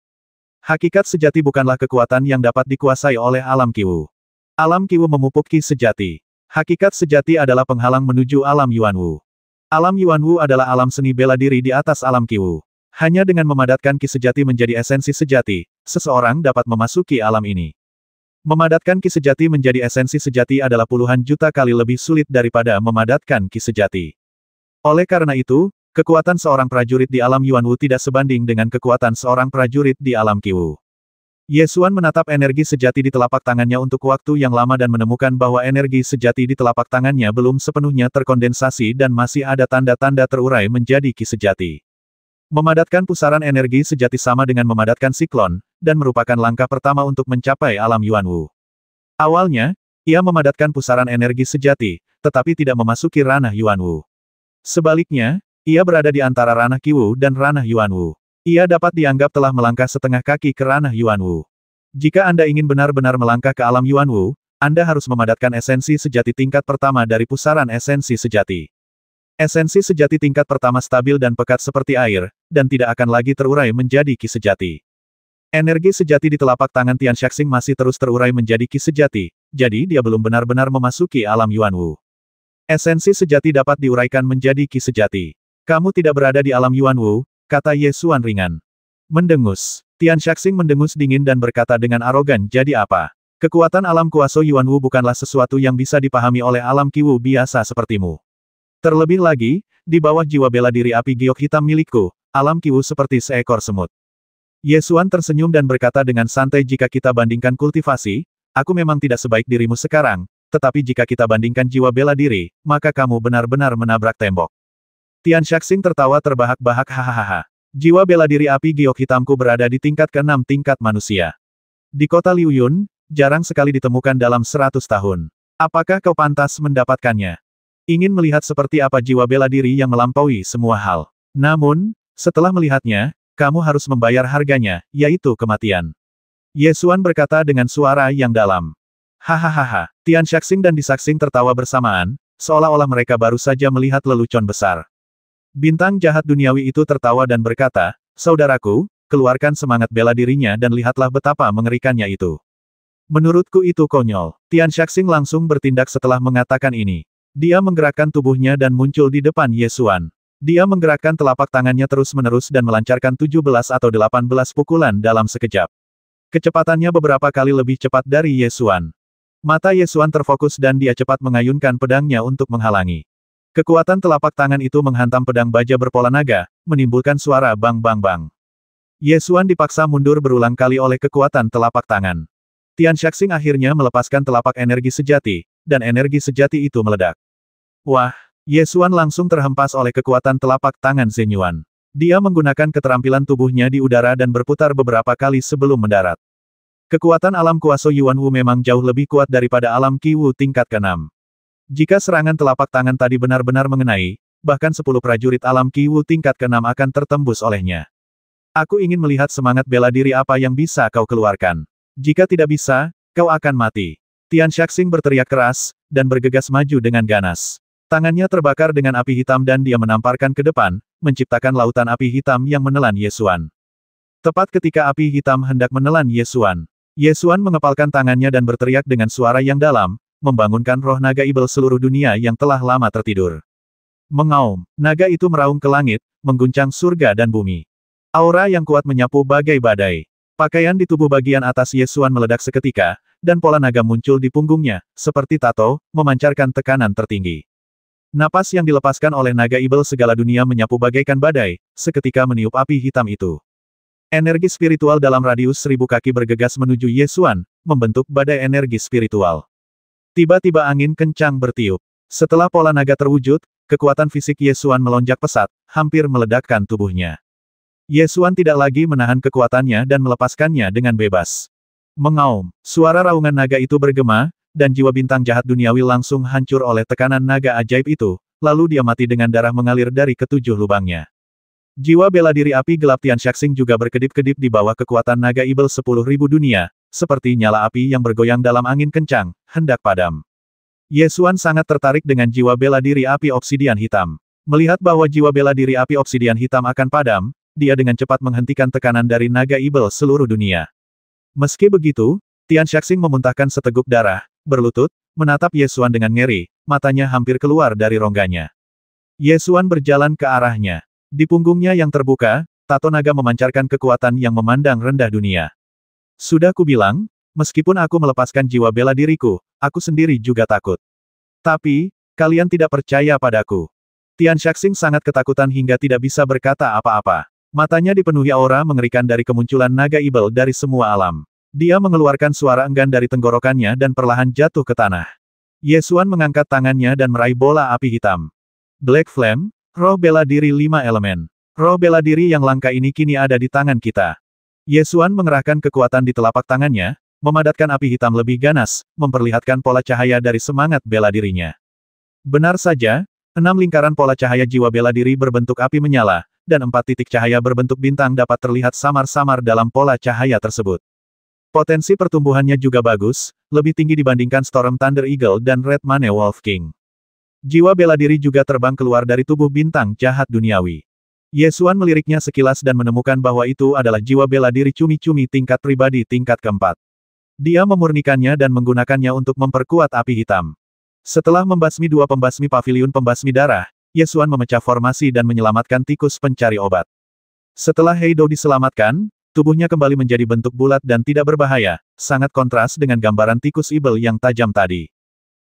Hakikat sejati bukanlah kekuatan yang dapat dikuasai oleh alam Qiwu. Alam Qiwu memupuk ki sejati. Hakikat sejati adalah penghalang menuju alam Yuanwu. Alam Yuanwu adalah alam seni bela diri di atas alam Qiwu. Hanya dengan memadatkan ki sejati menjadi esensi sejati, seseorang dapat memasuki alam ini. Memadatkan ki sejati menjadi esensi sejati adalah puluhan juta kali lebih sulit daripada memadatkan ki sejati. Oleh karena itu, kekuatan seorang prajurit di alam Yuanwu tidak sebanding dengan kekuatan seorang prajurit di alam Qiwu. Ye Xuan menatap energi sejati di telapak tangannya untuk waktu yang lama dan menemukan bahwa energi sejati di telapak tangannya belum sepenuhnya terkondensasi dan masih ada tanda-tanda terurai menjadi ki sejati. Memadatkan pusaran energi sejati sama dengan memadatkan siklon, dan merupakan langkah pertama untuk mencapai alam Yuanwu. Awalnya, ia memadatkan pusaran energi sejati, tetapi tidak memasuki ranah Yuanwu. Sebaliknya, ia berada di antara ranah Qiwu dan ranah Yuanwu. Ia dapat dianggap telah melangkah setengah kaki ke ranah Yuanwu. Jika Anda ingin benar-benar melangkah ke alam Yuanwu, Anda harus memadatkan esensi sejati tingkat pertama dari pusaran esensi sejati. Esensi sejati tingkat pertama stabil dan pekat seperti air, dan tidak akan lagi terurai menjadi ki sejati. Energi sejati di telapak tangan Tian Shaxing masih terus terurai menjadi ki sejati, jadi dia belum benar-benar memasuki alam Yuanwu. Esensi sejati dapat diuraikan menjadi ki sejati. Kamu tidak berada di alam Yuanwu, kata Ye Xuan ringan. Mendengus. Tian Shaxing mendengus dingin dan berkata dengan arogan, jadi apa? Kekuatan alam kuaso Yuan Wu bukanlah sesuatu yang bisa dipahami oleh alam Qiwu biasa sepertimu. Terlebih lagi, di bawah jiwa bela diri api giok hitam milikku, alam Qiwu seperti seekor semut. Ye Xuan tersenyum dan berkata dengan santai, jika kita bandingkan kultivasi, aku memang tidak sebaik dirimu sekarang, tetapi jika kita bandingkan jiwa bela diri, maka kamu benar-benar menabrak tembok. Tian Shaxing tertawa terbahak-bahak, hahaha. Jiwa bela diri api giok hitamku berada di tingkat ke-6 tingkat manusia. Di kota Liu Yun, jarang sekali ditemukan dalam 100 tahun. Apakah kau pantas mendapatkannya? Ingin melihat seperti apa jiwa bela diri yang melampaui semua hal. Namun, setelah melihatnya, kamu harus membayar harganya, yaitu kematian. Ye Xuan berkata dengan suara yang dalam. Hahaha. Tian Shaxing dan Di Saxing tertawa bersamaan, seolah-olah mereka baru saja melihat lelucon besar. Bintang jahat duniawi itu tertawa dan berkata, saudaraku, keluarkan semangat bela dirinya dan lihatlah betapa mengerikannya itu. Menurutku itu konyol. Tian Shaxing langsung bertindak setelah mengatakan ini. Dia menggerakkan tubuhnya dan muncul di depan Ye Xuan. Dia menggerakkan telapak tangannya terus-menerus dan melancarkan 17 atau 18 pukulan dalam sekejap. Kecepatannya beberapa kali lebih cepat dari Ye Xuan. Mata Ye Xuan terfokus dan dia cepat mengayunkan pedangnya untuk menghalangi. Kekuatan telapak tangan itu menghantam pedang baja berpola naga, menimbulkan suara bang-bang-bang. Ye Xuan dipaksa mundur berulang kali oleh kekuatan telapak tangan. Tian Shaxing akhirnya melepaskan telapak energi sejati, dan energi sejati itu meledak. Wah! Ye Xuan langsung terhempas oleh kekuatan telapak tangan Zhen Yuan. Dia menggunakan keterampilan tubuhnya di udara dan berputar beberapa kali sebelum mendarat. Kekuatan alam kuaso Yuan Wu memang jauh lebih kuat daripada alam Qi Wu tingkat ke-6. Jika serangan telapak tangan tadi benar-benar mengenai, bahkan 10 prajurit alam Qi Wu tingkat ke-6 akan tertembus olehnya. Aku ingin melihat semangat bela diri apa yang bisa kau keluarkan. Jika tidak bisa, kau akan mati. Tian Shaxing berteriak keras, dan bergegas maju dengan ganas. Tangannya terbakar dengan api hitam dan dia menamparkan ke depan, menciptakan lautan api hitam yang menelan Ye Xuan. Tepat ketika api hitam hendak menelan Ye Xuan mengepalkan tangannya dan berteriak dengan suara yang dalam, membangunkan roh naga ibel seluruh dunia yang telah lama tertidur. Mengaum, naga itu meraung ke langit, mengguncang surga dan bumi. Aura yang kuat menyapu bagai badai. Pakaian di tubuh bagian atas Ye Xuan meledak seketika, dan pola naga muncul di punggungnya, seperti tato, memancarkan tekanan tertinggi. Napas yang dilepaskan oleh naga ibel segala dunia menyapu bagaikan badai, seketika meniup api hitam itu. Energi spiritual dalam radius 1000 kaki bergegas menuju Ye Xuan, membentuk badai energi spiritual. Tiba-tiba angin kencang bertiup. Setelah pola naga terwujud, kekuatan fisik Ye Xuan melonjak pesat, hampir meledakkan tubuhnya. Ye Xuan tidak lagi menahan kekuatannya dan melepaskannya dengan bebas. Mengaum, suara raungan naga itu bergema, dan jiwa bintang jahat duniawi langsung hancur oleh tekanan naga ajaib itu, lalu dia mati dengan darah mengalir dari ketujuh lubangnya. Jiwa bela diri api gelap Tian Shaxing juga berkedip-kedip di bawah kekuatan naga ibel 10.000 dunia, seperti nyala api yang bergoyang dalam angin kencang, hendak padam. Ye Xuan sangat tertarik dengan jiwa bela diri api obsidian hitam. Melihat bahwa jiwa bela diri api obsidian hitam akan padam, dia dengan cepat menghentikan tekanan dari naga ibel seluruh dunia. Meski begitu, Tian Shaxing memuntahkan seteguk darah, berlutut, menatap Ye Xuan dengan ngeri, matanya hampir keluar dari rongganya. Ye Xuan berjalan ke arahnya. Di punggungnya yang terbuka, tato naga memancarkan kekuatan yang memandang rendah dunia. Sudah kubilang, meskipun aku melepaskan jiwa bela diriku, aku sendiri juga takut. Tapi, kalian tidak percaya padaku. Tian Shaxing sangat ketakutan hingga tidak bisa berkata apa-apa. Matanya dipenuhi aura mengerikan dari kemunculan naga ibel dari semua alam. Dia mengeluarkan suara enggan dari tenggorokannya dan perlahan jatuh ke tanah. Ye Xuan mengangkat tangannya dan meraih bola api hitam. Black Flame, roh bela diri 5 elemen. Roh bela diri yang langka ini kini ada di tangan kita. Ye Xuan mengerahkan kekuatan di telapak tangannya, memadatkan api hitam lebih ganas, memperlihatkan pola cahaya dari semangat bela dirinya. Benar saja, 6 lingkaran pola cahaya jiwa bela diri berbentuk api menyala, dan 4 titik cahaya berbentuk bintang dapat terlihat samar-samar dalam pola cahaya tersebut. Potensi pertumbuhannya juga bagus, lebih tinggi dibandingkan Storm Thunder Eagle dan Red Mane Wolf King. Jiwa bela diri juga terbang keluar dari tubuh bintang jahat duniawi. Ye Xuan meliriknya sekilas dan menemukan bahwa itu adalah jiwa bela diri cumi-cumi tingkat pribadi tingkat keempat. Dia memurnikannya dan menggunakannya untuk memperkuat api hitam. Setelah membasmi 2 pembasmi paviliun pembasmi darah, Ye Xuan memecah formasi dan menyelamatkan tikus pencari obat. Setelah Heido diselamatkan, Tubuhnya kembali menjadi bentuk bulat dan tidak berbahaya, sangat kontras dengan gambaran tikus ibel yang tajam tadi.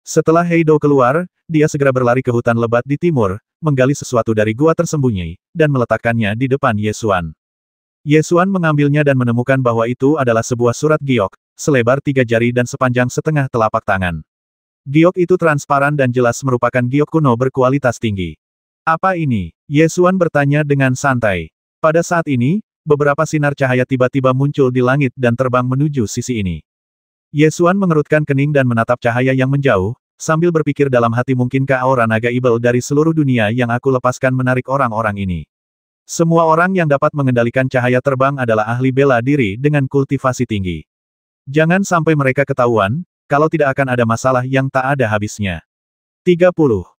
Setelah Heido keluar, dia segera berlari ke hutan lebat di timur, menggali sesuatu dari gua tersembunyi, dan meletakkannya di depan Ye Xuan. Ye Xuan mengambilnya dan menemukan bahwa itu adalah sebuah surat giok, selebar 3 jari dan sepanjang setengah telapak tangan. Giok itu transparan dan jelas merupakan giok kuno berkualitas tinggi. Apa ini? Ye Xuan bertanya dengan santai. Pada saat ini, beberapa sinar cahaya tiba-tiba muncul di langit dan terbang menuju sisi ini. Ye Xuan mengerutkan kening dan menatap cahaya yang menjauh, sambil berpikir dalam hati mungkinkah aura naga ibel dari seluruh dunia yang aku lepaskan menarik orang-orang ini. Semua orang yang dapat mengendalikan cahaya terbang adalah ahli bela diri dengan kultivasi tinggi. Jangan sampai mereka ketahuan, kalau tidak akan ada masalah yang tak ada habisnya. 30.